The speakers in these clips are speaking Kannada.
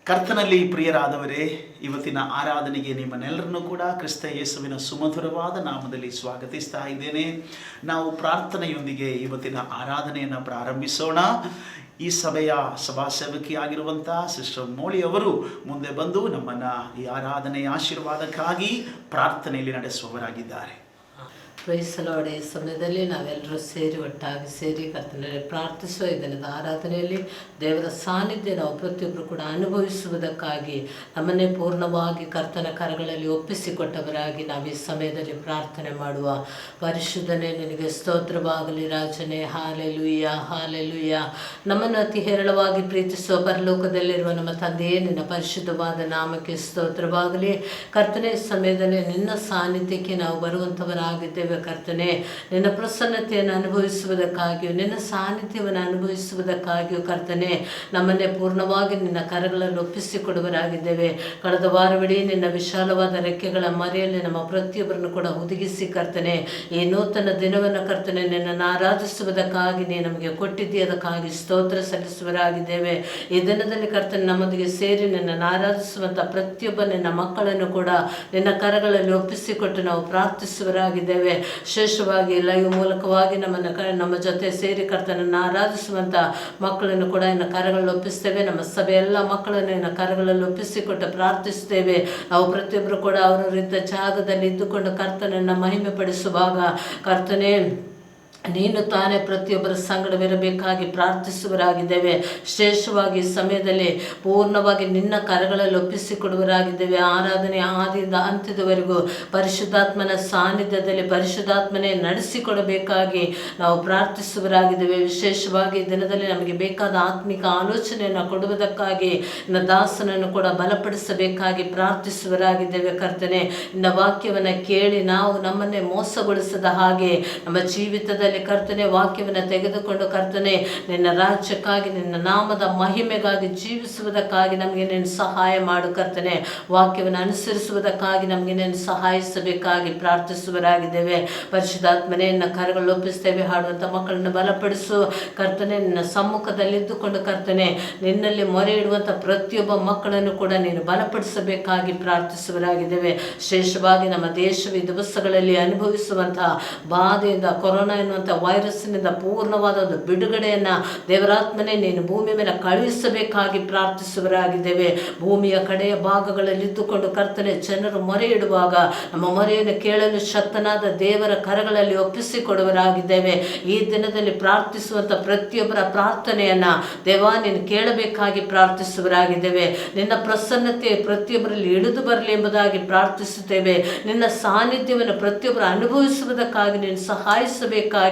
ಕರ್ತನಲ್ಲಿ ಪ್ರಿಯರಾದವರೇ, ಇವತ್ತಿನ ಆರಾಧನೆಗೆ ನಿಮ್ಮನ್ನೆಲ್ಲರನ್ನೂ ಕೂಡ ಕ್ರಿಸ್ತ ಯೇಸುವಿನ ಸುಮಧುರವಾದ ನಾಮದಲ್ಲಿ ಸ್ವಾಗತಿಸ್ತಾ ಇದ್ದೇನೆ. ನಾವು ಪ್ರಾರ್ಥನೆಯೊಂದಿಗೆ ಇವತ್ತಿನ ಆರಾಧನೆಯನ್ನು ಪ್ರಾರಂಭಿಸೋಣ. ಈ ಸಭೆಯ ಸಭಾ ಸೇವಕಿಯಾಗಿರುವಂಥ ಸಿಸ್ಟರ್ ಮೋಳಿ ಅವರು ಮುಂದೆ ಬಂದು ನಮ್ಮನ್ನು ಈ ಆರಾಧನೆಯ ಆಶೀರ್ವಾದಕ್ಕಾಗಿ ಪ್ರಾರ್ಥನೆಯಲ್ಲಿ ನಡೆಸುವವರಾಗಿದ್ದಾರೆ. Price the lord. ಈ ಸಮಯದಲ್ಲಿ ನಾವೆಲ್ಲರೂ ಒಟ್ಟಾಗಿ ಸೇರಿ ಕರ್ತನಲ್ಲಿ ಪ್ರಾರ್ಥಿಸುವ ಈ ದಿನದ ಆರಾಧನೆಯಲ್ಲಿ ದೇವರ ಸಾನ್ನಿಧ್ಯ ನಾವು ಪ್ರತಿಯೊಬ್ಬರು ಕೂಡ ಅನುಭವಿಸುವುದಕ್ಕಾಗಿ ನಮ್ಮನ್ನೇ ಪೂರ್ಣವಾಗಿ ಕರ್ತನ ಕರಗಳಲ್ಲಿ ಒಪ್ಪಿಸಿಕೊಟ್ಟವರಾಗಿ ನಾವು ಈ ಸಮಯದಲ್ಲಿ ಪ್ರಾರ್ಥನೆ ಮಾಡುವ. ಪರಿಶುದ್ಧನೇ, ನಿನಗೆ ಸ್ತೋತ್ರವಾಗಲಿ ರಾಜನೇ. Hallelujah, hallelujah. ನಮ್ಮನ್ನು ಅತಿ ಹೇರಳವಾಗಿ ಪ್ರೀತಿಸುವ ಪರಲೋಕದಲ್ಲಿರುವ ನಮ್ಮ ತಂದೆಯೇ, ನಿನ್ನ ಪರಿಶುದ್ಧವಾದ ನಾಮಕ್ಕೆ ಸ್ತೋತ್ರವಾಗಲಿ. ಕರ್ತನೆ, ಸಮಯದಲ್ಲಿ ನಿನ್ನ ಸಾನ್ನಿಧ್ಯಕ್ಕೆ ನಾವು ಬರುವಂಥವರಾಗಿದ್ದೇವೆ. ಕರ್ತನೆ, ನಿನ್ನ ಪ್ರಸನ್ನತೆಯನ್ನು ಅನುಭವಿಸುವುದಕ್ಕಾಗಿಯೂ ನಿನ್ನ ಸಾನ್ನಿಧ್ಯವನ್ನು ಅನುಭವಿಸುವುದಕ್ಕಾಗಿಯೂ ಕರ್ತನೆ, ನಮ್ಮನ್ನೇ ಪೂರ್ಣವಾಗಿ ನಿನ್ನ ಕರಗಳನ್ನು ಒಪ್ಪಿಸಿಕೊಡುವರಾಗಿದ್ದೇವೆ. ಕಳೆದ ವಾರವಿಡೀ ನಿನ್ನ ವಿಶಾಲವಾದ ರೆಕ್ಕೆಗಳ ಮರೆಯಲ್ಲಿ ನಮ್ಮ ಪ್ರತಿಯೊಬ್ಬರನ್ನು ಕೂಡ ಹುದುಗಿಸಿ ಕರ್ತನೆ, ಈ ನೂತನ ದಿನವನ್ನು ಕರ್ತನೆ ನಿನ್ನನ್ನು ಆರಾಧಿಸುವುದಕ್ಕಾಗಿ ನೀನು ನಮಗೆ ಕೊಟ್ಟಿದ್ದೀಯ, ಅದಕ್ಕಾಗಿ ಸ್ತೋತ್ರ ಸಲ್ಲಿಸುವರಾಗಿದ್ದೇವೆ. ಈ ದಿನದಲ್ಲಿ ಕರ್ತನೆ ನಮ್ಮೊಂದಿಗೆ ಸೇರಿ ನಿನ್ನನ್ನು ಆರಾಧಿಸುವಂಥ ಪ್ರತಿಯೊಬ್ಬ ನಿನ್ನ ಮಕ್ಕಳನ್ನು ಕೂಡ ನಿನ್ನ ಕರಗಳಲ್ಲಿ ಒಪ್ಪಿಸಿಕೊಟ್ಟು ನಾವು ಪ್ರಾರ್ಥಿಸುವರಾಗಿದ್ದೇವೆ. ವಿಶೇಷವಾಗಿ ಲೈವ್ ಮೂಲಕವಾಗಿ ನಮ್ಮ ಜೊತೆ ಸೇರಿ ಕರ್ತನನ್ನು ಆರಾಧಿಸುವಂಥ ಮಕ್ಕಳನ್ನು ಕೂಡ ನಿನ್ನ ಕರಗಳಲ್ಲಿ ಒಪ್ಪಿಸ್ತೇವೆ. ನಮ್ಮ ಸಭೆಯೆಲ್ಲ ಮಕ್ಕಳನ್ನು ನಿನ್ನ ಕರಗಳಲ್ಲಿ ಒಪ್ಪಿಸಿಕೊಟ್ಟು ಪ್ರಾರ್ಥಿಸ್ತೇವೆ. ನಾವು ಪ್ರತಿಯೊಬ್ಬರು ಕೂಡ ಅವರವರಿದ್ದ ಜಾಗದಲ್ಲಿ ಇದ್ದುಕೊಂಡು ಕರ್ತನನ್ನು ಮಹಿಮೆ ಪಡಿಸುವಾಗ ಕರ್ತನೇ, ನೀನು ತಾನೇ ಪ್ರತಿಯೊಬ್ಬರ ಸಂಗಡವಿರಬೇಕಾಗಿ ಪ್ರಾರ್ಥಿಸುವರಾಗಿದ್ದೇವೆ. ವಿಶೇಷವಾಗಿ ಈ ಸಮಯದಲ್ಲಿ ಪೂರ್ಣವಾಗಿ ನಿನ್ನ ಕರಗಳಲ್ಲಿ ಒಪ್ಪಿಸಿಕೊಡುವರಾಗಿದ್ದೇವೆ. ಆರಾಧನೆ ಆದಿಯಿಂದ ಅಂತ್ಯದವರೆಗೂ ಪರಿಶುದ್ಧಾತ್ಮನ ಸಾನ್ನಿಧ್ಯದಲ್ಲಿ ಪರಿಶುದ್ಧಾತ್ಮನೇ ನಡೆಸಿಕೊಡಬೇಕಾಗಿ ನಾವು ಪ್ರಾರ್ಥಿಸುವರಾಗಿದ್ದೇವೆ. ವಿಶೇಷವಾಗಿ ಈ ದಿನದಲ್ಲಿ ನಮಗೆ ಬೇಕಾದ ಆತ್ಮಿಕ ಆಲೋಚನೆಯನ್ನು ಕೊಡುವುದಕ್ಕಾಗಿ ನಿನ್ನ ದಾಸನನ್ನು ಕೂಡ ಬಲಪಡಿಸಬೇಕಾಗಿ ಪ್ರಾರ್ಥಿಸುವರಾಗಿದ್ದೇವೆ. ಕರ್ತನೆ, ನಿನ್ನ ವಾಕ್ಯವನ್ನು ಕೇಳಿ ನಾವು ನಮ್ಮನ್ನೇ ಮೋಸಗೊಳಿಸದ ಹಾಗೆ ನಮ್ಮ ಜೀವಿತದಲ್ಲಿ ಕರ್ತನೆ ವಾಕ್ಯವನ್ನು ತೆಗೆದುಕೊಂಡು ಕರ್ತನೆ ನಿನ್ನ ರಾಜ್ಯಕ್ಕಾಗಿ ನಿನ್ನ ನಾಮದ ಮಹಿಮೆಗಾಗಿ ಜೀವಿಸುವುದಕ್ಕಾಗಿ ನಮಗೆ ನೀನು ಸಹಾಯ ಮಾಡು. ಕರ್ತನೆ, ವಾಕ್ಯವನ್ನು ಅನುಸರಿಸುವುದಕ್ಕಾಗಿ ನಮಗೆ ನೀನು ಸಹಾಯಿಸಬೇಕಾಗಿ ಪ್ರಾರ್ಥಿಸುವರಾಗಿದ್ದೇವೆ. ಪರಿಶುದ್ಧಾತ್ಮನೇ, ನಿನ್ನ ಕರಗಳು ಒಪ್ಪಿಸ್ತೇವೆ. ಹಾಡುವಂಥ ಮಕ್ಕಳನ್ನು ಬಲಪಡಿಸು ಕರ್ತನೆ. ನಿನ್ನ ಸಮ್ಮುಖದಲ್ಲಿದ್ದುಕೊಂಡು ಕರ್ತನೆ ನಿನ್ನಲ್ಲಿ ಮೊರೆ ಇಡುವಂಥ ಪ್ರತಿಯೊಬ್ಬ ಮಕ್ಕಳನ್ನು ಕೂಡ ನೀನು ಬಲಪಡಿಸಬೇಕಾಗಿ ಪ್ರಾರ್ಥಿಸುವರಾಗಿದ್ದೇವೆ. ವಿಶೇಷವಾಗಿ ನಮ್ಮ ದೇಶದ ಈ ದಿವಸಗಳಲ್ಲಿ ಅನುಭವಿಸುವಂತಹ ಬಾಧೆಯಿಂದ, ಕೊರೋನಾ ಎನ್ನುವಂಥ ವೈರಸ್ನಿಂದ ಪೂರ್ಣವಾದ ಒಂದು ಬಿಡುಗಡೆಯನ್ನು ದೇವರಾತ್ಮನೇ ನೀನು ಭೂಮಿ ಮೇಲೆ ಕಳುಹಿಸಬೇಕಾಗಿ ಪ್ರಾರ್ಥಿಸುವರಾಗಿದ್ದೇವೆ. ಭೂಮಿಯ ಕಡೆಯ ಭಾಗಗಳಲ್ಲಿ ಇದ್ದುಕೊಂಡು ಕರ್ತನೆ ಜನರು ಮೊರೆ ಇಡುವಾಗ ನಮ್ಮ ಮೊರೆಯನ್ನು ಕೇಳಲು ಶಕ್ತನಾದ ದೇವರ ಕರಗಳಲ್ಲಿ ಒಪ್ಪಿಸಿಕೊಡುವರಾಗಿದ್ದೇವೆ. ಈ ದಿನದಲ್ಲಿ ಪ್ರಾರ್ಥಿಸುವಂಥ ಪ್ರತಿಯೊಬ್ಬರ ಪ್ರಾರ್ಥನೆಯನ್ನು ದೇವಾ ನೀನು ಕೇಳಬೇಕಾಗಿ ಪ್ರಾರ್ಥಿಸುವರಾಗಿದ್ದೇವೆ. ನಿನ್ನ ಪ್ರಸನ್ನತೆ ಪ್ರತಿಯೊಬ್ಬರಲ್ಲಿ ಇಳಿದು ಬರಲಿ ಎಂಬುದಾಗಿ ಪ್ರಾರ್ಥಿಸುತ್ತೇವೆ. ನಿನ್ನ ಸಾನ್ನಿಧ್ಯವನ್ನು ಪ್ರತಿಯೊಬ್ಬರು ಅನುಭವಿಸುವುದಕ್ಕಾಗಿ ನೀನು ಸಹಾಯಿಸಬೇಕಾಗಿ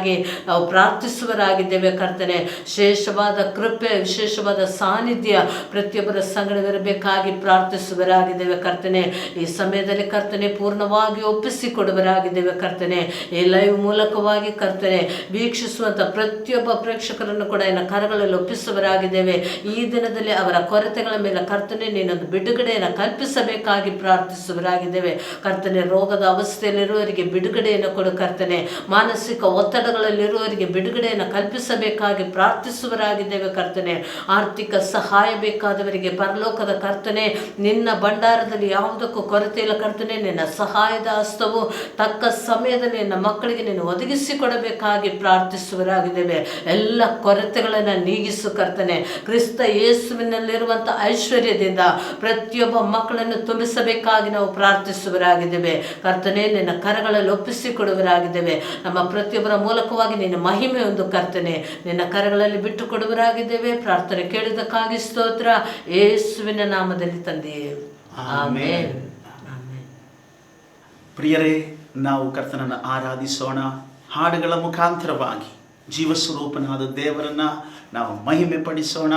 ನಾವು ಪ್ರಾರ್ಥಿಸುವರಾಗಿದ್ದೇವೆ. ಕರ್ತನೆ, ವಿಶೇಷವಾದ ಕೃಪೆ, ವಿಶೇಷವಾದ ಸಾನ್ನಿಧ್ಯ ಪ್ರತಿಯೊಬ್ಬರ ಸಂಗಡವಿರಬೇಕಾಗಿ ಪ್ರಾರ್ಥಿಸುವರಾಗಿದ್ದೇವೆ. ಕರ್ತನೆ, ಈ ಸಮಯದಲ್ಲಿ ಕರ್ತನೆ ಪೂರ್ಣವಾಗಿ ಒಪ್ಪಿಸಿಕೊಡುವರಾಗಿದ್ದೇವೆ. ಕರ್ತನೆ, ಈ ಲೈವ್ ಮೂಲಕವಾಗಿ ಕರ್ತನೆ ವೀಕ್ಷಿಸುವಂಥ ಪ್ರತಿಯೊಬ್ಬ ಪ್ರೇಕ್ಷಕರನ್ನು ಕೂಡ ನಿನ್ನ ಕರಗಳಲ್ಲಿ ಒಪ್ಪಿಸುವರಾಗಿದ್ದೇವೆ. ಈ ದಿನದಲ್ಲಿ ಅವರ ಕೊರತೆಗಳ ಮೇಲೆ ಕರ್ತನೆ ನೀನೊಂದು ಬಿಡುಗಡೆಯನ್ನು ಕಲ್ಪಿಸಬೇಕಾಗಿ ಪ್ರಾರ್ಥಿಸುವರಾಗಿದ್ದೇವೆ. ಕರ್ತನೆ, ರೋಗದ ಅವಸ್ಥೆಯಲ್ಲಿರುವವರಿಗೆ ಬಿಡುಗಡೆಯನ್ನು ಕೊಡು. ಕರ್ತನೆ, ಮಾನಸಿಕ ಒತ್ತಡಗಳಲ್ಲಿರುವವರಿಗೆ ಬಿಡುಗಡೆಯನ್ನು ಕಲ್ಪಿಸಬೇಕಾಗಿ ಪ್ರಾರ್ಥಿಸುವರಾಗಿದ್ದೇವೆ. ಕರ್ತನೆ, ಆರ್ಥಿಕ ಸಹಾಯ ಬೇಕಾದವರಿಗೆ ಪರಲೋಕದ ಕರ್ತನೆ ನಿನ್ನ ಭಂಡಾರದಲ್ಲಿ ಯಾವುದಕ್ಕೂ ಕೊರತೆ ಇಲ್ಲ. ಕರ್ತನೆ, ನಿನ್ನ ಸಹಾಯದ ಹಸ್ತವು ತಕ್ಕ ಸಮಯದಲ್ಲಿ ನಿನ್ನ ಮಕ್ಕಳಿಗೆ ನೀನು ಒದಗಿಸಿಕೊಡಬೇಕಾಗಿ ಪ್ರಾರ್ಥಿಸುವರಾಗಿದ್ದೇವೆ. ಎಲ್ಲ ಕೊರತೆಗಳನ್ನು ನೀಗಿಸು ಕರ್ತನೆ. ಕ್ರಿಸ್ತ ಯೇಸುವಿನಲ್ಲಿರುವಂಥ ಐಶ್ವರ್ಯದಿಂದ ಪ್ರತಿಯೊಬ್ಬ ಮಕ್ಕಳನ್ನು ತುಂಬಿಸಬೇಕಾಗಿ ನಾವು ಪ್ರಾರ್ಥಿಸುವರಾಗಿದ್ದೇವೆ. ಕರ್ತನೆ, ನಿನ್ನ ಕರಗಳಲ್ಲಿ ಒಪ್ಪಿಸಿಕೊಡುವರಾಗಿದ್ದೇವೆ. ನಮ್ಮ ಪ್ರತಿಯೊಬ್ಬರ ಮೂಲಕವಾಗಿ ನಿನ್ನ ಮಹಿಮೆ ಒಂದು ಕರ್ತನೆ ನಿನ್ನ ಕರಗಳಲ್ಲಿ ಬಿಟ್ಟು ಕೊಡುವರಾಗಿದ್ದೇವೆ. ಪ್ರಾರ್ಥನೆ ಕೇಳಿದಕ್ಕಾಗಿ ಸ್ತೋತ್ರ, ಯೇಸುವಿನ ನಾಮದಲ್ಲಿ ತಂದೆಯೇ, ಆಮೆನ್. ಪ್ರಿಯರೇ, ನಾವು ಕರ್ತನನ್ನು ಆರಾಧಿಸೋಣ. ಹಾಡುಗಳ ಮುಖಾಂತರವಾಗಿ ಜೀವಸ್ವರೂಪನಾದ ದೇವರನ್ನು ನಾವು ಮಹಿಮೆ ಪಡಿಸೋಣ.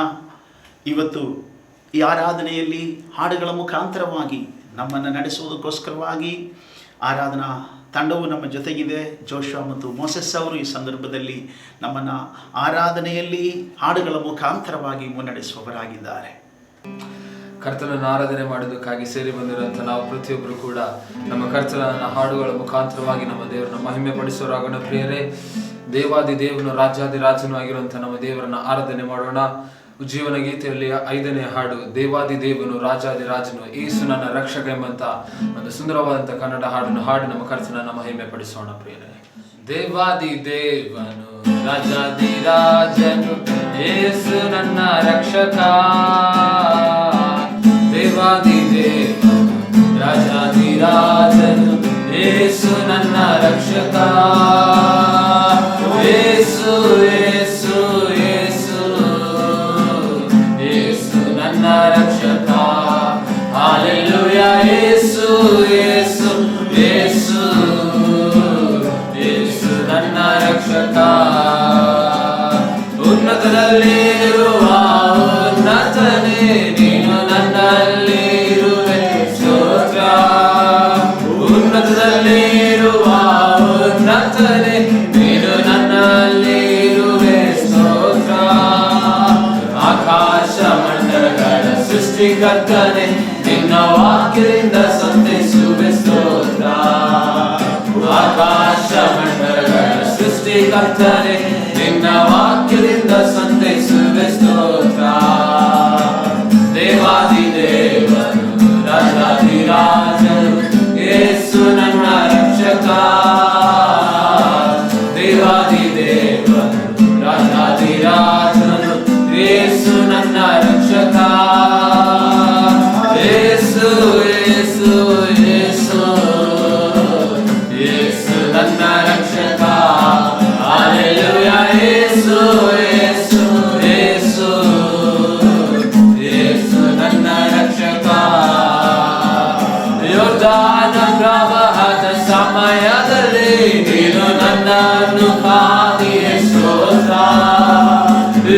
ಇವತ್ತು ಈ ಆರಾಧನೆಯಲ್ಲಿ ಹಾಡುಗಳ ಮುಖಾಂತರವಾಗಿ ನಮ್ಮನ್ನು ನಡೆಸುವುದಕ್ಕೋಸ್ಕರವಾಗಿ ಆರಾಧನಾ ತಂಡವು ನಮ್ಮ ಜೊತೆಗಿದೆ. ಜೋಶುವ ಮತ್ತು ಮೋಸೆಸ್ ಅವರು ಈ ಸಂದರ್ಭದಲ್ಲಿ ನಮ್ಮನ್ನು ಆರಾಧನೆಯಲ್ಲಿ ಹಾಡುಗಳ ಮುಖಾಂತರವಾಗಿ ಮುನ್ನಡೆಸುವವರಾಗಿದ್ದಾರೆ. ಕರ್ತನನ್ನು ಆರಾಧನೆ ಮಾಡೋದಕ್ಕಾಗಿ ಸೇರಿ ಬಂದಿರುವಂಥ ನಾವು ಪ್ರತಿಯೊಬ್ಬರು ಕೂಡ ನಮ್ಮ ಕರ್ತನನ್ನ ಹಾಡುಗಳ ಮುಖಾಂತರವಾಗಿ ನಮ್ಮ ದೇವರನ್ನ ಮಹಿಮೆ ಪಡಿಸೋರಾಗೋಣ. ಪ್ರಿಯರೇ, ದೇವಾದಿ ದೇವನು ರಾಜ್ಯಾದಿ ರಾಜನು ಆಗಿರುವಂಥ ನಮ್ಮ ದೇವರನ್ನ ಆರಾಧನೆ ಮಾಡೋಣ. ಜೀವನ ಗೀತೆಯಲ್ಲಿ 5ನೇ ಹಾಡು ದೇವಾದಿ ದೇವನು ರಾಜಾದಿ ರಾಜನು ಯೇಸು ನನ್ನ ರಕ್ಷಕ ಎಂಬಂತ ಒಂದು ಸುಂದರವಾದಂತ ಕನ್ನಡ ಹಾಡನ್ನು ಹಾಡಿ ನಮ್ಮ ಕರ್ತನನ್ನ ಮಹಿಮೆ ಪಡಿಸೋಣ ಪ್ರಿಯರೇ. ದೇವಾದಿ ದೇವನು ರಾಜಾದಿ ರಾಜನು ಯೇಸು ನನ್ನ ರಕ್ಷಕ, ದೇವಾದಿ ದೇವನು ರಾಜಾದಿ ರಾಜನು ಯೇಸು ನನ್ನ ರಕ್ಷಕ, ಯೇಸು ಯೇಸು ಯೇಸು ಯೇಸು ನನ್ನ ರಕ್ಷಕ, ಹಾಲೆಲೂಯಾ, ಯೇಸು ಯೇಸು ಯೇಸು ಯೇಸು ನನ್ನ ರಕ್ಷಕ. ಉನ್ನತದಲ್ಲಿರುವ ಉನ್ನತನೇ ನೀನು ನನ್ನಲ್ಲಿರುವೆ ಸ್ತೋತ್ರ, ಉನ್ನತದಲ್ಲಿರುವ ಉನ್ನತನೇ ನೀನು ನನ್ನಲ್ಲಿರುವೆ ಸ್ತೋತ್ರ, ಆಕಾಶ ಮಂಡಲಗಳ ಸೃಷ್ಟಿಕರ್ತನೆ ನಿನ್ನ ವಾಕ್ಯದಿಂದ ಸಂತೈಸುವೆ ಸ್ತೋತ್ರ, ಆಕಾಶ ಮಂಡಲಗಳ ಸೃಷ್ಟಿಕರ್ತನೆ ನಿನ್ನ ವಾಕ್ಯದಿಂದ ಸಂತೈಸುವೆ ಸ್ತೋತ್ರ. ದೇವಾದಿ ದೇವನು ರಾಜಾದಿ ರಾಜನು ಯೇಸು ನನ್ನ ರಕ್ಷಕ, ದೇವಾದಿ ದೇವನು ರಾಜಾದಿ ರಾಜನು ಯೇಸು ನನ್ನ ರಕ್ಷಕ, ಯೇಸು ಯೇಸು ಯೇಸು ಯೇಸು ನನ್ನ ರಕ್ಷಕ, ಹಾಲೆಲೂಯಾ, ಯೇಸು ಯೇಸು ಯೇಸು ಯೇಸು ನನ್ನ ರಕ್ಷಕ. ಯೋರ್ದಾನ ಪ್ರವಾಹದ ಸಮಯದಲ್ಲಿ ನೀನು ನನ್ನನ್ನು ಕಾದಿಯೇ ಸ್ತೋತ್ರ,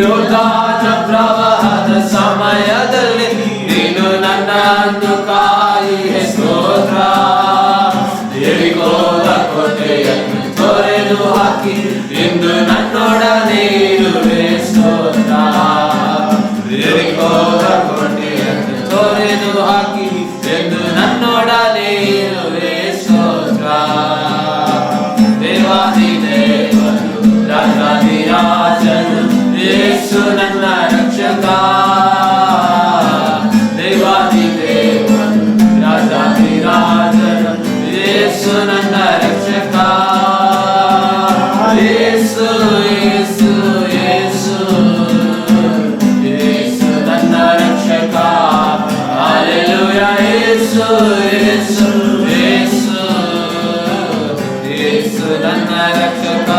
ಯೋರ್ದಾನ ಪ್ರವಾಹದ ಸಮಯದಲ್ಲಿ ನೀನು ನನ್ನನ್ನು ಕಾಯಿಯೇ ಸ್ತೋತ್ರ, ಯೆರಿಕೋದ ಕೋಟೆಯನ್ನು ತೊರೆದು ಹಾಕಿ ಇಂದು ನನ್ನೊಡನೆ ಇರುವೆ ಸ್ತೋತ್ರ, ಯೆರಿಕೋದ ಕೋಟೆಯನ್ನು ತೊರೆದು ಹಾಕಿ ಎಂದು ನನ್ನೊಡನೆ ಇರುವೆ ಸ್ತೋತ್ರ. ದೇವಾದಿ ದೇವನು ರಾಜಾದಿ ರಾಜನು ಯೇಸು ನನ್ನ ರಕ್ಷಕ, ದೇವಾದಿ ದೇವನು ರಾಜಾದಿ ರಾಜನು ಯೇಸು ನನ್ನ ರಕ್ಷಕ, ಯೇಸು ಯೇಸು ಯೇಸು ಯೇಸು ನನ್ನ ರಕ್ಷಕ, ಹಾಲೆಲೂಯಾ, ಯೇಸು ಯೇಸು ಯೇಸು ಯೇಸು ನನ್ನ ರಕ್ಷಕ.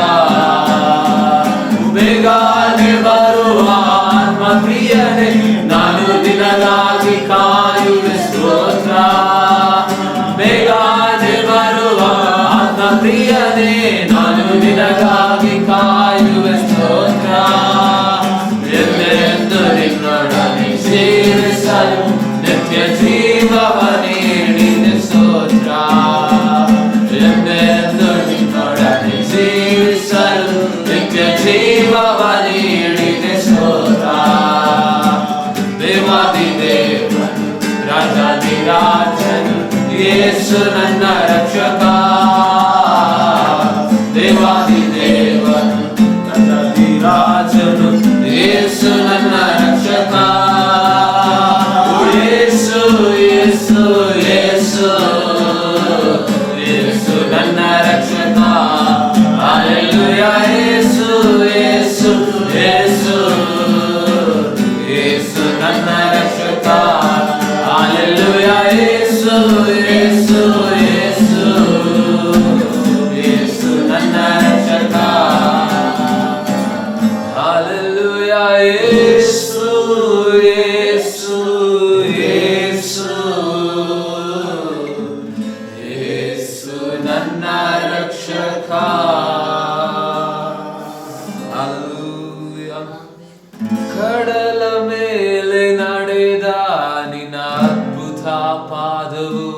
ಬೇಗನೆ ಬರುವ ಆತ್ಮ ಪ್ರಿಯನೇ ನಾನು ನಿನಗಾಗಿ ಕಾಯುವೆ ಸ್ತೋತ್ರ, ಬೇಗನೆ ಬರುವ ಆತ್ಮ ಪ್ರಿಯನೇ ನಾನು ನಿನಗಾಗಿ ಕಾಯುವೆ ಸ್ತೋತ್ರ, ಎಂದೆಂದು ನಿನ್ನೊಡನೆ ಸೇರಿಸಲು ನಿತ್ಯ ಜೀವವ ನೀಡಿದೆ ಸ್ತೋತ್ರ, ಎಂದೆಂದು ನಿನ್ನೊಡನೆ ಸೇರಿಸಲು ನಿತ್ಯ ಜೀವವ ನೀಡಿದೆ ಸ್ತೋತ್ರ. ದೇವಾದಿ ದೇವನು ರಾಜಾದಿ ರಾಜನು ಯೇಸು ನನ್ನ ರಕ್ಷಕ, ದೇವಾದಿ ದೇವನು ರಾಜಾದಿ ರಾಜನು ಯೇಸು ನನ್ನ ರಕ್ಷಕ, ಯೇಸು ಯೇಸು ಯೇಸು ಯೇಸು ನನ್ನ ರಕ್ಷಕ, ಹಾಲೆಲೂಯಾ, ಯೇಸು ಯೇಸು ಯೇಸು ಯೇಸು ನನ್ನ ರಕ್ಷಕ, ಹಾಲೆಲೂಯಾ, ಯೇಸು ಯೇಸು ಯೇಸು ಯೇಸು ನನ್ನ ರಕ್ಷಕ, ಹಾಲೆಲೂಯಾ, ಯೇಸು ಯೇಸು ಯೇಸು ಯೇಸು ನನ್ನ ರಕ್ಷಕ, ಹಾಲೆಲೂಯಾ. ಕಡಲ ಮೇಲೆ ನಡೆದ ನಿನ್ನ ಅದ್ಭುತ ಪಾದವು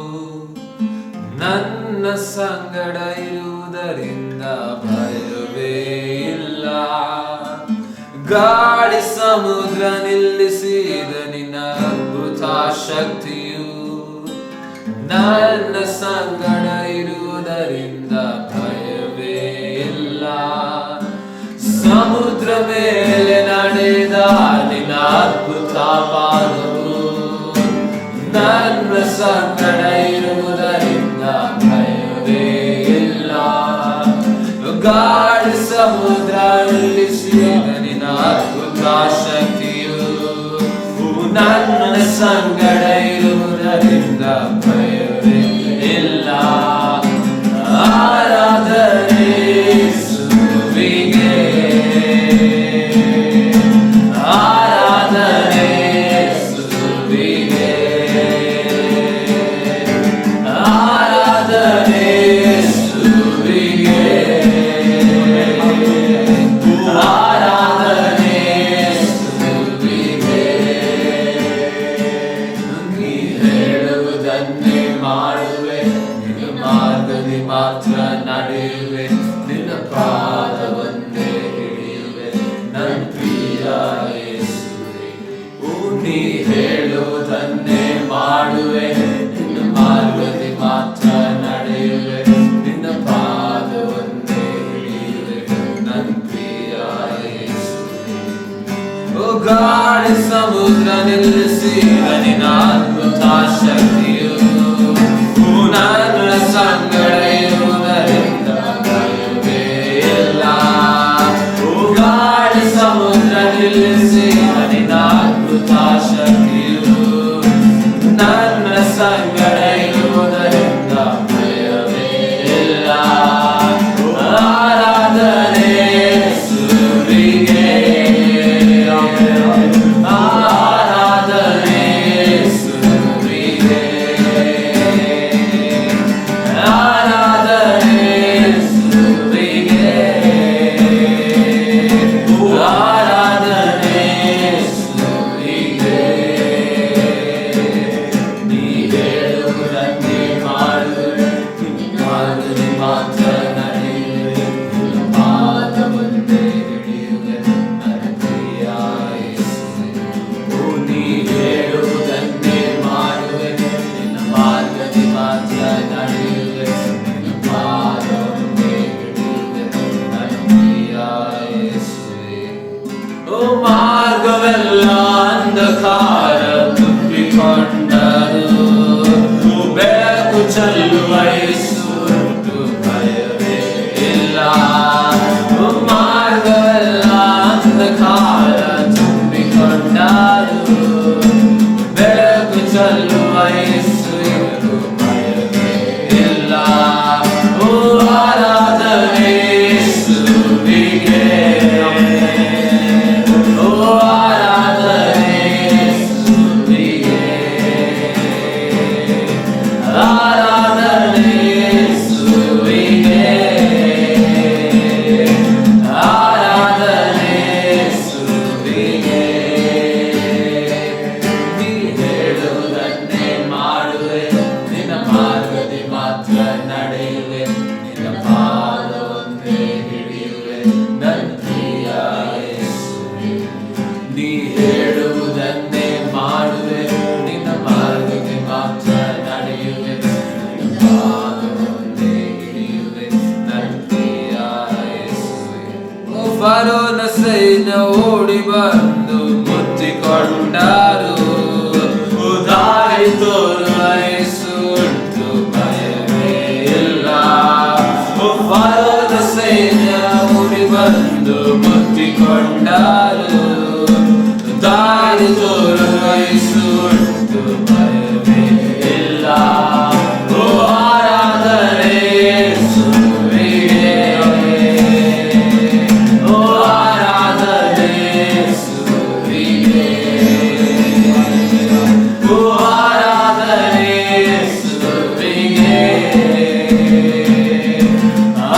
ನನ್ನ ಸಂಗಡ ಇರುವುದರಿಂದ ಭಯವೇ ಇಲ್ಲ, ಗಾಳಿ ಸಮುದ್ರ ನಿಲ್ಲಿಸಿದ ನಿನ್ನ ಅದ್ಭುತ ಶಕ್ತಿಯು ನನ್ನ ಸಂಗಡ ಇರುವುದರಿಂದ ಭಯವೇ ಇಲ್ಲ, ಸಮುದ್ರ ಮೇಲೆ ನಡೆದ ನಿನ್ನ ಸಮುದ್ರ ನಿಲ್ಲಿಸಿದ ನಿನ್ನ ಅದ್ಭುತ ಶಕ್ತಿಯು ನನ್ನ ಸಂಗಡ ಇರುವುದರಿಂದ ಭಯವೇ ಇಲ್ಲ. ಆರಾಧನೆ ಯೇಸುವಿಗೆ, ಆರಾಧನೆ ಯೇಸುವಿಗೆ, ಆರಾಧನೆ ಯೇಸುವಿಗೆ, ಆರಾಧನೆ ಯೇಸುವಿಗೆ. ನೀ ಹೇಳುವುದನ್ನೇ ಮಾಡುವೆ, ನಿನ್ನ ಮಾರ್ಗದಿ ಮಾತ್ರ ನಡೆಯುವೆ, ನಿನ್ನ ಪಾದವನ್ನೇ ಹಿಡಿಯುವೆ ನನ್ನ ಪ್ರಿಯ ಯೇಸುವೇ. ನೀ ಹೇಳುವುದನ್ನೇ ಮಾಡುವೆ, ನಿನ್ನ ಮಾರ್ಗದಿ ಮಾತ್ರ ನಡೆಯುವೆ, ನಿನ್ನ ಪಾದವನ್ನೇ ಹಿಡಿಯುವೆ ನನ್ನ ಪ್ರಿಯ ಯೇಸುವೇ. ಓ ಗಾಳಿ ಸಮುದ್ರ ನಿಲ್ಲಿಸಿದ ನಿನ್ನ ಅದ್ಭುತ ಶಕ್ತಿಯು ನನ್ನ ಸಂಗಡ ಇರುವುದರಿಂದ ಭಯವೇ ಇಲ್ಲ. ಓ ಗಾಳಿ ಸಮುದ್ರ ನಿಲ್ಲಿಸಿದ ನಿನ್ನ ಅದ್ಭುತ ಶಕ್ತಿಯು ನನ್ನ ಸಂಗಡ ಇರುವುದರಿಂದ ಭಯವೇ ಇಲ್ಲ. ಆರಾಧನೆ ಯೇಸುವಿಗೆ, ಆರಾಧನೆ ಯೇಸುವಿಗೆ, ಆರಾಧನೆ ಯೇಸುವಿಗೆ, ಆರಾಧನೆ ಯೇಸುವಿಗೆ. ನೀ ಹೇಳುವುದನ್ನೇ ಮಾಡುವೆ, ನಿನ್ನ ಮಾರ್ಗದಿ ಮಾತ್ರ ನಡೆಯುವೆ, ನಿನ್ನ ಪಾದವನ್ನೇ ಹಿಡಿಯುವೆ ನನ್ನ ಪ್ರಿಯ ಯೇಸುವೇ. ಓ ನೀ ಹೇಳುವುದನ್ನೇ ಮಾಡುವೆ, ನಿನ್ನ ಮಾರ್ಗದಿ ಮಾತ್ರ ನಡೆಯುವೆ, ನಿನ್ನ ಪಾದವನ್ನೇ ಹಿಡಿಯುವೆ ನನ್ನ ಪ್ರಿಯ ಯೇಸುವೇ. ಓ ಮಾರ್ಗವೆಲ್ಲ ಅಂಧಕಾರ ತುಂಬಿಕೊಂಡರು, ಬೆಳಕು ಚೆಲ್ಲುವ ಯೇಸುವಿಗೆ ಭಯವೇ ಇಲ್ಲ. ಓ ಮಾರ್ಗವೆಲ್ಲ ಅಂಧಕಾರ ತುಂಬಿಕೊಂಡರು, ಬೆಳಕು ಚೆಲ್ಲುವ ಯೇಸುವಿಗೆ ಭಯವೇ ಇಲ್ಲ. ಓ ಆರಾಧನೆ ಯೇಸುವಿಗೆ, ಓ ಆರಾಧನೆ ಯೇಸುವಿಗೆ, ಆರಾಧನೆ ಯೇಸುವಿಗೆ, ಆರಾಧನೆ ಯೇಸುವಿಗೆ. ನೀ ಹೇಳುವುದನ್ನೇ ಮಾಡುವೆ, ನಿನ್ನ ಮಾರ್ಗದಿ ಮಾತ್ರ ನಡೆಯುವೆ, ನಿನ್ನ ಪಾದವನ್ನೇ ಹಿಡಿಯುವೆ ನನ್ನ ಪ್ರಿಯ ಯೇಸುವೇ. ನೀ ಹೇಳುವುದನ್ನೇ ಮಾಡುವೆ, ನಿನ್ನ ಮಾರ್ಗದಿ ಮಾತ್ರ ನಡೆಯುವೆ, ನಿನ್ನ ಪಾದವನ್ನೇ ಹಿಡಿಯುವೆ ನನ್ನ ಪ್ರಿಯ ಯೇಸುವೇ. ಓ ಫರೋನ ಸೈನ್ಯ ಓಡಿ ಬಂದು ಮುತ್ತಿಕೊಂಡರು, ದಾರಿ ತೋರುವ ಯೇಸು ಉಂಟು ಭಯವೇ ಇಲ್ಲ. ಓ ಫರೋನ ಸೈನ್ಯ ಓಡಿ ಬಂದು ಮುತ್ತಿಕೊಂಡರು, ದಾರಿ ತೋರುವ ಯೇಸು ಉಂಟು ಭಯವೇ ಇಲ್ಲ. ಓ ಆರಾಧನೆ ಯೇಸುವಿಗೆ, ಓ ಆರಾಧನೆ ಯೇಸುವಿಗೆ, ಓ ಆರಾಧನೆ ಯೇಸುವಿಗೆ,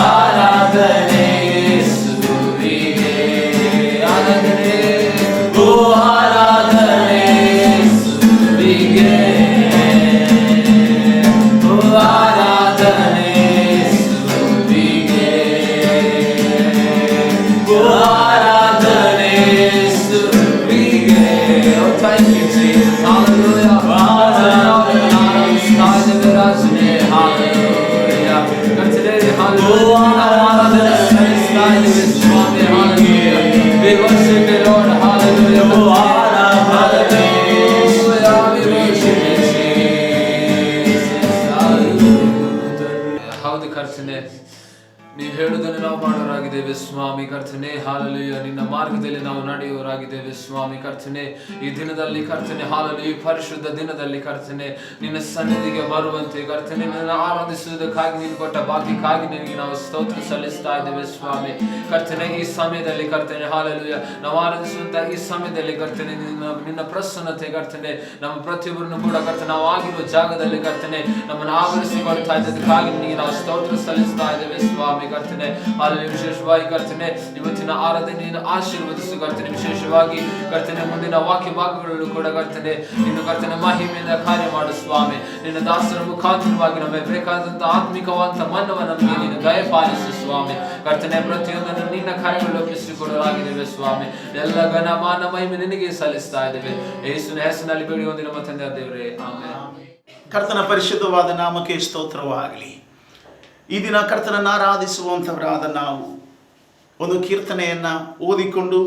ಆರಾಧನೆ ಯೇಸುವಿಗೆ, ಆರಾಧನೆ, ಓ ಆರಾಧನೆ ಯೇಸುವಿಗೆ, ಸ್ವಾಮಿ ಕರ್ತನೆ. ಹಾಲೆಲೂಯ. ನಿನ್ನ ಮಾರ್ಗದಲ್ಲಿ ನಾವು ನಡೆಯುವವರಾಗಿದ್ದೇವೆ ಸ್ವಾಮಿ ಕರ್ತನೆ. ಈ ದಿನದಲ್ಲಿ ಕರ್ತನೆ ಹಾಲೆಲೂಯ, ಪರಿಶುದ್ಧ ದಿನದಲ್ಲಿ ಕರ್ತನೆ ನಿನ್ನ ಸನ್ನಿಧಿಗೆ ಬರುವಂತೆ ಕರ್ತನೆ ನಿನ್ನ ಆರಾಧಿಸುವುದಕ್ಕಾಗಿ ನೀನು ಕೊಟ್ಟ ಭಾಗ್ಯಕ್ಕಾಗಿ ನಿನಗೆ ನಾವು ಸ್ತೋತ್ರ ಸಲ್ಲಿಸ್ತಾ ಇದ್ದೇವೆ ಸ್ವಾಮಿ ಕರ್ತನೆ. ಈ ಸಮಯದಲ್ಲಿ ಕರ್ತನೆ ಹಾಲೆಲೂಯ, ನಾವು ಆರಾಧಿಸುವಂತ ಈ ಸಮಯದಲ್ಲಿ ಕರ್ತನೆ ನಿನ್ನ ಪ್ರಸನ್ನತೆ ಕರ್ತನೆ ನಮ್ಮ ಪ್ರತಿಯೊಬ್ಬರನ್ನು ಕೂಡ ಕರ್ತನೆ ನಾವು ಆಗಿರುವ ಜಾಗದಲ್ಲಿ ಕರ್ತನೆ ನಮ್ಮನ್ನು ಆವರಿಸಿಕೊಳ್ತಾ ಇದ್ದದಕ್ಕಾಗಿ ನಿನಗೆ ನಾವು ಸ್ತೋತ್ರ ಸಲ್ಲಿಸ್ತಾ ಇದ್ದೇವೆ ಸ್ವಾಮಿ ಕರ್ತನೆ. ಹಾಲೆಲೂಯ. ವಿಶೇಷವಾಗಿ ಕರ್ತನೆ ಇವತ್ತಿನ ಆರಾಧನೆಯನ್ನು ಆಶೀರ್ವದಿಸು ಕರ್ತನೆ. ವಿಶೇಷವಾಗಿ ಕರ್ತನೆ ಮುಂದಿನ ವಾಕ್ಯ ಭಾಗಗಳು ಕೂಡ ಕರ್ತನೆ ಇನ್ನು ಕರ್ತನೆ ಮಹಿಮೆಯಿಂದ ಕಾರ್ಯ ಮಾಡು ಸ್ವಾಮಿ. ನಿನ್ನ ದಾಸರ ಮುಖಾಂತರವಾಗಿ ನಮಗೆ ಬೇಕಾದಂತ ಆತ್ಮಿಕವಾದ ಮನ್ನವನ್ನು ನಮಗೆ ನೀನು ದಯಪಾಲಿಸು ಸ್ವಾಮಿ ಕರ್ತನೆ. ಪ್ರತಿಯೊಂದನ್ನು ನಿನ್ನ ಕಾರ್ಯಗಳು ಒಪ್ಪಿಸಿಕೊಡಲಾಗಿದ್ದೇವೆ ಸ್ವಾಮಿ. ಎಲ್ಲ ಘನ ಮಾನ ಮಹಿಮೆ ನಿನಗೆ ಸಲ್ಲಿಸ್ತಾ ಇದ್ದೇವೆ ಯೇಸುವಿನ ಹೆಸರಿನಲ್ಲಿ ಬೇಡಿ ಹೊಂದಿ ನಮ್ಮ ತಂದೆ ದೇವರೇ, ಆಮೆನ್. ಕರ್ತನ ಪರಿಶುದ್ಧವಾದ ನಾಮಕ್ಕೆ ಸ್ತೋತ್ರವಾಗಲಿ. ಈ ದಿನ ಕರ್ತನನ್ನು ಆರಾಧಿಸುವಂಥವರಾದ ನಾವು ಒಂದು ಕೀರ್ತನೆಯನ್ನು ಓದಿಕೊಂಡು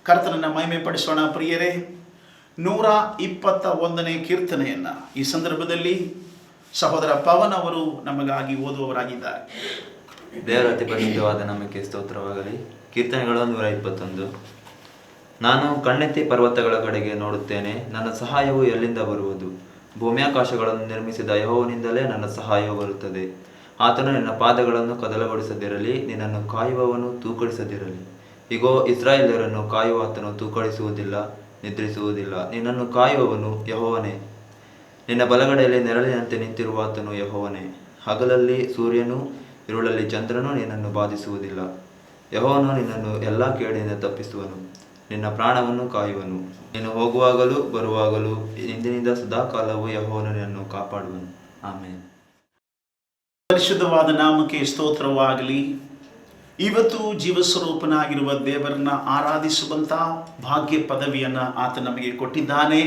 ಕರ್ತನನ್ನು ಮಹಿಮೆ ಪಡಿಸೋಣ. ಪ್ರಿಯರೇ, 121ನೇ ಕೀರ್ತನೆಯನ್ನು ಈ ಸಂದರ್ಭದಲ್ಲಿ ಸಹೋದರ ಪವನ್ ಅವರು ನಮಗಾಗಿ ಓದುವವರಾಗಿದ್ದಾರೆ. ದೇವರ ಅತಿ ಪರಿಶುದ್ಧವಾದ ನಾಮಕ್ಕೆ ಸ್ತೋತ್ರವಾಗಲಿ. ಕೀರ್ತನೆಗಳು 121. ನಾನು ಕಣ್ಣೆತ್ತಿ ಪರ್ವತಗಳ ಕಡೆಗೆ ನೋಡುತ್ತೇನೆ, ನನ್ನ ಸಹಾಯವು ಎಲ್ಲಿಂದ ಬರುವುದು? ಭೂಮ್ಯಾಕಾಶಗಳನ್ನು ನಿರ್ಮಿಸಿದ ಯೆಹೋವನಿಂದಲೇ ನನ್ನ ಸಹಾಯವು ಬರುತ್ತದೆ. ಆತನು ನಿನ್ನ ಪಾದಗಳನ್ನು ಕದಲಗೊಳಿಸದಿರಲಿ, ನಿನ್ನನ್ನು ಕಾಯುವವನು ತೂಕಡಿಸದಿರಲಿ. ಇಗೋ, ಇಸ್ರಾಯೇಲ್ಯರನ್ನು ಕಾಯುವ ಆತನು ತೂಕಡಿಸುವುದಿಲ್ಲ, ನಿದ್ರಿಸುವುದಿಲ್ಲ. ನಿನ್ನನ್ನು ಕಾಯುವವನು ಯೆಹೋವನೇ, ನಿನ್ನ ಬಲಗಡೆಯಲ್ಲಿ ನೆರಳಿನಂತೆ ನಿಂತಿರುವ ಆತನು ಯೆಹೋವನೇ. ಹಗಲಲ್ಲಿ ಸೂರ್ಯನು, ಇರುಳಲ್ಲಿ ಚಂದ್ರನು ನಿನ್ನನ್ನು ಬಾಧಿಸುವುದಿಲ್ಲ. ಯೆಹೋವನು ನಿನ್ನನ್ನು ಎಲ್ಲ ಕೇಡಿನಿಂದ ತಪ್ಪಿಸುವನು, ನಿನ್ನ ಪ್ರಾಣವನ್ನು ಕಾಯುವನು. ನೀನು ಹೋಗುವಾಗಲೂ ಬರುವಾಗಲೂ ಇಂದಿನಿಂದ ಸದಾಕಾಲವೂ ಯೆಹೋವನು ನಿನ್ನನ್ನು ಕಾಪಾಡುವನು. ಆಮೆನ್. ಪರಿಶುದ್ಧವಾದ ನಾಮಕ್ಕೆ ಸ್ತೋತ್ರವಾಗಲಿ. ಇವತ್ತು ಜೀವಸ್ವರೂಪನಾಗಿರುವ ದೇವರನ್ನ ಆರಾಧಿಸುವಂಥ ಭಾಗ್ಯ ಪದವಿಯನ್ನು ಆತ ನಮಗೆ ಕೊಟ್ಟಿದ್ದಾನೆ.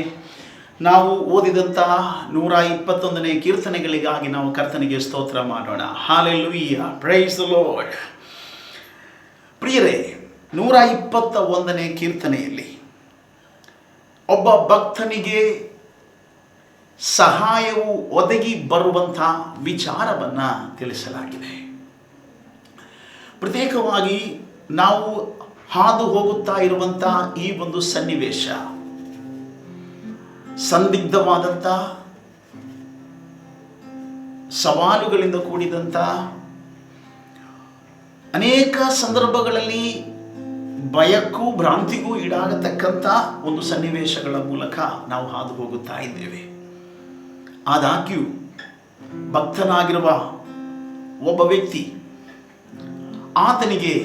ನಾವು ಓದಿದಂಥ 121ನೇ ಕೀರ್ತನೆಗಳಿಗಾಗಿ ನಾವು ಕರ್ತನಿಗೆ ಸ್ತೋತ್ರ ಮಾಡೋಣ. Hallelujah, praise the lord. ಪ್ರಿಯರೇ, 121ನೇ ಕೀರ್ತನೆಯಲ್ಲಿ ಒಬ್ಬ ಭಕ್ತನಿಗೆ ಸಹಾಯವು ಒದಗಿ ಬರುವಂಥ ವಿಚಾರವನ್ನು ತಿಳಿಸಲಾಗಿದೆ. ಪ್ರತ್ಯೇಕವಾಗಿ ನಾವು ಹಾದು ಹೋಗುತ್ತಾ ಇರುವಂಥ ಈ ಒಂದು ಸನ್ನಿವೇಶ ಸಂದಿಗ್ಧವಾದಂಥ ಸವಾಲುಗಳಿಂದ ಕೂಡಿದಂಥ ಅನೇಕ ಸಂದರ್ಭಗಳಲ್ಲಿ ಭಯಕ್ಕೂ ಭ್ರಾಂತಿಗೂ ಈಡಾಗತಕ್ಕಂಥ ಒಂದು ಸನ್ನಿವೇಶಗಳ ಮೂಲಕ ನಾವು ಹಾದು ಹೋಗುತ್ತಾ ಇದ್ದೇವೆ. ಆದಾಗ್ಯೂ ಭಕ್ತನಾಗಿರುವ ಒಬ್ಬ ವ್ಯಕ್ತಿ ಆತನಿಗೆ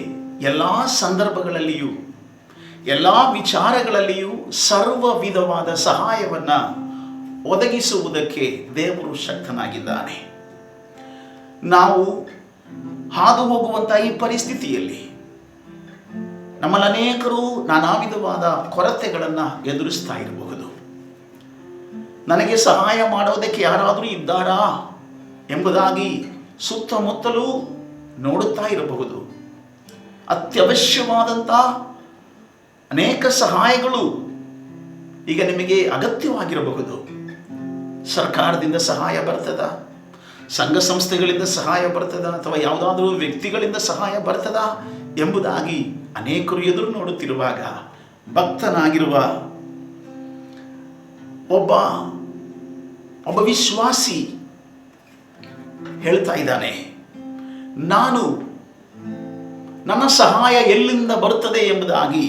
ಎಲ್ಲ ಸಂದರ್ಭಗಳಲ್ಲಿಯೂ ಎಲ್ಲ ವಿಚಾರಗಳಲ್ಲಿಯೂ ಸರ್ವ ವಿಧವಾದ ಸಹಾಯವನ್ನು ಒದಗಿಸುವುದಕ್ಕೆ ದೇವರು ಶಕ್ತನಾಗಿದ್ದಾನೆ. ನಾವು ಹಾದು ಹೋಗುವಂಥ ಈ ಪರಿಸ್ಥಿತಿಯಲ್ಲಿ ನಮ್ಮಲ್ಲಿ ಅನೇಕರು ನಾನಾ ವಿಧವಾದ ಕೊರತೆಗಳನ್ನು ಎದುರಿಸ್ತಾ ಇರಬಹುದು. ನನಗೆ ಸಹಾಯ ಮಾಡೋದಕ್ಕೆ ಯಾರಾದರೂ ಇದ್ದಾರಾ ಎಂಬುದಾಗಿ ಸುತ್ತಮುತ್ತಲೂ ನೋಡುತ್ತಾ ಇರಬಹುದು. ಅತ್ಯವಶ್ಯವಾದಂಥ ಅನೇಕ ಸಹಾಯಗಳು ಈಗ ನಿಮಗೆ ಅಗತ್ಯವಾಗಿರಬಹುದು. ಸರ್ಕಾರದಿಂದ ಸಹಾಯ ಬರ್ತದ, ಸಂಘ ಸಂಸ್ಥೆಗಳಿಂದ ಸಹಾಯ ಬರ್ತದ, ಅಥವಾ ಯಾವುದಾದ್ರೂ ವ್ಯಕ್ತಿಗಳಿಂದ ಸಹಾಯ ಬರ್ತದ ಎಂಬುದಾಗಿ ಅನೇಕರು ಎದುರು ನೋಡುತ್ತಿರುವಾಗ ಭಕ್ತನಾಗಿರುವ ಒಬ್ಬ ವಿಶ್ವಾಸಿ ಹೇಳ್ತಾ ಇದ್ದಾನೆ, ನನ್ನ ಸಹಾಯ ಎಲ್ಲಿಂದ ಬರುತ್ತದೆ ಎಂಬುದಾಗಿ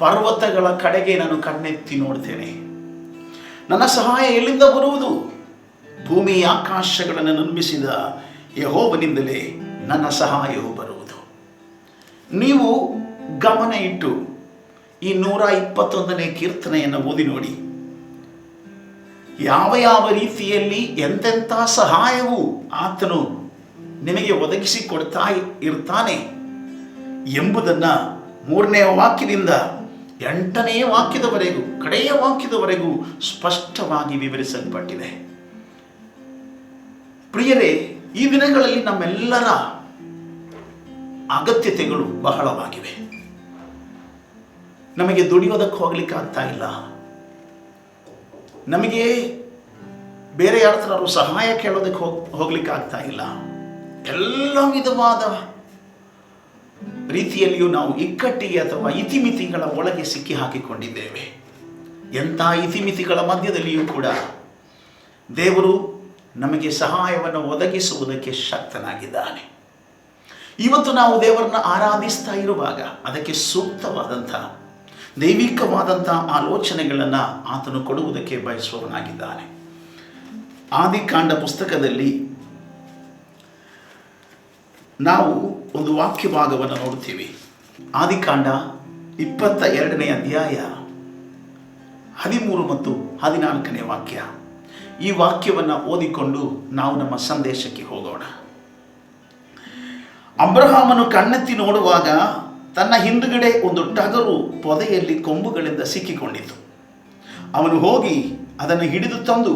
ಪರ್ವತಗಳ ಕಡೆಗೆ ನಾನು ಕಣ್ಣೆತ್ತಿ ನೋಡ್ತೇನೆ. ನನ್ನ ಸಹಾಯ ಎಲ್ಲಿಂದ ಬರುವುದು? ಭೂಮಿ ಆಕಾಶಗಳನ್ನು ನಿರ್ಮಿಸಿದ ಯೆಹೋವನಿಂದಲೇ ನನ್ನ ಸಹಾಯವು ಬರುವುದು. ನೀವು ಗಮನ ಇಟ್ಟು ಈ 121ನೇ ಕೀರ್ತನೆಯನ್ನು ಓದಿ ನೋಡಿ. ಯಾವ ಯಾವ ರೀತಿಯಲ್ಲಿ ಎಂತೆಂಥ ಸಹಾಯವು ಆತನು ನಿಮಗೆ ಒದಗಿಸಿಕೊಡ್ತಾ ಇರ್ತಾನೆ ಎಂಬುದನ್ನು 3ನೇ ವಾಕ್ಯದಿಂದ 8ನೇ ವಾಕ್ಯದವರೆಗೂ, ಕಡೆಯ ವಾಕ್ಯದವರೆಗೂ ಸ್ಪಷ್ಟವಾಗಿ ವಿವರಿಸಲ್ಪಟ್ಟಿದೆ. ಪ್ರಿಯರೇ, ಈ ದಿನಗಳಲ್ಲಿ ನಮ್ಮೆಲ್ಲರ ಅಗತ್ಯತೆಗಳು ಬಹಳವಾಗಿವೆ. ನಮಗೆ ದುಡಿಯೋದಕ್ಕೆ ಹೋಗ್ಲಿಕ್ಕೆ ಆಗ್ತಾ ಇಲ್ಲ. ನಮಗೆ ಬೇರೆ ಯಾರ ಸಹಾಯ ಕೇಳೋದಕ್ಕೆ ಹೋಗ್ಲಿಕ್ಕೆ ಆಗ್ತಾ ಇಲ್ಲ. ಎಲ್ಲ ವಿಧವಾದ ರೀತಿಯಲ್ಲಿಯೂ ನಾವು ಇಕ್ಕಟ್ಟಿಗೆ ಅಥವಾ ಇತಿಮಿತಿಗಳ ಒಳಗೆ ಸಿಕ್ಕಿ ಹಾಕಿಕೊಂಡಿದ್ದೇವೆ. ಎಂಥ ಇತಿಮಿತಿಗಳ ಮಧ್ಯದಲ್ಲಿಯೂ ಕೂಡ ದೇವರು ನಮಗೆ ಸಹಾಯವನ್ನು ಒದಗಿಸುವುದಕ್ಕೆ ಶಕ್ತನಾಗಿದ್ದಾನೆ. ಇವತ್ತು ನಾವು ದೇವರನ್ನ ಆರಾಧಿಸ್ತಾ ಇರುವಾಗ ಅದಕ್ಕೆ ಸೂಕ್ತವಾದಂಥ ದೈವಿಕವಾದಂಥ ಆಲೋಚನೆಗಳನ್ನು ಆತನು ಕೊಡುವುದಕ್ಕೆ ಬಯಸುವವನಾಗಿದ್ದಾನೆ. ಆದಿಕಾಂಡ ಪುಸ್ತಕದಲ್ಲಿ ನಾವು ಒಂದು ವಾಕ್ಯ ಭಾಗವನ್ನು ನೋಡ್ತೀವಿ. ಆದಿಕಾಂಡ 22ನೇ ಅಧ್ಯಾಯ 13 ಮತ್ತು 14ನೇ ವಾಕ್ಯ. ಈ ವಾಕ್ಯವನ್ನು ಓದಿಕೊಂಡು ನಾವು ನಮ್ಮ ಸಂದೇಶಕ್ಕೆ ಹೋಗೋಣ. ಅಬ್ರಹಾಮನು ಕಣ್ಣೆತ್ತಿ ನೋಡುವಾಗ ತನ್ನ ಹಿಂದುಗಡೆ ಒಂದು ಟಗರು ಪೊದೆಯಲ್ಲಿ ಕೊಂಬುಗಳಿಂದ ಸಿಕ್ಕಿಕೊಂಡಿತು. ಅವನು ಹೋಗಿ ಅದನ್ನು ಹಿಡಿದು ತಂದು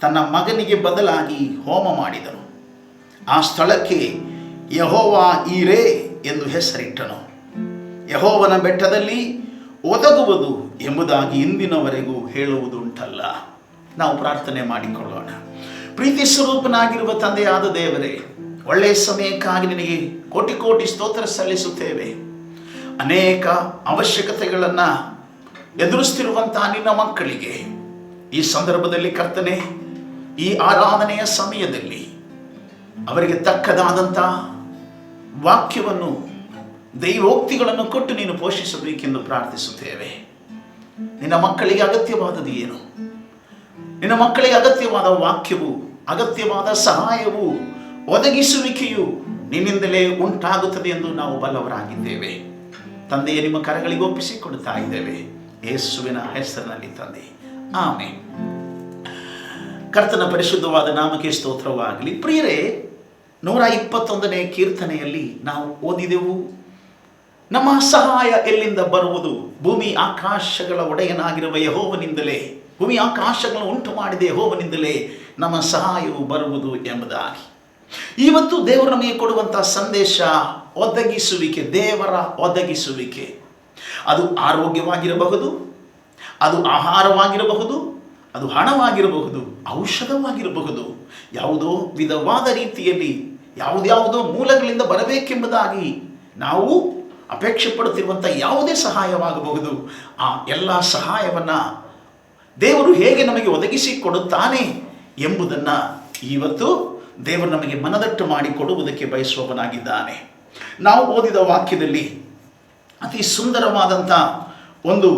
ತನ್ನ ಮಗನಿಗೆ ಬದಲಾಗಿ ಹೋಮ ಮಾಡಿದನು. ಆ ಸ್ಥಳಕ್ಕೆ ಯೆಹೋವಾ ಈರೇ ಎಂದು ಹೆಸರಿಟ್ಟನು. ಯೆಹೋವನ ಬೆಟ್ಟದಲ್ಲಿ ಒದಗುವುದು ಎಂಬುದಾಗಿ ಇಂದಿನವರೆಗೂ ಹೇಳುವುದುಂಟಲ್ಲ. ನಾವು ಪ್ರಾರ್ಥನೆ ಮಾಡಿಕೊಳ್ಳೋಣ. ಪ್ರೀತಿ ಸ್ವರೂಪನಾಗಿರುವ ತಂದೆಯಾದ ದೇವರೇ, ಒಳ್ಳೆಯ ಸಮಯಕ್ಕಾಗಿ ನಿನಗೆ ಕೋಟಿ ಕೋಟಿ ಸ್ತೋತ್ರ ಸಲ್ಲಿಸುತ್ತೇವೆ. ಅನೇಕ ಅವಶ್ಯಕತೆಗಳನ್ನು ಎದುರಿಸ್ತಿರುವಂತಹ ನಿನ್ನ ಮಕ್ಕಳಿಗೆ ಈ ಸಂದರ್ಭದಲ್ಲಿ ಕರ್ತನೆ, ಈ ಆರಾಧನೆಯ ಸಮಯದಲ್ಲಿ ಅವರಿಗೆ ತಕ್ಕದಾದಂಥ ವಾಕ್ಯವನ್ನು, ದೈವೋಕ್ತಿಗಳನ್ನು ಕೊಟ್ಟು ನೀನು ಪೋಷಿಸಬೇಕೆಂದು ಪ್ರಾರ್ಥಿಸುತ್ತೇವೆ. ನಿನ್ನ ಮಕ್ಕಳಿಗೆ ಅಗತ್ಯವಾದದ್ದು ಏನು? ನಿನ್ನ ಮಕ್ಕಳಿಗೆ ಅಗತ್ಯವಾದ ವಾಕ್ಯವು, ಅಗತ್ಯವಾದ ಸಹಾಯವು, ಒದಗಿಸುವಿಕೆಯು ನಿನ್ನಿಂದಲೇ ಉಂಟಾಗುತ್ತದೆ ಎಂದು ನಾವು ಬಲ್ಲವರಾಗಿದ್ದೇವೆ. ತಂದೆಯೇ, ನಿಮ್ಮ ಕರಗಳಿಗೆ ಒಪ್ಪಿಸಿಕೊಡುತ್ತಾ ಇದ್ದೇವೆ ಯೇಸುವಿನ ಹೆಸರಿನಲ್ಲಿ ತಂದೆ, ಆಮೆನ್. ಕರ್ತನ ಪರಿಶುದ್ಧವಾದ ನಾಮಕ್ಕೆ ಸ್ತೋತ್ರವಾಗಲಿ. ಪ್ರಿಯರೇ, 121ನೇ ಕೀರ್ತನೆಯಲ್ಲಿ ನಾವು ಓದಿದೆವು, ನಮ್ಮ ಸಹಾಯ ಎಲ್ಲಿಂದ ಬರುವುದು? ಭೂಮಿ ಆಕಾಶಗಳ ಒಡೆಯನಾಗಿರುವ ಯೆಹೋವನಿಂದಲೇ, ಭೂಮಿ ಆಕಾಶಗಳನ್ನು ಉಂಟು ಮಾಡಿದ ಯೆಹೋವನಿಂದಲೇ ನಮ್ಮ ಸಹಾಯವು ಬರುವುದು ಎಂಬುದಾಗಿ. ಇವತ್ತು ದೇವರು ನಮಗೆ ಕೊಡುವಂಥ ಸಂದೇಶ ಒದಗಿಸುವಿಕೆ, ದೇವರ ಒದಗಿಸುವಿಕೆ. ಅದು ಆರೋಗ್ಯವಾಗಿರಬಹುದು, ಅದು ಆಹಾರವಾಗಿರಬಹುದು, ಅದು ಹಣವಾಗಿರಬಹುದು, ಔಷಧವಾಗಿರಬಹುದು. ಯಾವುದೋ ವಿಧವಾದ ರೀತಿಯಲ್ಲಿ ಯಾವುದ್ಯಾವುದೋ ಮೂಲಗಳಿಂದ ಬರಬೇಕೆಂಬುದಾಗಿ ನಾವು ಅಪೇಕ್ಷೆ ಪಡುತ್ತಿರುವಂಥ ಯಾವುದೇ ಸಹಾಯವಾಗಬಹುದು. ಆ ಎಲ್ಲ ಸಹಾಯವನ್ನು ದೇವರು ಹೇಗೆ ನಮಗೆ ಒದಗಿಸಿ ಕೊಡುತ್ತಾನೆ ಎಂಬುದನ್ನು ಇವತ್ತು ದೇವರು ನಮಗೆ ಮನದಟ್ಟು ಮಾಡಿ ಕೊಡುವುದಕ್ಕೆ ಬಯಸುವವನಾಗಿದ್ದಾನೆ. ನಾವು ಓದಿದ ವಾಕ್ಯದಲ್ಲಿ ಅತಿ ಸುಂದರವಾದಂಥ ಒಂದು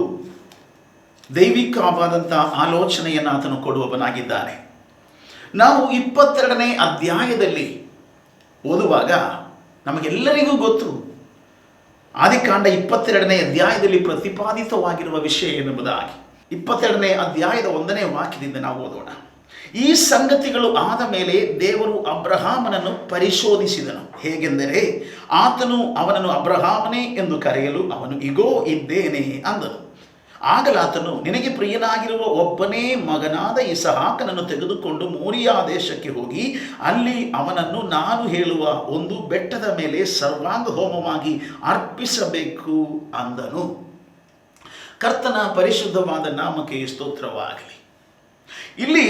ದೈವಿಕವಾದಂಥ ಆಲೋಚನೆಯನ್ನು ಆತನು ಕೊಡುವವನಾಗಿದ್ದಾನೆ. ನಾವು 22ನೇ ಅಧ್ಯಾಯದಲ್ಲಿ ಓದುವಾಗ ನಮಗೆಲ್ಲರಿಗೂ ಗೊತ್ತು, ಆದಿಕಾಂಡ 22ನೇ ಅಧ್ಯಾಯದಲ್ಲಿ ಪ್ರತಿಪಾದಿತವಾಗಿರುವ ವಿಷಯ ಎನ್ನುವುದಾಗಿ. 22ನೇ ಅಧ್ಯಾಯದ 1ನೇ ವಾಕ್ಯದಿಂದ ನಾವು ಓದೋಣ. ಈ ಸಂಗತಿಗಳು ಆದ ಮೇಲೆ ದೇವರು ಅಬ್ರಹಾಮನನ್ನು ಪರಿಶೋಧಿಸಿದನು. ಹೇಗೆಂದರೆ, ಆತನು ಅವನನ್ನು ಅಬ್ರಹಾಮನೇ ಎಂದು ಕರೆಯಲು ಅವನು ಇಗೋ ಇದ್ದೇನೆ ಅಂದನು. ಆಗಲಾತನು, ನಿನಗೆ ಪ್ರಿಯನಾಗಿರುವ ಒಬ್ಬನೇ ಮಗನಾದ ಇಸಹಾಕನನ್ನು ತೆಗೆದುಕೊಂಡು ಮೋರಿಯಾ ದೇಶಕ್ಕೆ ಹೋಗಿ ಅಲ್ಲಿ ಅವನನ್ನು ನಾನು ಹೇಳುವ ಒಂದು ಬೆಟ್ಟದ ಮೇಲೆ ಸರ್ವಾಂಗ ಹೋಮವಾಗಿ ಅರ್ಪಿಸಬೇಕು ಅಂದನು. ಕರ್ತನ ಪರಿಶುದ್ಧವಾದ ನಾಮಕ್ಕೆ ಸ್ತೋತ್ರವಾಗಲಿ. ಇಲ್ಲಿ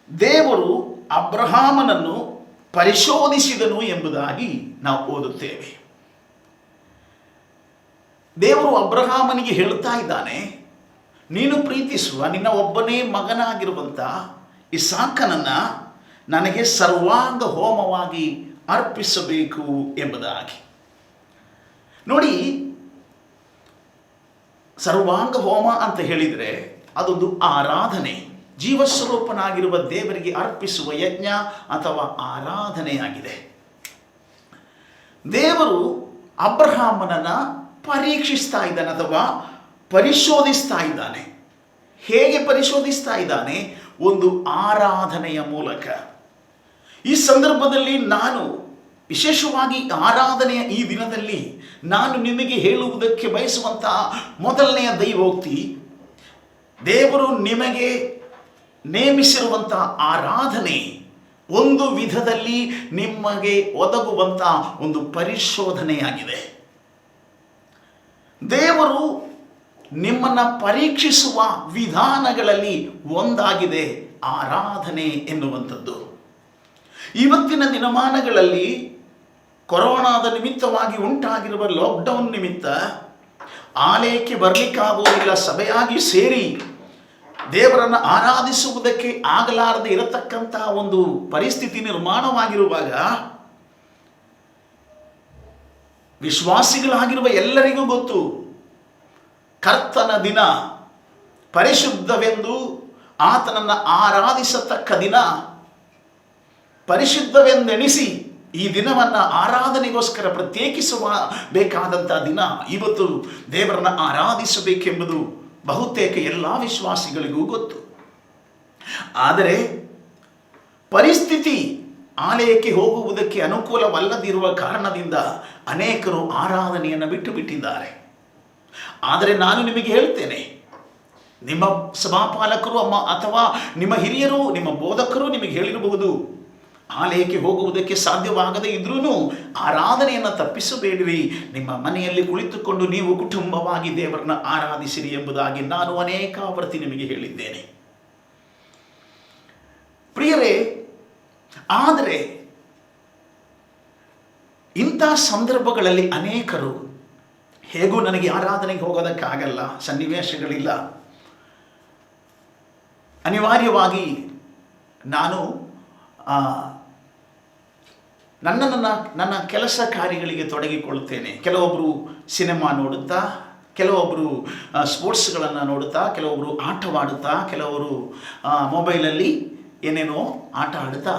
ದೇವರು ಅಬ್ರಹಾಮನನ್ನು ಪರಿಶೋಧಿಸಿದನು ಎಂಬುದಾಗಿ ನಾವು ಓದುತ್ತೇವೆ. ದೇವರು ಅಬ್ರಹಾಮನಿಗೆ ಹೇಳುತ್ತಾ ಇದ್ದಾನೆ, ನೀನು ಪ್ರೀತಿಸುವ ನಿನ್ನ ಒಬ್ಬನೇ ಮಗನಾಗಿರುವಂಥ ಇಸಾಕನನ್ನು ನನಗೆ ಸರ್ವಾಂಗ ಹೋಮವಾಗಿ ಅರ್ಪಿಸಬೇಕು ಎಂಬುದಾಗಿ. ನೋಡಿ, ಸರ್ವಾಂಗ ಹೋಮ ಅಂತ ಹೇಳಿದರೆ ಅದೊಂದು ಆರಾಧನೆ, ಜೀವಸ್ವರೂಪನಾಗಿರುವ ದೇವರಿಗೆ ಅರ್ಪಿಸುವ ಯಜ್ಞ ಅಥವಾ ಆರಾಧನೆಯಾಗಿದೆ. ದೇವರು ಅಬ್ರಹಾಮನನ್ನು ಪರೀಕ್ಷಿಸ್ತಾ ಇದ್ದಾನೆ ಅಥವಾ ಪರಿಶೋಧಿಸ್ತಾ ಇದ್ದಾನೆ. ಹೇಗೆ ಪರಿಶೋಧಿಸ್ತಾ ಇದ್ದಾನೆ? ಒಂದು ಆರಾಧನೆಯ ಮೂಲಕ. ಈ ಸಂದರ್ಭದಲ್ಲಿ ನಾನು ವಿಶೇಷವಾಗಿ ಆರಾಧನೆಯ ಈ ದಿನದಲ್ಲಿ ನಾನು ನಿಮಗೆ ಹೇಳುವುದಕ್ಕೆ ಬಯಸುವಂತಹ ಮೊದಲನೆಯ ದೈವೋಕ್ತಿ, ದೇವರು ನಿಮಗೆ ನೇಮಿಸಿರುವಂಥ ಆರಾಧನೆ ಒಂದು ವಿಧದಲ್ಲಿ ನಿಮಗೆ ಒದಗುವಂಥ ಒಂದು ಪರಿಶೋಧನೆಯಾಗಿದೆ. ದೇವರು ನಿಮ್ಮನ್ನು ಪರೀಕ್ಷಿಸುವ ವಿಧಾನಗಳಲ್ಲಿ ಒಂದಾಗಿದೆ ಆರಾಧನೆ ಎನ್ನುವಂಥದ್ದು. ಇವತ್ತಿನ ದಿನಮಾನಗಳಲ್ಲಿ ಕೊರೋನಾದ ನಿಮಿತ್ತವಾಗಿ ಉಂಟಾಗಿರುವ ಲಾಕ್ಡೌನ್ ನಿಮಿತ್ತ ಆಲಯಕ್ಕೆ ಬರಲಿಕ್ಕಾಗುವುದಿಲ್ಲ. ಸಭೆಯಾಗಿ ಸೇರಿ ದೇವರನ್ನು ಆರಾಧಿಸುವುದಕ್ಕೆ ಆಗಲಾರದೆ ಇರತಕ್ಕಂತಹ ಒಂದು ಪರಿಸ್ಥಿತಿ ನಿರ್ಮಾಣವಾಗಿರುವಾಗ ವಿಶ್ವಾಸಿಗಳಾಗಿರುವ ಎಲ್ಲರಿಗೂ ಗೊತ್ತು, ಕರ್ತನ ದಿನ ಪರಿಶುದ್ಧವೆಂದು, ಆತನನ್ನು ಆರಾಧಿಸತಕ್ಕ ದಿನ ಪರಿಶುದ್ಧವೆಂದೆಣಿಸಿ ಈ ದಿನವನ್ನು ಆರಾಧನೆಗೋಸ್ಕರ ಪ್ರತ್ಯೇಕಿಸುವ ಬೇಕಾದಂಥ ದಿನ ಇವತ್ತು. ದೇವರನ್ನು ಆರಾಧಿಸಬೇಕೆಂಬುದು ಬಹುತೇಕ ಎಲ್ಲ ವಿಶ್ವಾಸಿಗಳಿಗೂ ಗೊತ್ತು. ಆದರೆ ಪರಿಸ್ಥಿತಿ ಆಲಯಕ್ಕೆ ಹೋಗುವುದಕ್ಕೆ ಅನುಕೂಲವಲ್ಲದಿರುವ ಕಾರಣದಿಂದ ಅನೇಕರು ಆರಾಧನೆಯನ್ನು ಬಿಟ್ಟು ಬಿಟ್ಟಿದ್ದಾರೆ. ಆದರೆ ನಾನು ನಿಮಗೆ ಹೇಳ್ತೇನೆ, ನಿಮ್ಮ ಸಭಾಪಾಲಕರು ಅಥವಾ ನಿಮ್ಮ ಹಿರಿಯರು, ನಿಮ್ಮ ಬೋಧಕರು ನಿಮಗೆ ಹೇಳಿರಬಹುದು, ಆಲಯಕ್ಕೆ ಹೋಗುವುದಕ್ಕೆ ಸಾಧ್ಯವಾಗದೇ ಇದ್ರೂ ಆರಾಧನೆಯನ್ನು ತಪ್ಪಿಸಬೇಡಿರಿ, ನಿಮ್ಮ ಮನೆಯಲ್ಲಿ ಕುಳಿತುಕೊಂಡು ನೀವು ಕುಟುಂಬವಾಗಿ ದೇವರನ್ನ ಆರಾಧಿಸಿರಿ ಎಂಬುದಾಗಿ ನಾನು ಅನೇಕಾವರ್ತಿ ನಿಮಗೆ ಹೇಳಿದ್ದೇನೆ. ಪ್ರಿಯರೇ, ಆದರೆ ಇಂಥ ಸಂದರ್ಭಗಳಲ್ಲಿ ಅನೇಕರು ಹೇಗೂ ನನಗೆ ಆರಾಧನೆಗೆ ಹೋಗೋದಕ್ಕಾಗಲ್ಲ, ಸನ್ನಿವೇಶಗಳಿಲ್ಲ, ಅನಿವಾರ್ಯವಾಗಿ ನಾನು ನನ್ನ ಕೆಲಸ ಕಾರ್ಯಗಳಿಗೆ ತೊಡಗಿಕೊಳ್ಳುತ್ತೇನೆ. ಕೆಲವೊಬ್ಬರು ಸಿನಿಮಾ ನೋಡುತ್ತಾ, ಕೆಲವೊಬ್ಬರು ಸ್ಪೋರ್ಟ್ಸ್ಗಳನ್ನು ನೋಡುತ್ತಾ, ಕೆಲವೊಬ್ಬರು ಆಟವಾಡುತ್ತಾ, ಕೆಲವರು ಮೊಬೈಲಲ್ಲಿ ಏನೇನೋ ಆಟ ಆಡುತ್ತಾ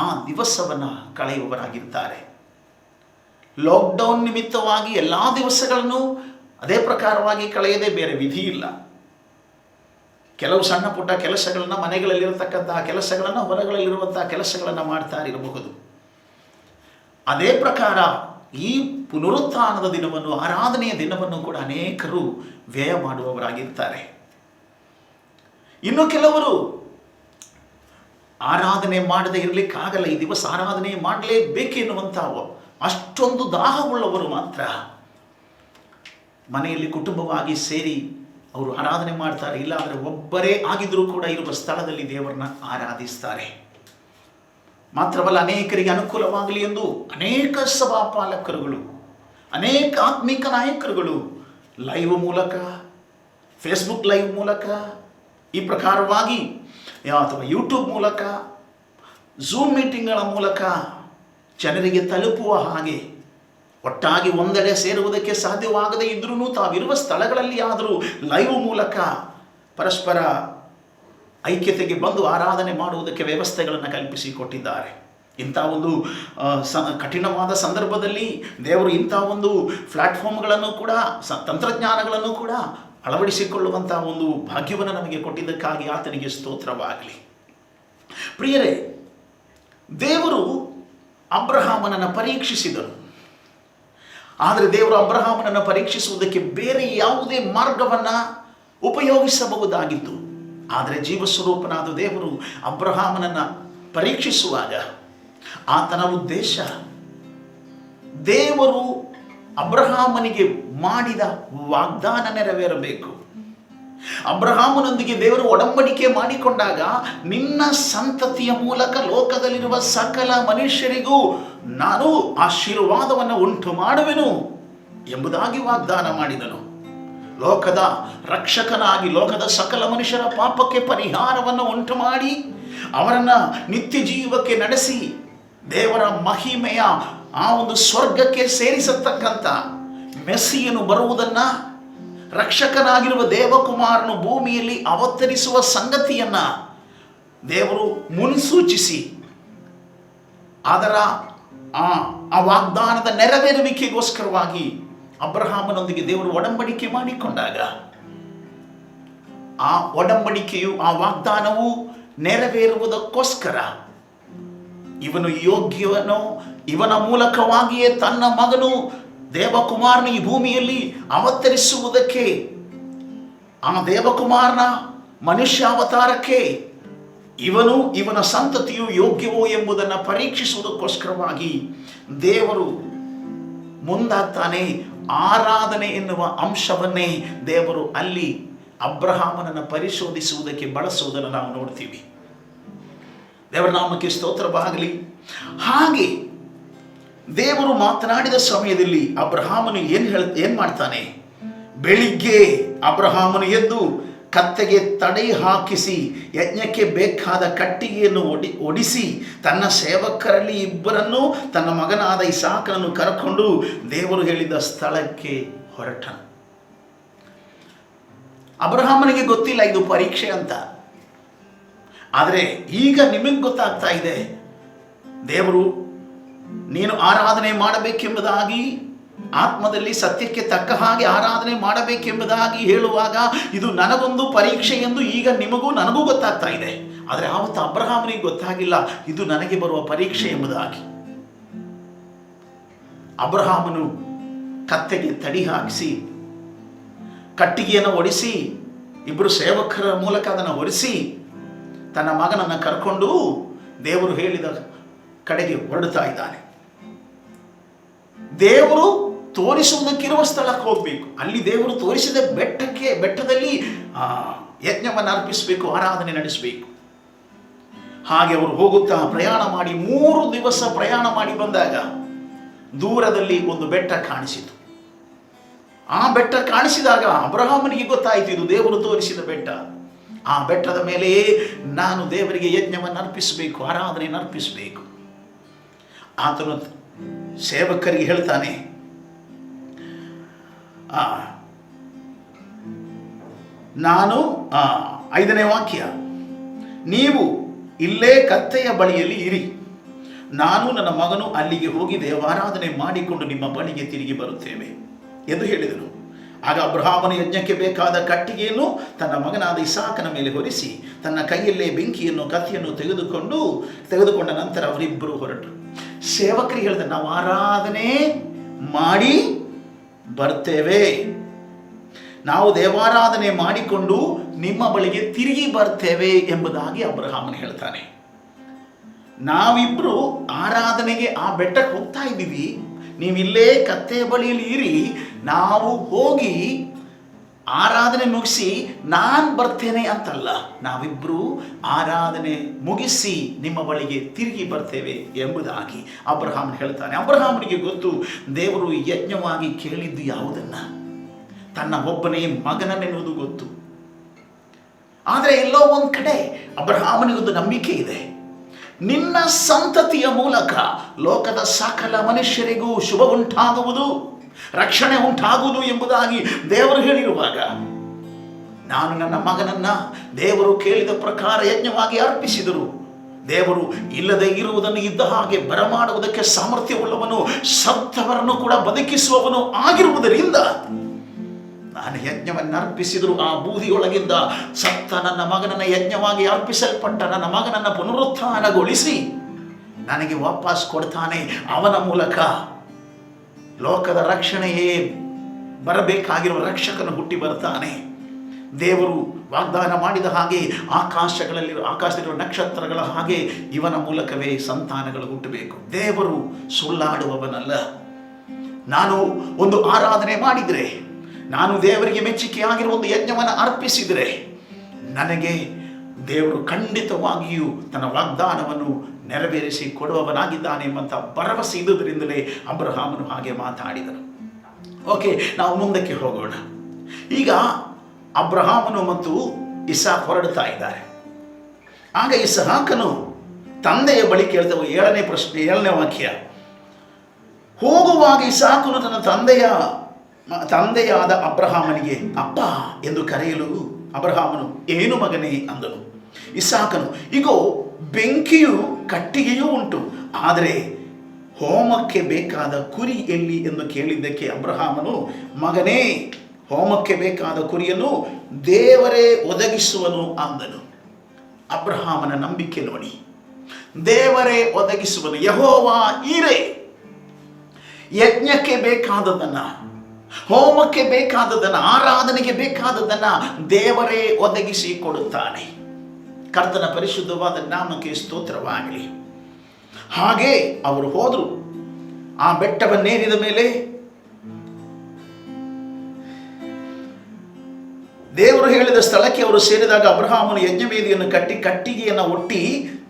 ಆ ದಿವಸವನ್ನು ಕಳೆಯುವವರಾಗಿರ್ತಾರೆ. ಲಾಕ್ಡೌನ್ ನಿಮಿತ್ತವಾಗಿ ಎಲ್ಲ ದಿವಸಗಳನ್ನು ಅದೇ ಪ್ರಕಾರವಾಗಿ ಕಳೆಯದೇ ಬೇರೆ ವಿಧಿ ಇಲ್ಲ. ಕೆಲವು ಸಣ್ಣ ಪುಟ್ಟ ಕೆಲಸಗಳನ್ನು, ಮನೆಗಳಲ್ಲಿರತಕ್ಕಂತಹ ಕೆಲಸಗಳನ್ನು, ಹೊರಗಳಲ್ಲಿರುವಂತಹ ಕೆಲಸಗಳನ್ನು ಮಾಡ್ತಾ ಇರಬಹುದು. ಅದೇ ಪ್ರಕಾರ ಈ ಪುನರುತ್ಥಾನದ ದಿನವನ್ನು, ಆರಾಧನೆಯ ದಿನವನ್ನು ಕೂಡ ಅನೇಕರು ವ್ಯಯ ಮಾಡುವವರಾಗಿರ್ತಾರೆ. ಇನ್ನು ಕೆಲವರು ಆರಾಧನೆ ಮಾಡದೇ ಇರಲಿಕ್ಕಾಗಲ್ಲ, ಈ ದಿವಸ ಆರಾಧನೆ ಮಾಡಲೇಬೇಕೆನ್ನುವಂಥ ಅಷ್ಟೊಂದು ದಾಹವುಳ್ಳವರು ಮಾತ್ರ ಮನೆಯಲ್ಲಿ ಕುಟುಂಬವಾಗಿ ಸೇರಿ ಅವರು ಆರಾಧನೆ ಮಾಡ್ತಾರೆ. ಇಲ್ಲ ಅಂದರೆ ಒಬ್ಬರೇ ಆಗಿದ್ರೂ ಕೂಡ ಇರುವ ಸ್ಥಳದಲ್ಲಿ ದೇವರನ್ನ ಆರಾಧಿಸ್ತಾರೆ. ಮಾತ್ರವಲ್ಲ, ಅನೇಕರಿಗೆ ಅನುಕೂಲವಾಗಲಿ ಎಂದು ಅನೇಕ ಸಭಾಪಾಲಕರುಗಳು, ಅನೇಕ ಆತ್ಮಿಕ ನಾಯಕರುಗಳು ಲೈವ್ ಮೂಲಕ, ಫೇಸ್ಬುಕ್ ಲೈವ್ ಮೂಲಕ, ಈ ಪ್ರಕಾರವಾಗಿ ಅಥವಾ ಯೂಟ್ಯೂಬ್ ಮೂಲಕ, ಝೂಮ್ ಮೀಟಿಂಗ್ಗಳ ಮೂಲಕ ಜನರಿಗೆ ತಲುಪುವ ಹಾಗೆ, ಒಟ್ಟಾಗಿ ಒಂದೆಡೆ ಸೇರುವುದಕ್ಕೆ ಸಾಧ್ಯವಾಗದೇ ಇದ್ರೂ ತಾವಿರುವ ಸ್ಥಳಗಳಲ್ಲಿ ಆದರೂ ಲೈವ್ ಮೂಲಕ ಪರಸ್ಪರ ಐಕ್ಯತೆಗೆ ಬಂದು ಆರಾಧನೆ ಮಾಡುವುದಕ್ಕೆ ವ್ಯವಸ್ಥೆಗಳನ್ನು ಕಲ್ಪಿಸಿಕೊಟ್ಟಿದ್ದಾರೆ. ಇಂಥ ಒಂದು ಕಠಿಣವಾದ ಸಂದರ್ಭದಲ್ಲಿ ದೇವರು ಇಂಥ ಒಂದು ಪ್ಲ್ಯಾಟ್ಫಾರ್ಮ್ಗಳನ್ನು ಕೂಡ, ತಂತ್ರಜ್ಞಾನಗಳನ್ನು ಕೂಡ ಅಳವಡಿಸಿಕೊಳ್ಳುವಂಥ ಒಂದು ಭಾಗ್ಯವನ್ನು ನಮಗೆ ಕೊಟ್ಟಿದ್ದಕ್ಕಾಗಿ ಆತನಿಗೆ ಸ್ತೋತ್ರವಾಗಲಿ. ಪ್ರಿಯರೇ, ದೇವರು ಅಬ್ರಹಾಮನನ್ನು ಪರೀಕ್ಷಿಸಿದರು. ಆದರೆ ದೇವರು ಅಬ್ರಹಾಮನನ್ನು ಪರೀಕ್ಷಿಸುವುದಕ್ಕೆ ಬೇರೆ ಯಾವುದೇ ಮಾರ್ಗವನ್ನು ಉಪಯೋಗಿಸಬಹುದಾಗಿತ್ತು. ಆದರೆ ಜೀವಸ್ವರೂಪನಾದ ದೇವರು ಅಬ್ರಹಾಮನನ್ನು ಪರೀಕ್ಷಿಸುವಾಗ ಆತನ ಉದ್ದೇಶ, ದೇವರು ಅಬ್ರಹಾಮನಿಗೆ ಮಾಡಿದ ವಾಗ್ದಾನ ನೆರವೇರಬೇಕು. ಅಬ್ರಹಾಮನೊಂದಿಗೆ ದೇವರು ಒಡಂಬಡಿಕೆ ಮಾಡಿಕೊಂಡಾಗ, ನಿನ್ನ ಸಂತತಿಯ ಮೂಲಕ ಲೋಕದಲ್ಲಿರುವ ಸಕಲ ಮನುಷ್ಯರಿಗೂ ನಾನು ಆಶೀರ್ವಾದವನ್ನು ಉಂಟು ಮಾಡುವೆನು ಎಂಬುದಾಗಿ ವಾಗ್ದಾನ ಮಾಡಿದನು. ಲೋಕದ ರಕ್ಷಕನಾಗಿ ಲೋಕದ ಸಕಲ ಮನುಷ್ಯರ ಪಾಪಕ್ಕೆ ಪರಿಹಾರವನ್ನು ಉಂಟು ಮಾಡಿ ಅವರನ್ನು ನಿತ್ಯ ಜೀವಕ್ಕೆ ನಡೆಸಿ ದೇವರ ಮಹಿಮೆಯ ಆ ಒಂದು ಸ್ವರ್ಗಕ್ಕೆ ಸೇರಿಸತಕ್ಕಂಥ ಮೆಸ್ಸಿಯನು ಬರುವುದನ್ನು, ರಕ್ಷಕನಾಗಿರುವ ದೇವಕುಮಾರನು ಭೂಮಿಯಲ್ಲಿ ಅವತರಿಸುವ ಸಂಗತಿಯನ್ನು ದೇವರು ಮುನ್ಸೂಚಿಸಿ ಅದರ ಆ ವಾಗ್ದಾನದ ನೆರವೇರುವಿಕೆಗೋಸ್ಕರವಾಗಿ ಅಬ್ರಹಾಮನೊಂದಿಗೆ ದೇವರು ಒಡಂಬಡಿಕೆ ಮಾಡಿಕೊಂಡಾಗ, ಆ ಒಡಂಬಡಿಕೆಯು, ಆ ವಾಗ್ದಾನವು ನೆರವೇರುವುದಕ್ಕೋಸ್ಕರ ಇವನು ಯೋಗ್ಯವನೋ, ಇವನ ಮೂಲಕವಾಗಿಯೇ ತನ್ನ ಮಗನು ದೇವಕುಮಾರನ ಈ ಭೂಮಿಯಲ್ಲಿ ಅವತರಿಸುವುದಕ್ಕೆ, ಆ ದೇವಕುಮಾರನ ಮನುಷ್ಯಾವತಾರಕ್ಕೆ ಇವನ ಸಂತತಿಯು ಯೋಗ್ಯವೋ ಎಂಬುದನ್ನು ಪರೀಕ್ಷಿಸುವುದಕ್ಕೋಸ್ಕರವಾಗಿ ದೇವರು ಮುಂದಾಗ್ತಾನೆ. ಆರಾಧನೆ ಎನ್ನುವ ಅಂಶವನ್ನೇ ದೇವರು ಅಲ್ಲಿ ಅಬ್ರಹಾಮನನ್ನು ಪರಿಶೋಧಿಸುವುದಕ್ಕೆ ಬಳಸುವುದನ್ನು ನಾವು ನೋಡ್ತೀವಿ. ದೇವರ ನಾಮಕ್ಕೆ ಸ್ತೋತ್ರವಾಗಲಿ. ಹಾಗೆ ದೇವರು ಮಾತನಾಡಿದ ಸಮಯದಲ್ಲಿ ಅಬ್ರಹಾಮನು ಏನ್ ಮಾಡ್ತಾನೆ? ಬೆಳಿಗ್ಗೆ ಅಬ್ರಹಾಮನು ಎದ್ದು ಕತ್ತೆಗೆ ತಡೆ ಹಾಕಿಸಿ ಯಜ್ಞಕ್ಕೆ ಬೇಕಾದ ಕಟ್ಟಿಗೆಯನ್ನು ಒಡಿಸಿ ತನ್ನ ಸೇವಕರಲ್ಲಿ ಇಬ್ಬರನ್ನು ತನ್ನ ಮಗನಾದ ಇಸಾಕನನ್ನು ಕರೆಕೊಂಡು ದೇವರು ಹೇಳಿದ ಸ್ಥಳಕ್ಕೆ ಹೊರಟನು. ಅಬ್ರಹಾಮನಿಗೆ ಗೊತ್ತಿಲ್ಲ ಇದು ಪರೀಕ್ಷೆ ಅಂತ. ಆದರೆ ಈಗ ನಿಮಗೆ ಗೊತ್ತಾಗ್ತಾ ಇದೆ, ದೇವರು ನೀನು ಆರಾಧನೆ ಮಾಡಬೇಕೆಂಬುದಾಗಿ, ಆತ್ಮದಲ್ಲಿ ಸತ್ಯಕ್ಕೆ ತಕ್ಕ ಹಾಗೆ ಆರಾಧನೆ ಮಾಡಬೇಕೆಂಬುದಾಗಿ ಹೇಳುವಾಗ ಇದು ನನಗೊಂದು ಪರೀಕ್ಷೆ ಎಂದು ಈಗ ನಿಮಗೂ ನನಗೂ ಗೊತ್ತಾಗ್ತಾ ಇದೆ. ಆದರೆ ಆವತ್ತು ಅಬ್ರಹಾಮನಿಗೆ ಗೊತ್ತಾಗಿಲ್ಲ ಇದು ನನಗೆ ಬರುವ ಪರೀಕ್ಷೆ ಎಂಬುದಾಗಿ. ಅಬ್ರಹಾಮನು ಕತ್ತೆಗೆ ತಡಿ ಹಾಕಿಸಿ ಕಟ್ಟಿಗೆಯನ್ನು ಒಡಿಸಿ ಇಬ್ಬರು ಸೇವಕರ ಮೂಲಕ ಅದನ್ನು ಒರೆಸಿ ತನ್ನ ಮಗನನ್ನು ಕರ್ಕೊಂಡು ದೇವರು ಹೇಳಿದ ಕಡೆಗೆ ಹೊರಡ್ತಾ ಇದ್ದಾನೆ. ದೇವರು ತೋರಿಸುವುದಕ್ಕಿರುವ ಸ್ಥಳಕ್ಕೆ ಹೋಗಬೇಕು. ಅಲ್ಲಿ ದೇವರು ತೋರಿಸಿದ ಬೆಟ್ಟದಲ್ಲಿ ಯಜ್ಞವನ್ನು ಅರ್ಪಿಸಬೇಕು, ಆರಾಧನೆ ನಡೆಸಬೇಕು. ಹಾಗೆ ಅವರು ಹೋಗುತ್ತಾ ಪ್ರಯಾಣ ಮಾಡಿ 3 ದಿವಸ ಪ್ರಯಾಣ ಮಾಡಿ ಬಂದಾಗ ದೂರದಲ್ಲಿ ಒಂದು ಬೆಟ್ಟ ಕಾಣಿಸಿತು. ಆ ಬೆಟ್ಟ ಕಾಣಿಸಿದಾಗ ಅಬ್ರಹಾಮನಿಗೆ ಗೊತ್ತಾಯಿತು ಇದು ದೇವರು ತೋರಿಸಿದ ಬೆಟ್ಟ. ಆ ಬೆಟ್ಟದ ಮೇಲೆ ನಾನು ದೇವರಿಗೆ ಯಜ್ಞವನ್ನು ಅರ್ಪಿಸಬೇಕು, ಆರಾಧನೆಯನ್ನು ಅರ್ಪಿಸಬೇಕು. ಆತನು ಸೇವಕರಿಗೆ ಹೇಳ್ತಾನೆ, ನಾನು 5ನೇ ವಾಕ್ಯ, ನೀವು ಇಲ್ಲೇ ಕತ್ತೆಯ ಬಳಿಯಲ್ಲಿ ಇರಿ, ನಾನು ನನ್ನ ಮಗನು ಅಲ್ಲಿಗೆ ಹೋಗಿ ದೇವಾರಾಧನೆ ಮಾಡಿಕೊಂಡು ನಿಮ್ಮ ಬಳಿಗೆ ತಿರುಗಿ ಬರುತ್ತೇವೆ ಎಂದು ಹೇಳಿದನು. ಆಗ ಅಬ್ರಹಾಮನು ಯಜ್ಞಕ್ಕೆ ಬೇಕಾದ ಕಟ್ಟಿಗೆಯನ್ನು ತನ್ನ ಮಗನಾದ ಇಸಾಕನ ಮೇಲೆ ಹೊರಿಸಿ ತನ್ನ ಕೈಯಲ್ಲೇ ಬೆಂಕಿಯನ್ನು ಕತ್ತಿಯನ್ನು ತೆಗೆದುಕೊಂಡ ನಂತರ ಅವರಿಬ್ಬರು ಹೊರಟರು. ಸೇವಕರಿಗೆ ಹೇಳಿದ, ನಾವು ಆರಾಧನೆ ಮಾಡಿ ಬರ್ತೇವೆ, ನಾವು ದೇವಾರಾಧನೆ ಮಾಡಿಕೊಂಡು ನಿಮ್ಮ ಬಳಿಗೆ ತಿರುಗಿ ಬರ್ತೇವೆ ಎಂಬುದಾಗಿ ಅಬ್ರಹಾಮನು ಹೇಳ್ತಾನೆ. ನಾವಿಬ್ರು ಆರಾಧನೆಗೆ ಆ ಬೆಟ್ಟಕ್ಕೆ ಹೋಗ್ತಾ ಇದ್ದೀವಿ, ನೀವಿಲ್ಲೇ ಕತ್ತೆಯ ಬಳಿಯಲ್ಲಿ ಇರಿ, ನಾವು ಹೋಗಿ ಆರಾಧನೆ ಮುಗಿಸಿ ನಾನು ಬರ್ತೇನೆ ಅಂತಲ್ಲ, ನಾವಿಬ್ಬರು ಆರಾಧನೆ ಮುಗಿಸಿ ನಿಮ್ಮ ಬಳಿಗೆ ತಿರುಗಿ ಬರ್ತೇವೆ ಎಂಬುದಾಗಿ ಅಬ್ರಹಾಮನು ಹೇಳ್ತಾನೆ. ಅಬ್ರಹಾಮನಿಗೆ ಗೊತ್ತು ದೇವರು ಯಜ್ಞವಾಗಿ ಕೇಳಿದ್ದು ಯಾವುದನ್ನ, ತನ್ನ ಒಬ್ಬನೇ ಮಗನನ್ನೆನ್ನುವುದು ಗೊತ್ತು. ಆದರೆ ಎಲ್ಲೋ ಒಂದು ಕಡೆ ಅಬ್ರಹಾಮನಿಗೊಂದು ನಂಬಿಕೆ ಇದೆ, ನಿನ್ನ ಸಂತತಿಯ ಮೂಲಕ ಲೋಕದ ಸಕಲ ಮನುಷ್ಯರಿಗೂ ಶುಭ ಉಂಟಾಗುವುದು, ರಕ್ಷಣೆ ಉಂಟಾಗುವುದು ಎಂಬುದಾಗಿ ದೇವರು ಹೇಳಿರುವಾಗ ನಾನು ನನ್ನ ಮಗನನ್ನ ದೇವರು ಕೇಳಿದ ಪ್ರಕಾರ ಯಜ್ಞವಾಗಿ ಅರ್ಪಿಸಿದರು. ದೇವರು ಇಲ್ಲದೆ ಇರುವುದನ್ನು ಇದ್ದ ಹಾಗೆ ಬರಮಾಡುವುದಕ್ಕೆ ಸಾಮರ್ಥ್ಯವುಳ್ಳವನು, ಸತ್ತವರನ್ನು ಕೂಡ ಬದುಕಿಸುವವನು ಆಗಿರುವುದರಿಂದ ನಾನು ಯಜ್ಞವನ್ನು ಅರ್ಪಿಸಿದರು. ಆ ಬೂದಿಯೊಳಗಿಂದ ಸತ್ತ ನನ್ನ ಮಗನನ್ನ ಯಜ್ಞವಾಗಿ ಅರ್ಪಿಸಲ್ಪಟ್ಟ ನನ್ನ ಮಗನನ್ನು ಪುನರುತ್ಥಾನಗೊಳಿಸಿ ನನಗೆ ವಾಪಸ್ ಕೊಡ್ತಾನೆ. ಅವನ ಮೂಲಕ ಲೋಕದ ರಕ್ಷಣೆಯೇ ಬರಬೇಕಾಗಿರುವ ರಕ್ಷಕನು ಹುಟ್ಟಿ ಬರ್ತಾನೆ. ದೇವರು ವಾಗ್ದಾನ ಮಾಡಿದ ಹಾಗೆ ಆಕಾಶದಲ್ಲಿರುವ ನಕ್ಷತ್ರಗಳ ಹಾಗೆ ಇವನ ಮೂಲಕವೇ ಸಂತಾನಗಳು ಹುಟ್ಟಬೇಕು. ದೇವರು ಸುಳ್ಳಾಡುವವನಲ್ಲ. ನಾನು ಒಂದು ಆರಾಧನೆ ಮಾಡಿದರೆ, ನಾನು ದೇವರಿಗೆ ಮೆಚ್ಚುಗೆಯಾಗಿರುವ ಒಂದು ಯಜ್ಞವನ್ನು ಅರ್ಪಿಸಿದರೆ ನನಗೆ ದೇವರು ಖಂಡಿತವಾಗಿಯೂ ತನ್ನ ವಾಗ್ದಾನವನ್ನು ನೆರವೇರಿಸಿ ಕೊಡುವವನಾಗಿದ್ದಾನೆ ಎಂಬಂಥ ಭರವಸೆ ಇದ್ದುದರಿಂದಲೇ ಅಬ್ರಹಾಮನು ಹಾಗೆ ಮಾತಾಡಿದನು. ಓಕೆ, ನಾವು ಮುಂದಕ್ಕೆ ಹೋಗೋಣ. ಈಗ ಅಬ್ರಹಾಮನು ಮತ್ತು ಇಸಾಕ್ ಹೊರಡ್ತಾ ಇದ್ದಾರೆ. ಆಗ ಇಸಾಕನು ತಂದೆಯ ಬಳಿ ಕೇಳ್ತೇವೆ. 7ನೇ ಪ್ರಶ್ನೆ, 7ನೇ ವಾಕ್ಯ, ಹೋಗುವಾಗ ಇಸಾಕನು ತನ್ನ ತಂದೆಯಾದ ಅಬ್ರಹಾಮನಿಗೆ ಅಪ್ಪ ಎಂದು ಕರೆಯಲು ಅಬ್ರಹಾಮನು ಏನು ಮಗನೇ ಅಂದನು. ಇಸಾಕನು, ಇಗೋ ಬೆಂಕಿಯು ಕಟ್ಟಿಗೆಯೂ ಉಂಟು, ಆದರೆ ಹೋಮಕ್ಕೆ ಬೇಕಾದ ಕುರಿ ಎಲ್ಲಿ ಎಂದು ಕೇಳಿದ್ದಕ್ಕೆ ಅಬ್ರಹಾಮನು, ಮಗನೇ, ಹೋಮಕ್ಕೆ ಬೇಕಾದ ಕುರಿಯನ್ನು ದೇವರೇ ಒದಗಿಸುವನು ಅಂದನು. ಅಬ್ರಹಾಮನ ನಂಬಿಕೆ ನೋಡಿ, ದೇವರೇ ಒದಗಿಸುವನು. ಯೆಹೋವಾ ಈರೇ, ಯಜ್ಞಕ್ಕೆ ಬೇಕಾದದನ್ನ, ಹೋಮಕ್ಕೆ ಬೇಕಾದದನ್ನ, ಆರಾಧನೆಗೆ ಬೇಕಾದದನ್ನ ದೇವರೇ ಒದಗಿಸಿ ಕೊಡುತ್ತಾನೆ. ಕರ್ತನ ಪರಿಶುದ್ಧವಾದ ನಾಮಕ್ಕೆ ಸ್ತೋತ್ರವಾಗಲಿ. ಹಾಗೆ ಅವರು ಹೋದರು. ಆ ಬೆಟ್ಟವನ್ನೇರಿದ ಮೇಲೆ ದೇವರು ಹೇಳಿದ ಸ್ಥಳಕ್ಕೆ ಅವರು ಸೇರಿದಾಗ ಅಬ್ರಹಾಮನು ಯಜ್ಞವೇದಿಯನ್ನು ಕಟ್ಟಿಗೆಯನ್ನು ಒಟ್ಟಿ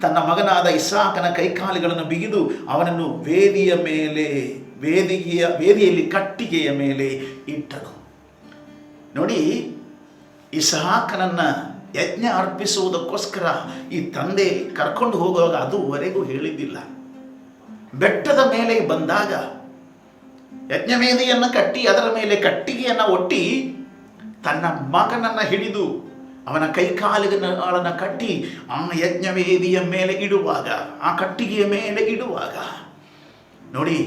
ತನ್ನ ಮಗನಾದ ಇಸಾಕನ ಕೈಕಾಲುಗಳನ್ನು ಬಿಗಿದು ಅವನನ್ನು ವೇದಿಯಲ್ಲಿ ಕಟ್ಟಿಗೆಯ ಮೇಲೆ ಇಟ್ಟನು. ನೋಡಿ, ಇಸಾಕನನ್ನ ಯಜ್ಞ ಅರ್ಪಿಸುವುದಕ್ಕೋಸ್ಕರ ಈ ತಂದೆ ಕರ್ಕೊಂಡು ಹೋಗುವಾಗ ಅದುವರೆಗೂ ಹೇಳಿದ್ದಿಲ್ಲ. ಬೆಟ್ಟದ ಮೇಲೆ ಬಂದಾಗ ಯಜ್ಞವೇದಿಯನ್ನು ಕಟ್ಟಿ ಅದರ ಮೇಲೆ ಕಟ್ಟಿಗೆಯನ್ನು ಒಟ್ಟಿ ತನ್ನ ಮಗನನ್ನು ಹಿಡಿದು ಅವನ ಕೈಕಾಲುಗಳನ್ನು ಕಟ್ಟಿ ಆ ಯಜ್ಞವೇದಿಯ ಮೇಲೆ ಇಡುವಾಗ, ಆ ಕಟ್ಟಿಗೆಯ ಮೇಲೆ ಇಡುವಾಗ ನೋಡಿ,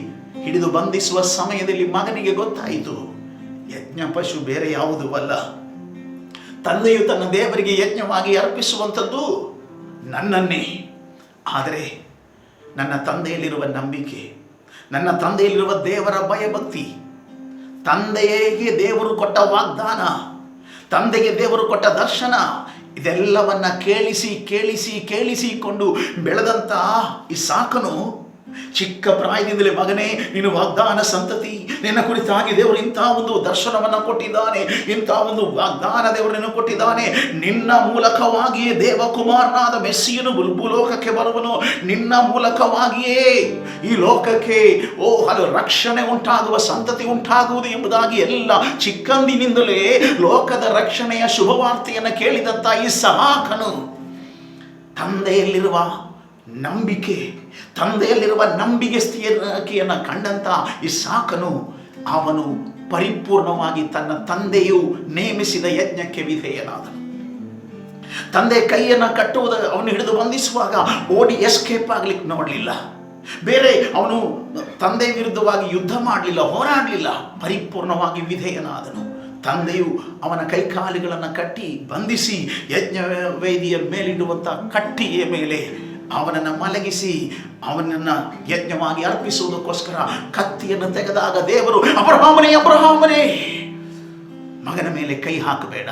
ಹಿಡಿದು ಬಂಧಿಸುವ ಸಮಯದಲ್ಲಿ ಮಗನಿಗೆ ಗೊತ್ತಾಯಿತು, ಯಜ್ಞ ಪಶು ಬೇರೆ ಯಾವುದೂ ಅಲ್ಲ, ತಂದೆಯು ತನ್ನ ದೇವರಿಗೆ ಯಜ್ಞವಾಗಿ ಅರ್ಪಿಸುವಂಥದ್ದು ನನ್ನನ್ನೇ. ಆದರೆ ನನ್ನ ತಂದೆಯಲ್ಲಿರುವ ನಂಬಿಕೆ, ನನ್ನ ತಂದೆಯಲ್ಲಿರುವ ದೇವರ ಭಯಭಕ್ತಿ, ತಂದೆಗೆ ದೇವರು ಕೊಟ್ಟ ವಾಗ್ದಾನ, ತಂದೆಗೆ ದೇವರು ಕೊಟ್ಟ ದರ್ಶನ, ಇದೆಲ್ಲವನ್ನ ಕೇಳಿಸಿಕೊಂಡು ಬೆಳೆದಂತ ಇಸಾಕನು ಚಿಕ್ಕ ಪ್ರಾಯದಿಂದಲೇ, ಮಗನೇ, ನೀನು ವಾಗ್ದಾನ ಸಂತತಿ, ನಿನ್ನ ಕುರಿತಾಗಿ ದೇವರು ಇಂಥ ಒಂದು ದರ್ಶನವನ್ನು ಕೊಟ್ಟಿದ್ದಾನೆ, ಇಂಥ ಒಂದು ವಾಗ್ದಾನ ದೇವರು ನಿನ್ನ ಕೊಟ್ಟಿದ್ದಾನೆ, ನಿನ್ನ ಮೂಲಕವಾಗಿಯೇ ದೇವಕುಮಾರನಾದ ಮೆಸ್ಸಿಯನು ಭೂಲೋಕಕ್ಕೆ ಬರುವನು, ನಿನ್ನ ಮೂಲಕವಾಗಿಯೇ ಈ ಲೋಕಕ್ಕೆ ಅದು ರಕ್ಷಣೆ ಉಂಟಾಗುವ ಸಂತತಿ ಉಂಟಾಗುವುದು ಎಂಬುದಾಗಿ ಎಲ್ಲ ಚಿಕ್ಕಂದಿನಿಂದಲೇ ಲೋಕದ ರಕ್ಷಣೆಯ ಶುಭವಾರ್ತೆಯನ್ನು ಕೇಳಿದಂಥ ಇಸಾಕನು ತಂದೆಯಲ್ಲಿರುವ ನಂಬಿಕೆಯನ್ನು ಕಂಡಂತ ಇಸಾಕನು ಅವನು ಪರಿಪೂರ್ಣವಾಗಿ ತನ್ನ ತಂದೆಯು ನೇಮಿಸಿದ ಯಜ್ಞಕ್ಕೆ ವಿಧೇಯನಾದನು. ತಂದೆ ಕೈಯನ್ನು ಅವನು ಹಿಡಿದು ಬಂಧಿಸುವಾಗ ಓಡಿ ಎಸ್ಕೇಪ್ ಆಗ್ಲಿಕ್ಕೆ ನೋಡಲಿಲ್ಲ, ಬೇರೆ ಅವನು ತಂದೆ ವಿರುದ್ಧವಾಗಿ ಯುದ್ಧ ಮಾಡಲಿಲ್ಲ, ಹೋರಾಡಲಿಲ್ಲ, ಪರಿಪೂರ್ಣವಾಗಿ ವಿಧೇಯನಾದನು. ತಂದೆಯು ಅವನ ಕೈಕಾಲುಗಳನ್ನು ಕಟ್ಟಿ ಬಂಧಿಸಿ ಯಜ್ಞವೇದಿಯ ಮೇಲಿಡುವಂಥ ಕಟ್ಟಿಗೆಯ ಮೇಲೆ ಅವನನ್ನು ಮಲಗಿಸಿ ಅವನನ್ನು ಯಜ್ಞವಾಗಿ ಅರ್ಪಿಸುವುದಕ್ಕೋಸ್ಕರ ಕತ್ತಿಯನ್ನು ತೆಗೆದಾಗ ದೇವರು, ಅಬ್ರಹಾಮನೇ, ಮಗನ ಮೇಲೆ ಕೈ ಹಾಕಬೇಡ,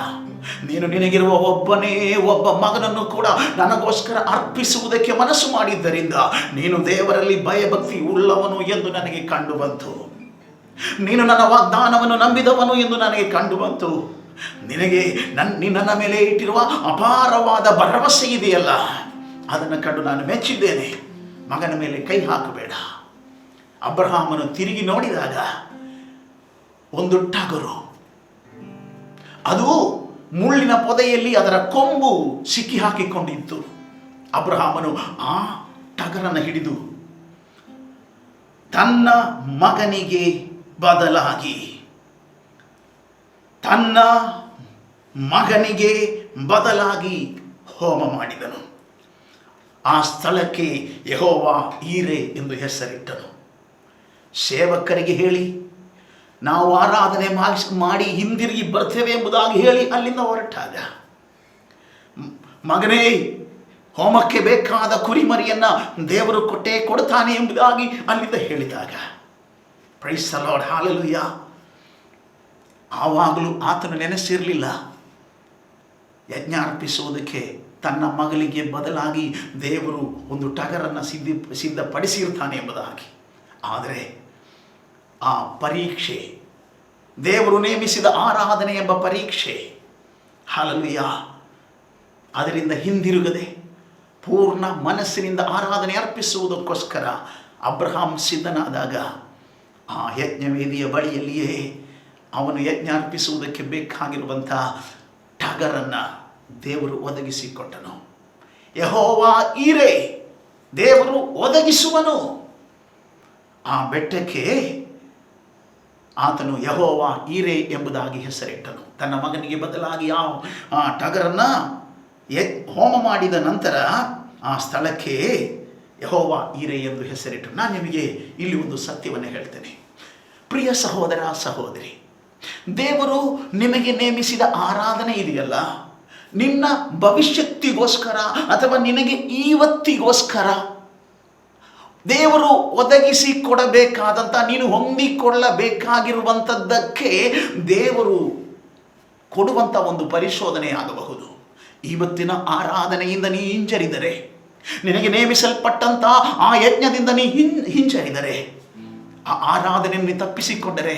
ನೀನು ನಿನಗಿರುವ ಒಬ್ಬ ಮಗನನ್ನು ಕೂಡ ನನಗೋಸ್ಕರ ಅರ್ಪಿಸುವುದಕ್ಕೆ ಮನಸ್ಸು ಮಾಡಿದ್ದರಿಂದ ನೀನು ದೇವರಲ್ಲಿ ಭಯಭಕ್ತಿ ಉಳ್ಳವನು ಎಂದು ನನಗೆ ಕಂಡು ಬಂತು, ನೀನು ನನ್ನ ವಾಗ್ದಾನವನ್ನು ನಂಬಿದವನು ಎಂದು ನನಗೆ ಕಂಡು ಬಂತು, ನಿನಗೆ ನನ್ನ ಮೇಲೆ ಇಟ್ಟಿರುವ ಅಪಾರವಾದ ಭರವಸೆ ಇದೆಯಲ್ಲ, ಅದನ್ನು ಕಂಡು ನಾನು ಮೆಚ್ಚಿದ್ದೇನೆ, ಮಗನ ಮೇಲೆ ಕೈ ಹಾಕಬೇಡ. ಅಬ್ರಹಾಮನು ತಿರುಗಿ ನೋಡಿದಾಗ ಒಂದು ಟಗರು, ಅದು ಮುಳ್ಳಿನ ಪೊದೆಯಲ್ಲಿ ಅದರ ಕೊಂಬು ಸಿಕ್ಕಿ ಹಾಕಿಕೊಂಡಿತ್ತು. ಅಬ್ರಹಾಮನು ಆ ಟಗರನ್ನು ಹಿಡಿದು ತನ್ನ ಮಗನಿಗೆ ಬದಲಾಗಿ ಹೋಮ ಮಾಡಿದನು. ಆ ಸ್ಥಳಕ್ಕೆ ಯೆಹೋವ ಈರೆ ಎಂದು ಹೆಸರಿಟ್ಟನು. ಸೇವಕರಿಗೆ ಹೇಳಿ, ನಾವು ಆರಾಧನೆ ಮಾಡಿ ಹಿಂದಿರುಗಿ ಬರ್ತೇವೆ ಎಂಬುದಾಗಿ ಹೇಳಿ ಅಲ್ಲಿಂದ ಹೊರಟಾಗ, ಮಗನೇ, ಹೋಮಕ್ಕೆ ಬೇಕಾದ ಕುರಿಮರಿಯನ್ನು ದೇವರು ಕೊಡ್ತಾನೆ ಎಂಬುದಾಗಿ ಅಲ್ಲಿಂದ ಹೇಳಿದಾಗ, ಪ್ರೈಸ್ ದಿ ಲಾರ್ಡ್, ಹಲ್ಲೆಲೂಯಾ. ಆವಾಗಲೂ ಆತನು ನೆನೆಸಿರಲಿಲ್ಲ ಯಜ್ಞ ಅರ್ಪಿಸುವುದಕ್ಕೆ ತನ್ನ ಮಗಳಿಗೆ ಬದಲಾಗಿ ದೇವರು ಒಂದು ಟಗರನ್ನು ಸಿದ್ಧಪಡಿಸಿರ್ತಾನೆ ಎಂಬುದಾಗಿ. ಆದರೆ ಆ ಪರೀಕ್ಷೆ, ದೇವರು ನೇಮಿಸಿದ ಆರಾಧನೆ ಎಂಬ ಪರೀಕ್ಷೆ, ಹಲ್ಲೆಲೂಯಾ, ಅದರಿಂದ ಹಿಂದಿರುಗದೆ ಪೂರ್ಣ ಮನಸ್ಸಿನಿಂದ ಆರಾಧನೆ ಅರ್ಪಿಸುವುದಕ್ಕೋಸ್ಕರ ಅಬ್ರಹಾಂ ಸಿದ್ಧನಾದಾಗ ಆ ಯಜ್ಞವೇದಿಯ ಬಳಿಯಲ್ಲಿಯೇ ಅವನು ಯಜ್ಞ ಅರ್ಪಿಸುವುದಕ್ಕೆ ಬೇಕಾಗಿರುವಂಥ ಟಗರನ್ನು ದೇವರು ಒದಗಿಸಿಕೊಟ್ಟನು. ಯೆಹೋವ ಈರೆ, ದೇವರು ಒದಗಿಸುವನು. ಆ ಬೆಟ್ಟಕ್ಕೆ ಆತನು ಯೆಹೋವ ಈರೆ ಎಂಬುದಾಗಿ ಹೆಸರಿಟ್ಟನು. ತನ್ನ ಮಗನಿಗೆ ಬದಲಾಗಿ ಆ ಟಗರನ್ನು ಹೋಮ ಮಾಡಿದ ನಂತರ ಆ ಸ್ಥಳಕ್ಕೆ ಯೆಹೋವ ಈರೆ ಎಂದು ಹೆಸರಿಟ್ಟನು. ನಾನು ನಿಮಗೆ ಇಲ್ಲಿ ಒಂದು ಸತ್ಯವನ್ನು ಹೇಳ್ತೇನೆ, ಪ್ರಿಯ ಸಹೋದರ ಸಹೋದರಿ, ದೇವರು ನಿಮಗೆ ನೇಮಿಸಿದ ಆರಾಧನೆ ಇದೆಯಲ್ಲ, ನಿನ್ನ ಭವಿಷ್ಯಕ್ತಿಗೋಸ್ಕರ ಅಥವಾ ನಿನಗೆ ಇವತ್ತಿಗೋಸ್ಕರ ದೇವರು ಒದಗಿಸಿ ಕೊಡಬೇಕಾದಂಥ, ನೀನು ಹೊಂದಿಕೊಳ್ಳಬೇಕಾಗಿರುವಂಥದ್ದಕ್ಕೆ ದೇವರು ಕೊಡುವಂಥ ಒಂದು ಪರಿಶೋಧನೆ ಆಗಬಹುದು. ಇವತ್ತಿನ ಆರಾಧನೆಯಿಂದ ನೀ ಹಿಂಜರಿದರೆ, ನಿನಗೆ ನೇಮಿಸಲ್ಪಟ್ಟಂಥ ಆ ಯಜ್ಞದಿಂದ ನೀ ಹಿಂಜರಿದರೆ, ಆ ಆರಾಧನೆಯನ್ನು ತಪ್ಪಿಸಿಕೊಂಡರೆ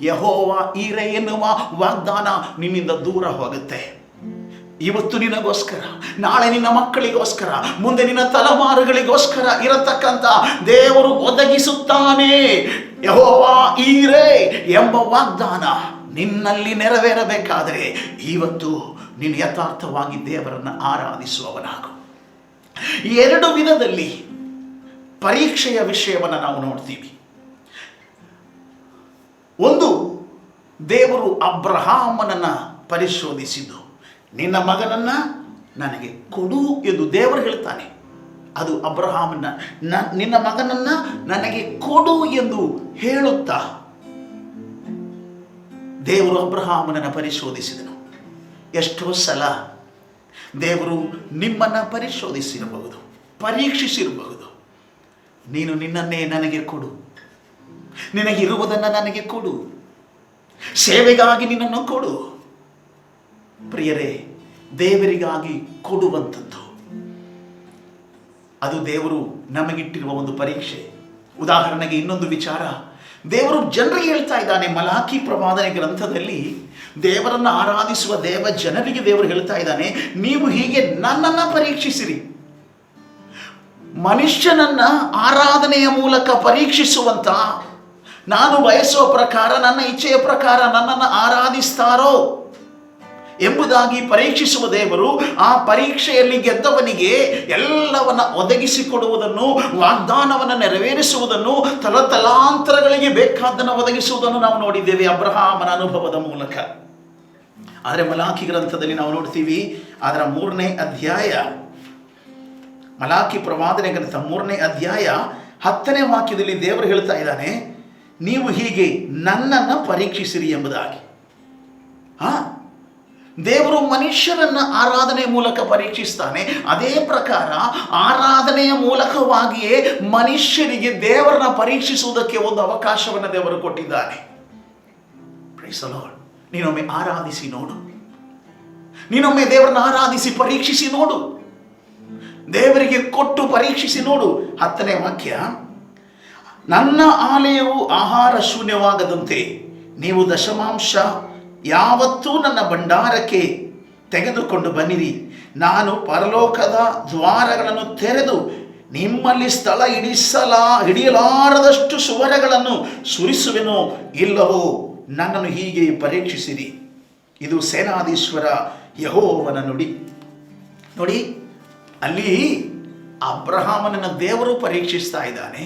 ಯೆಹೋವ ಈರೆ ಎನ್ನುವ ವಾಗ್ದಾನ ನಿನ್ನಿಂದ ದೂರ ಹೋಗುತ್ತೆ. ಇವತ್ತು ನಿನಗೋಸ್ಕರ, ನಾಳೆ ನಿನ್ನ ಮಕ್ಕಳಿಗೋಸ್ಕರ, ಮುಂದೆ ನಿನ್ನ ತಲೆಮಾರುಗಳಿಗೋಸ್ಕರ ಇರತಕ್ಕಂಥ ದೇವರು ಒದಗಿಸುತ್ತಾನೆ. ಯೆಹೋವಾ ಈರೇ ಎಂಬ ವಾಗ್ದಾನ ನಿನ್ನಲ್ಲಿ ನೆರವೇರಬೇಕಾದರೆ ಇವತ್ತು ನೀನು ಯಥಾರ್ಥವಾಗಿ ದೇವರನ್ನು ಆರಾಧಿಸುವವನಾಗು. ಎರಡು ವಿಧದಲ್ಲಿ ಪರೀಕ್ಷೆಯ ವಿಷಯವನ್ನು ನಾವು ನೋಡ್ತೀವಿ. ಒಂದು, ದೇವರು ಅಬ್ರಹಾಮನನ್ನು ಪರಿಶೋಧಿಸಿದ್ದು, ನಿನ್ನ ಮಗನನ್ನ ನನಗೆ ಕೊಡು ಎಂದು ದೇವರು ಹೇಳ್ತಾನೆ. ಅದು ಅಬ್ರಹಾಮನ ನಿನ್ನ ಮಗನನ್ನ ನನಗೆ ಕೊಡು ಎಂದು ಹೇಳುತ್ತಾ ದೇವರು ಅಬ್ರಹಾಮನನ್ನು ಪರಿಶೋಧಿಸಿದನು. ಎಷ್ಟೋ ಸಲ ದೇವರು ನಿಮ್ಮನ್ನು ಪರಿಶೋಧಿಸಿರಬಹುದು, ಪರೀಕ್ಷಿಸಿರಬಹುದು. ನೀನು ನಿನ್ನನ್ನೇ ನನಗೆ ಕೊಡು, ನಿನಗಿರುವುದನ್ನು ನನಗೆ ಕೊಡು, ಸೇವೆಗಾಗಿ ನಿನ್ನನ್ನು ಕೊಡು. ಪ್ರಿಯರೇ, ದೇವರಿಗಾಗಿ ಕೊಡುವಂಥದ್ದು ಅದು ದೇವರು ನಮಗಿಟ್ಟಿರುವ ಒಂದು ಪರೀಕ್ಷೆ. ಉದಾಹರಣೆಗೆ ಇನ್ನೊಂದು ವಿಚಾರ, ದೇವರು ಜನರಿಗೆ ಹೇಳ್ತಾ ಇದ್ದಾನೆ. ಮಲಾಕಿ ಪ್ರವಾದನೆ ಗ್ರಂಥದಲ್ಲಿ ದೇವರನ್ನು ಆರಾಧಿಸುವ ಜನರಿಗೆ ದೇವರು ಹೇಳ್ತಾ ಇದ್ದಾನೆ, ನೀವು ಹೀಗೆ ನನ್ನನ್ನು ಪರೀಕ್ಷಿಸಿರಿ. ಮನುಷ್ಯನನ್ನ ಆರಾಧನೆಯ ಮೂಲಕ ಪರೀಕ್ಷಿಸುವಂತ, ನಾನು ಬಯಸುವ ಪ್ರಕಾರ, ನನ್ನ ಇಚ್ಛೆಯ ಪ್ರಕಾರ ನನ್ನನ್ನು ಆರಾಧಿಸ್ತಾರೋ ಎಂಬುದಾಗಿ ಪರೀಕ್ಷಿಸುವ ದೇವರು ಆ ಪರೀಕ್ಷೆಯಲ್ಲಿ ಗೆದ್ದವನಿಗೆ ಎಲ್ಲವನ್ನ ಒದಗಿಸಿಕೊಡುವುದನ್ನು, ವಾಗ್ದಾನವನ್ನು ನೆರವೇರಿಸುವುದನ್ನು, ತಲತಲಾಂತರಗಳಿಗೆ ಬೇಕಾದ್ದನ್ನು ಒದಗಿಸುವುದನ್ನು ನಾವು ನೋಡಿದ್ದೇವೆ ಅಬ್ರಹಾಮನ ಅನುಭವದ ಮೂಲಕ. ಆದರೆ ಮಲಾಕಿ ಗ್ರಂಥದಲ್ಲಿ ನಾವು ನೋಡ್ತೀವಿ, ಅದರ 3ನೇ ಅಧ್ಯಾಯ, ಮಲಾಕಿ ಪ್ರವಾದನೆ ಗ್ರಂಥ 3ನೇ ಅಧ್ಯಾಯ 10ನೇ ವಾಕ್ಯದಲ್ಲಿ ದೇವರು ಹೇಳ್ತಾ ಇದ್ದಾನೆ, ನೀವು ಹೀಗೆ ನನ್ನನ್ನು ಪರೀಕ್ಷಿಸಿರಿ ಎಂಬುದಾಗಿ. ದೇವರು ಮನುಷ್ಯರನ್ನ ಆರಾಧನೆಯ ಮೂಲಕ ಪರೀಕ್ಷಿಸ್ತಾನೆ. ಅದೇ ಪ್ರಕಾರ ಆರಾಧನೆಯ ಮೂಲಕವಾಗಿಯೇ ಮನುಷ್ಯರಿಗೆ ದೇವರನ್ನ ಪರೀಕ್ಷಿಸುವುದಕ್ಕೆ ಒಂದು ಅವಕಾಶವನ್ನು ದೇವರು ಕೊಟ್ಟಿದ್ದಾನೆ. Price the lord. ನೀನೊಮ್ಮೆ ಆರಾಧಿಸಿ ನೋಡು, ನೀನೊಮ್ಮೆ ದೇವರನ್ನ ಆರಾಧಿಸಿ ಪರೀಕ್ಷಿಸಿ ನೋಡು, ದೇವರಿಗೆ ಕೊಟ್ಟು ಪರೀಕ್ಷಿಸಿ ನೋಡು. 10ನೇ ವಾಕ್ಯ, ನನ್ನ ಆಲಯವು ಆಹಾರ ಶೂನ್ಯವಾಗದಂತೆ ನೀವು ದಶಮಾಂಶ ಯಾವತ್ತೂ ನನ್ನ ಭಂಡಾರಕ್ಕೆ ತೆಗೆದುಕೊಂಡು ಬನ್ನಿರಿ. ನಾನು ಪರಲೋಕದ ದ್ವಾರಗಳನ್ನು ತೆರೆದು ನಿಮ್ಮಲ್ಲಿ ಸ್ಥಳ ಹಿಡಿಯಲಾರದಷ್ಟು ಸುವರಗಳನ್ನು ಸುರಿಸುವೆನೋ ಇಲ್ಲವೋ ನನ್ನನ್ನು ಹೀಗೆ ಪರೀಕ್ಷಿಸಿರಿ. ಇದು ಸೇನಾಧೀಶ್ವರ ಯೆಹೋವನ ನುಡಿ. ನೋಡಿ, ಅಲ್ಲಿ ಅಬ್ರಹಾಮನನ್ನು ದೇವರು ಪರೀಕ್ಷಿಸ್ತಾ ಇದ್ದಾನೆ.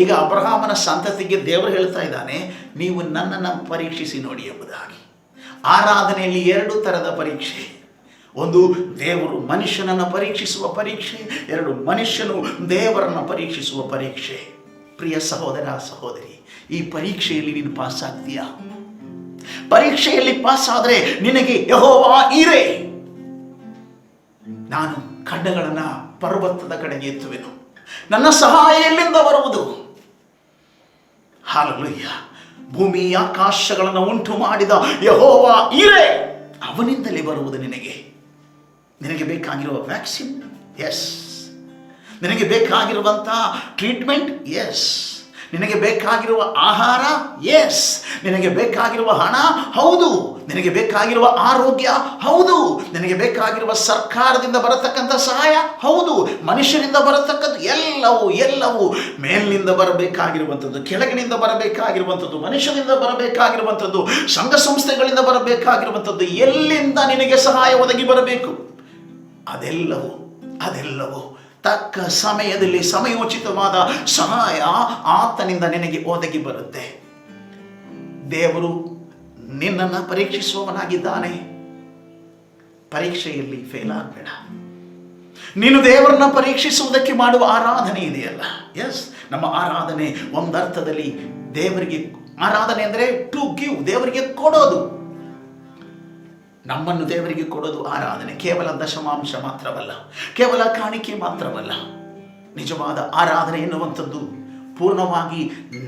ಈಗ ಅಬ್ರಹಾಮನ ಸಂತತಿಗೆ ದೇವರು ಹೇಳ್ತಾ ಇದ್ದಾನೆ, ನೀವು ನನ್ನನ್ನು ಪರೀಕ್ಷಿಸಿ ನೋಡಿ ಎಂಬುದಾಗಿ. ಆರಾಧನೆಯಲ್ಲಿ 2 ಥರದ ಪರೀಕ್ಷೆ. ಒಂದು, ದೇವರು ಮನುಷ್ಯನನ್ನು ಪರೀಕ್ಷಿಸುವ ಪರೀಕ್ಷೆ. 2, ಮನುಷ್ಯನು ದೇವರನ್ನು ಪರೀಕ್ಷಿಸುವ ಪರೀಕ್ಷೆ. ಪ್ರಿಯ ಸಹೋದರ ಸಹೋದರಿ, ಈ ಪರೀಕ್ಷೆಯಲ್ಲಿ ನೀನು ಪಾಸ್ ಆಗ್ತೀಯಾ? ಪರೀಕ್ಷೆಯಲ್ಲಿ ಪಾಸ್ ಆದರೆ ನಿನಗೆ ಯೆಹೋವಾ ಈರೇ, ನಾನು ಕಣ್ಣುಗಳನ್ನು ಪರ್ವತದ ಕಡೆಗೆ ಎತ್ತುವೆನು, ನನ್ನ ಸಹಾಯ ಎಲ್ಲಿಂದ ಬರುವುದು? ಹಲ್ಲೆಲೂಯಾ. ಭೂಮಿ ಆಕಾಶಗಳನ್ನು ಉಂಟು ಮಾಡಿದ ಯೆಹೋವಾ ಈರೇ, ಅವನಿಂದಲೇ ಬರುವುದು ನಿನಗೆ ಬೇಕಾಗಿರುವ ವ್ಯಾಕ್ಸಿನ್, ಎಸ್. ನಿನಗೆ ಬೇಕಾಗಿರುವಂಥ ಟ್ರೀಟ್ಮೆಂಟ್, ಎಸ್. ನಿನಗೆ ಬೇಕಾಗಿರುವ ಆಹಾರ, ಎಸ್. ನಿನಗೆ ಬೇಕಾಗಿರುವ ಹಣ, ಹೌದು. ನಿನಗೆ ಬೇಕಾಗಿರುವ ಆರೋಗ್ಯ, ಹೌದು. ನಿನಗೆ ಬೇಕಾಗಿರುವ ಸರ್ಕಾರದಿಂದ ಬರತಕ್ಕಂಥ ಸಹಾಯ, ಹೌದು. ಮನುಷ್ಯರಿಂದ ಬರತಕ್ಕಂಥ ಎಲ್ಲವೂ ಮೇಲಿನಿಂದ ಬರಬೇಕಾಗಿರುವಂಥದ್ದು, ಕೆಳಗಿನಿಂದ ಬರಬೇಕಾಗಿರುವಂಥದ್ದು, ಮನುಷ್ಯನಿಂದ ಬರಬೇಕಾಗಿರುವಂಥದ್ದು, ಸಂಘ ಸಂಸ್ಥೆಗಳಿಂದ ಬರಬೇಕಾಗಿರುವಂಥದ್ದು, ಎಲ್ಲಿಂದ ನಿನಗೆ ಸಹಾಯ ಒದಗಿ ಬರಬೇಕು, ಅದೆಲ್ಲವೂ ತಕ್ಕ ಸಮಯದಲ್ಲಿ ಸಮಯೋಚಿತವಾದ ಸಹಾಯ ಆತನಿಂದ ನಿನಗೆ ಒದಗಿ ಬರುತ್ತೆ. ದೇವರು ನಿನ್ನನ್ನು ಪರೀಕ್ಷಿಸುವವನಾಗಿದ್ದಾನೆ. ಪರೀಕ್ಷೆಯಲ್ಲಿ ಫೇಲ್ ಆಗಬೇಡ. ನೀನು ದೇವರನ್ನ ಪರೀಕ್ಷಿಸುವುದಕ್ಕೆ ಮಾಡುವ ಆರಾಧನೆ ಇದೆಯಲ್ಲ, ಎಸ್. ನಮ್ಮ ಆರಾಧನೆ ಒಂದರ್ಥದಲ್ಲಿ ದೇವರಿಗೆ, ಆರಾಧನೆ ಅಂದರೆ ಟು ಗಿವ್, ದೇವರಿಗೆ ಕೊಡೋದು. ನಮ್ಮನ್ನು ದೇವರಿಗೆ ಕೊಡೋದು ಆರಾಧನೆ. ಕೇವಲ ದಶಮಾಂಶ ಮಾತ್ರವಲ್ಲ, ಕೇವಲ ಕಾಣಿಕೆ ಮಾತ್ರವಲ್ಲ. ನಿಜವಾದ ಆರಾಧನೆ ಎನ್ನುವಂಥದ್ದು ಪೂರ್ಣವಾಗಿ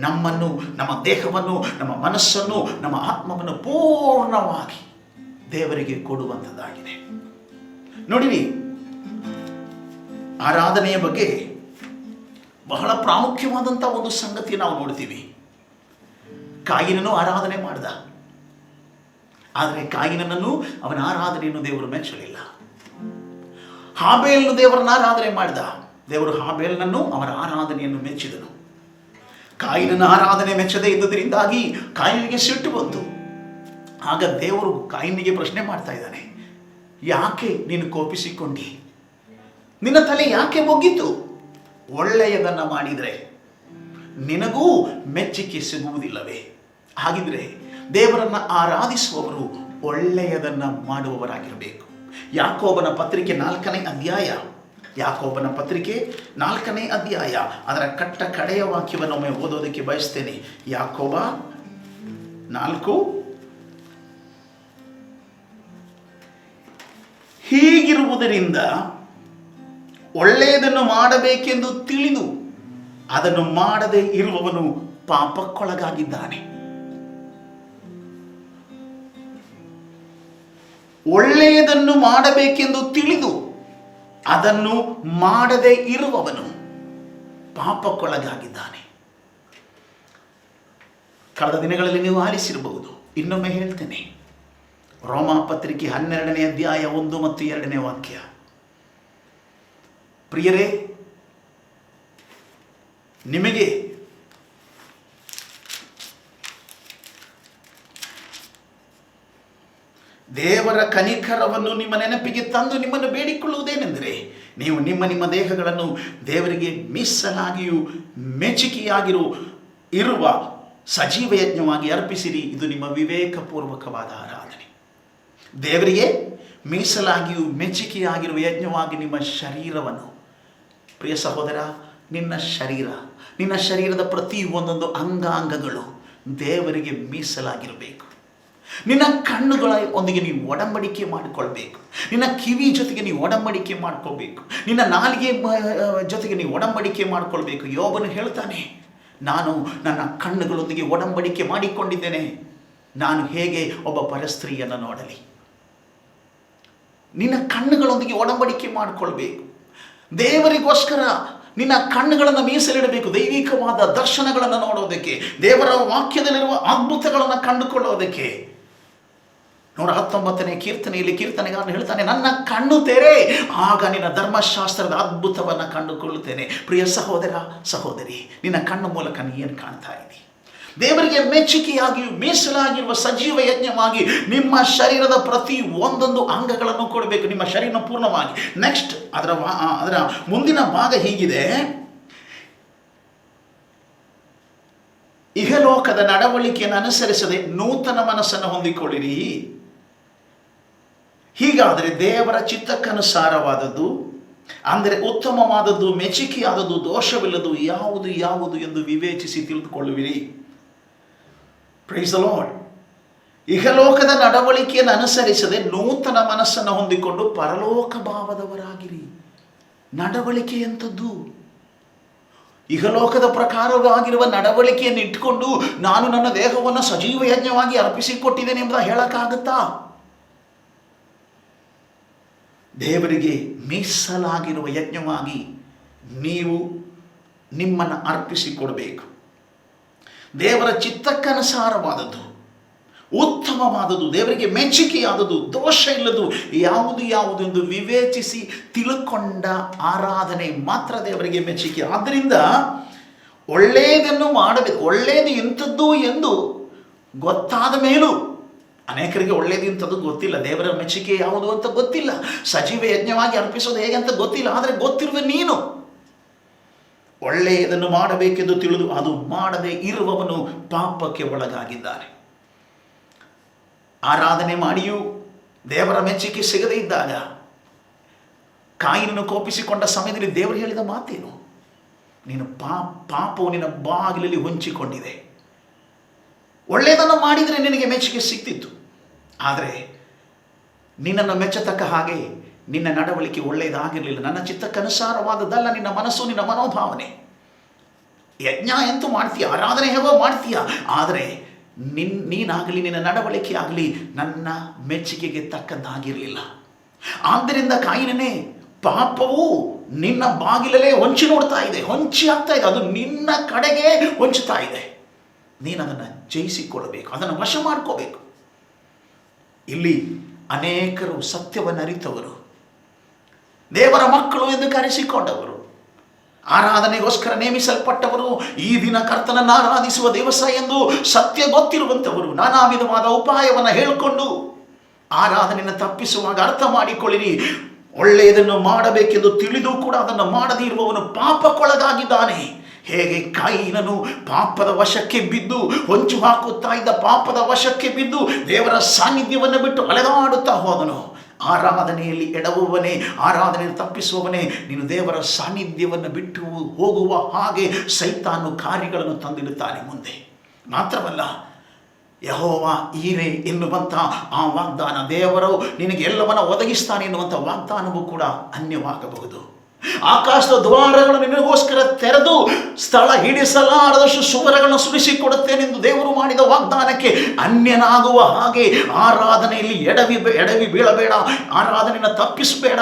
ನಮ್ಮನ್ನು, ನಮ್ಮ ದೇಹವನ್ನು, ನಮ್ಮ ಮನಸ್ಸನ್ನು, ನಮ್ಮ ಆತ್ಮವನ್ನು ಪೂರ್ಣವಾಗಿ ದೇವರಿಗೆ ಕೊಡುವಂಥದ್ದಾಗಿದೆ. ನೋಡಿರಿ, ಆರಾಧನೆಯ ಬಗ್ಗೆ ಬಹಳ ಪ್ರಾಮುಖ್ಯವಾದಂಥ ಒಂದು ಸಂಗತಿ ನಾವು ನೋಡ್ತೀವಿ. ಕಾಯಿನನು ಆರಾಧನೆ ಮಾಡ್ದ. ಆದರೆ ಕಾಯಿನನನ್ನು ಅವನ ಆರಾಧನೆಯನ್ನು ದೇವರು ಮೆಚ್ಚಲಿಲ್ಲ. ಹಾಬೇಲನ್ನು ದೇವರನ್ನ ಆರಾಧನೆ ಮಾಡಿದ. ದೇವರು ಹಾಬೇಲನನ್ನು ಅವರ ಆರಾಧನೆಯನ್ನು ಮೆಚ್ಚಿದನು. ಕಾಯಿನನ ಆರಾಧನೆ ಮೆಚ್ಚದೇ ಇದ್ದುದರಿಂದಾಗಿ ಕಾಯಿನಿಗೆ ಸಿಟ್ಟು ಬಂತು. ಆಗ ದೇವರು ಕಾಯಿನಿಗೆ ಪ್ರಶ್ನೆ ಮಾಡ್ತಾ ಇದ್ದಾನೆ, ಯಾಕೆ ನೀನು ಕೋಪಿಸಿಕೊಂಡಿ? ನಿನ್ನ ತಲೆ ಯಾಕೆ ಬೊಗ್ಗಿತು? ಒಳ್ಳೆಯದನ್ನ ಮಾಡಿದರೆ ನಿನಗೂ ಮೆಚ್ಚುಗೆ ಸಿಗುವುದಿಲ್ಲವೇ? ಹಾಗಿದ್ರೆ ದೇವರನ್ನ ಆರಾಧಿಸುವವರು ಒಳ್ಳೆಯದನ್ನ ಮಾಡುವವರಾಗಿರಬೇಕು. ಯಾಕೋಬನ ಪತ್ರಿಕೆ 4ನೇ ಅಧ್ಯಾಯ, ಯಾಕೋಬನ ಪತ್ರಿಕೆ 4ನೇ ಅಧ್ಯಾಯ, ಅದರ ಕಡೆಯ ವಾಕ್ಯವನ್ನೊಮ್ಮೆ ಓದೋದಕ್ಕೆ ಬಯಸ್ತೇನೆ. ಯಾಕೋಬ 4. ಹೀಗಿರುವುದರಿಂದ ಒಳ್ಳೆಯದನ್ನು ಮಾಡಬೇಕೆಂದು ತಿಳಿದು ಅದನ್ನು ಮಾಡದೇ ಇರುವವನು ಪಾಪಕ್ಕೊಳಗಾಗಿದ್ದಾನೆ. ಒಳ್ಳೆಯದನ್ನು ಮಾಡಬೇಕೆಂದು ತಿಳಿದು ಅದನ್ನು ಮಾಡದೇ ಇರುವವನು ಪಾಪಕ್ಕೊಳಗಾಗಿದ್ದಾನೆ. ಕಳೆದ ದಿನಗಳಲ್ಲಿ ನೀವು ಆಲಿಸಿರಬಹುದು. ಇನ್ನೊಮ್ಮೆ ಹೇಳ್ತೇನೆ. ರೋಮಾ ಪತ್ರಿಕೆ 12ನೇ ಅಧ್ಯಾಯ 1 ಮತ್ತು 2ನೇ ವಾಕ್ಯ. ಪ್ರಿಯರೇ, ನಿಮಗೆ ದೇವರ ಕನಿಕರವನ್ನು ನಿಮ್ಮ ನೆನಪಿಗೆ ತಂದು ನಿಮ್ಮನ್ನು ಬೇಡಿಕೊಳ್ಳುವುದೇನೆಂದರೆ, ನೀವು ನಿಮ್ಮ ದೇಹಗಳನ್ನು ದೇವರಿಗೆ ಮೀಸಲಾಗಿಯೂ ಇರುವ ಸಜೀವ ಯಜ್ಞವಾಗಿ ಅರ್ಪಿಸಿರಿ. ಇದು ನಿಮ್ಮ ವಿವೇಕಪೂರ್ವಕವಾದ ಆರಾಧನೆ. ದೇವರಿಗೆ ಮೀಸಲಾಗಿಯೂ ಮೆಚ್ಚುಗೆಯಾಗಿರುವ ಯಜ್ಞವಾಗಿ ನಿಮ್ಮ ಶರೀರವನ್ನು, ಪ್ರಿಯ ಸಹೋದರ, ನಿನ್ನ ಶರೀರದ ಪ್ರತಿ ಒಂದೊಂದು ಅಂಗಾಂಗಗಳು ದೇವರಿಗೆ ಮೀಸಲಾಗಿರಬೇಕು. ನಿನ್ನ ಕಣ್ಣುಗಳ ಒಂದಿಗೆ ನೀವು ಒಡಂಬಡಿಕೆ ಮಾಡಿಕೊಳ್ಬೇಕು. ನಿನ್ನ ಕಿವಿ ಜೊತೆಗೆ ನೀವು ಒಡಂಬಡಿಕೆ ಮಾಡ್ಕೊಳ್ಬೇಕು. ನಿನ್ನ ನಾಲಿಗೆ ಜೊತೆಗೆ ನೀವು ಒಡಂಬಡಿಕೆ ಮಾಡಿಕೊಳ್ಬೇಕು. ಯೋಬನು ಹೇಳ್ತಾನೆ, ನಾನು ನನ್ನ ಕಣ್ಣುಗಳೊಂದಿಗೆ ಒಡಂಬಡಿಕೆ ಮಾಡಿಕೊಂಡಿದ್ದೇನೆ. ನಾನು ಹೇಗೆ ಒಬ್ಬ ಪರಸ್ತ್ರೀಯನ್ನು ನೋಡಲಿ? ನಿನ್ನ ಕಣ್ಣುಗಳೊಂದಿಗೆ ಒಡಂಬಡಿಕೆ ಮಾಡಿಕೊಳ್ಬೇಕು. ದೇವರಿಗೋಸ್ಕರ ನಿನ್ನ ಕಣ್ಣುಗಳನ್ನು ಮೀಸಲಿಡಬೇಕು. ದೈವಿಕವಾದ ದರ್ಶನಗಳನ್ನು ನೋಡೋದಕ್ಕೆ, ದೇವರ ವಾಕ್ಯದಲ್ಲಿರುವ ಅದ್ಭುತಗಳನ್ನು ಕಂಡುಕೊಳ್ಳೋದಕ್ಕೆ. 119ನೇ ಕೀರ್ತನೆಯಲ್ಲಿ ಕೀರ್ತನೆಗಾರನು ಹೇಳ್ತಾನೆ, ನನ್ನ ಕಣ್ಣು ತೆರೆ, ಆಗ ನಿನ್ನ ಧರ್ಮಶಾಸ್ತ್ರದ ಅದ್ಭುತವನ್ನು ಕಂಡುಕೊಳ್ಳುತ್ತೇನೆ. ಪ್ರಿಯ ಸಹೋದರ, ಸಹೋದರಿ, ನಿನ್ನ ಕಣ್ಣು ಮೂಲಕ ನೀ ಏನು ಕಾಣ್ತಾ ಇದ್ದೀ? ದೇವರಿಗೆ ಮೆಚ್ಚುಗೆಯಾಗಿಯೂ ಮೀಸಲಾಗಿರುವ ಸಜೀವ ಯಜ್ಞವಾಗಿ ನಿಮ್ಮ ಶರೀರದ ಪ್ರತಿ ಒಂದೊಂದು ಅಂಗಗಳನ್ನು ಕೊಡಬೇಕು. ನಿಮ್ಮ ಶರೀರ ಪೂರ್ಣವಾಗಿ. ನೆಕ್ಸ್ಟ್ ಅದರ ಮುಂದಿನ ಭಾಗ ಹೀಗಿದೆ: ಇಹಲೋಕದ ನಡವಳಿಕೆಯನ್ನು ಅನುಸರಿಸದೆ ನೂತನ ಮನಸ್ಸನ್ನು ಹೊಂದಿಕೊಳ್ಳಿರಿ. ಹೀಗಾದರೆ ದೇವರ ಚಿತ್ತಕ್ಕನುಸಾರವಾದದ್ದು, ಅಂದರೆ ಉತ್ತಮವಾದದ್ದು, ಮೆಚ್ಚುಗೆಯಾದದ್ದು, ದೋಷವಿಲ್ಲದು ಯಾವುದು ಎಂದು ವಿವೇಚಿಸಿ ತಿಳಿದುಕೊಳ್ಳುವಿರಿ. Praise the lord. ಇಹಲೋಕದ ನಡವಳಿಕೆಯನ್ನು ಅನುಸರಿಸದೆ ನೂತನ ಮನಸ್ಸನ್ನು ಹೊಂದಿಕೊಂಡು ಪರಲೋಕ ಭಾವದವರಾಗಿರಿ. ನಡವಳಿಕೆ ಎಂಥದ್ದು? ಇಹಲೋಕದ ಪ್ರಕಾರವಾಗಿರುವ ನಡವಳಿಕೆಯನ್ನು ಇಟ್ಟುಕೊಂಡು ನಾನು ನನ್ನ ದೇಹವನ್ನು ಸಜೀವ ಯಜ್ಞವಾಗಿ ಅರ್ಪಿಸಿಕೊಟ್ಟಿದ್ದೇನೆ ಎಂಬುದಾಗಿ ಹೇಳಕ್ಕಾಗುತ್ತಾ? ದೇವರಿಗೆ ಮೀಸಲಾಗಿರುವ ಯಜ್ಞವಾಗಿ ನೀವು ನಿಮ್ಮನ್ನು ಅರ್ಪಿಸಿಕೊಡಬೇಕು. ದೇವರ ಚಿತ್ತಕ್ಕನುಸಾರವಾದದ್ದು, ಉತ್ತಮವಾದದ್ದು, ದೇವರಿಗೆ ಮೆಚ್ಚುಗೆಯಾದದ್ದು, ದೋಷ ಇಲ್ಲದು ಯಾವುದು ಎಂದು ವಿವೇಚಿಸಿ ತಿಳ್ಕೊಂಡ ಆರಾಧನೆ ಮಾತ್ರ ದೇವರಿಗೆ ಮೆಚ್ಚುಗೆ. ಆದ್ದರಿಂದ ಒಳ್ಳೆಯದನ್ನು ಮಾಡಬೇಕು. ಒಳ್ಳೆಯದು ಎಂಥದ್ದು ಎಂದು ಗೊತ್ತಾದ ಮೇಲೂ, ಅನೇಕರಿಗೆ ಒಳ್ಳೆಯದು ಇಂಥದ್ದು ಗೊತ್ತಿಲ್ಲ, ದೇವರ ಮೆಚ್ಚುಗೆ ಯಾವುದು ಅಂತ ಗೊತ್ತಿಲ್ಲ, ಸಜೀವ ಯಜ್ಞವಾಗಿ ಅರ್ಪಿಸೋದು ಹೇಗೆ ಅಂತ ಗೊತ್ತಿಲ್ಲ. ಆದರೆ ಗೊತ್ತಿರುವ ನೀನು ಒಳ್ಳೆಯದನ್ನು ಮಾಡಬೇಕೆಂದು ತಿಳಿದು ಅದು ಮಾಡದೇ ಇರುವವನು ಪಾಪಕ್ಕೆ ಒಳಗಾಗಿದ್ದಾನೆ. ಆರಾಧನೆ ಮಾಡಿಯೂ ದೇವರ ಮೆಚ್ಚುಗೆ ಸಿಗದೇ ಇದ್ದಾಗ ಕಾಯಿನನ್ನು ಕೋಪಿಸಿಕೊಂಡ ಸಮಯದಲ್ಲಿ ದೇವರು ಹೇಳಿದ ಮಾತೇನು? ನೀನು ಪಾಪವು ನಿನ್ನ ಬಾಗಿಲಲ್ಲಿ ಹೊಂಚಿಕೊಂಡಿದೆ. ಒಳ್ಳೆಯದನ್ನು ಮಾಡಿದರೆ ನಿನಗೆ ಮೆಚ್ಚುಗೆ ಸಿಗ್ತಿತ್ತು. ಆದರೆ ನಿನ್ನನ್ನು ಮೆಚ್ಚತಕ್ಕ ಹಾಗೆ ನಿನ್ನ ನಡವಳಿಕೆ ಒಳ್ಳೆಯದಾಗಿರಲಿಲ್ಲ. ನನ್ನ ಚಿತ್ತಕ್ಕನುಸಾರವಾದದ್ದಲ್ಲ ನಿನ್ನ ಮನಸ್ಸು, ನಿನ್ನ ಮನೋಭಾವನೆ. ಯಜ್ಞ ಎಂತೂ ಮಾಡ್ತೀಯ, ಆರಾಧನೆ ಹೇಗೋ ಮಾಡ್ತೀಯ, ಆದರೆ ನೀನಾಗಲಿ ನಿನ್ನ ನಡವಳಿಕೆ ಆಗಲಿ ನನ್ನ ಮೆಚ್ಚುಗೆಗೆ ತಕ್ಕದ್ದಾಗಿರಲಿಲ್ಲ. ಆದ್ದರಿಂದ ಕಾಯಿನನೇ, ಪಾಪವು ನಿನ್ನ ಬಾಗಿಲಲ್ಲೇ ಹೊಂಚಿ ನೋಡ್ತಾ ಇದೆ, ಹೊಂಚಿ ಆಗ್ತಾ ಇದೆ, ಅದು ನಿನ್ನ ಕಡೆಗೆ ಹೊಂಚುತ್ತಾ ಇದೆ. ನೀನು ಅದನ್ನು ಜಯಿಸಿಕೊಳ್ಳಬೇಕು, ಅದನ್ನು ವಶ ಮಾಡ್ಕೋಬೇಕು. ಇಲ್ಲಿ ಅನೇಕರು ಸತ್ಯವನ್ನು ಅರಿತವರು, ದೇವರ ಮಕ್ಕಳು ಎಂದು ಕರೆಸಿಕೊಂಡವರು, ಆರಾಧನೆಗೋಸ್ಕರ ನೇಮಿಸಲ್ಪಟ್ಟವರು, ಈ ದಿನ ಕರ್ತನನ್ನು ಆರಾಧಿಸುವ ದಿವಸ ಎಂದು ಸತ್ಯ ಗೊತ್ತಿರುವಂಥವರು ನಾನಾ ವಿಧವಾದ ಉಪಾಯವನ್ನು ಹೇಳಿಕೊಂಡು ಆರಾಧನೆಯನ್ನು ತಪ್ಪಿಸುವಾಗ ಅರ್ಥ ಮಾಡಿಕೊಳ್ಳಿರಿ, ಒಳ್ಳೆಯದನ್ನು ಮಾಡಬೇಕೆಂದು ತಿಳಿದು ಕೂಡ ಅದನ್ನು ಮಾಡದೇ ಇರುವವನು ಪಾಪಕ್ಕೊಳಗಾಗಿದ್ದಾನೆ. ಹೇಗೆ ಕಾಯಿನನು ಪಾಪದ ವಶಕ್ಕೆ ಬಿದ್ದು ಹೊಂಚು ಹಾಕುತ್ತಾ ಇದ್ದ ಪಾಪದ ವಶಕ್ಕೆ ಬಿದ್ದು ದೇವರ ಸಾನ್ನಿಧ್ಯವನ್ನು ಬಿಟ್ಟು ಅಲೆದಾಡುತ್ತಾ ಹೋದನು. ಆರಾಧನೆಯಲ್ಲಿ ಎಡವುವವನೇ, ಆರಾಧನೆಯನ್ನು ತಪ್ಪಿಸುವವನೇ, ನೀನು ದೇವರ ಸಾನ್ನಿಧ್ಯವನ್ನು ಬಿಟ್ಟು ಹೋಗುವ ಹಾಗೆ ಸೈತಾನು ಕಾರ್ಯಗಳನ್ನು ತಂದಿಡುತ್ತಾನೆ ಮುಂದೆ. ಮಾತ್ರವಲ್ಲ, ಯೆಹೋವ ಈರೆ ಎನ್ನುವಂಥ ಆ ವಾಗ್ದಾನ, ದೇವರು ನಿನಗೆ ಎಲ್ಲವನ್ನ ಒದಗಿಸ್ತಾನೆ ಎನ್ನುವಂಥ ವಾಗ್ದಾನವೂ ಕೂಡ ಅನ್ಯವಾಗಬಹುದು. ಆಕಾಶದ ದ್ವಾರಗಳು ನಿನಗೋಸ್ಕರ ತೆರೆದು ಸ್ಥಳ ಹಿಡಿಸಲಾರದಷ್ಟು ಸುವರಗಳನ್ನು ಸುರಿಸಿಕೊಡುತ್ತೇನೆಂದು ದೇವರು ಮಾಡಿದ ವಾಗ್ದಾನಕ್ಕೆ ಅನ್ಯನಾಗುವ ಹಾಗೆ ಆರಾಧನೆಯಲ್ಲಿ ಎಡವಿ ಬೀಳಬೇಡ, ಆರಾಧನೆಯನ್ನು ತಪ್ಪಿಸಬೇಡ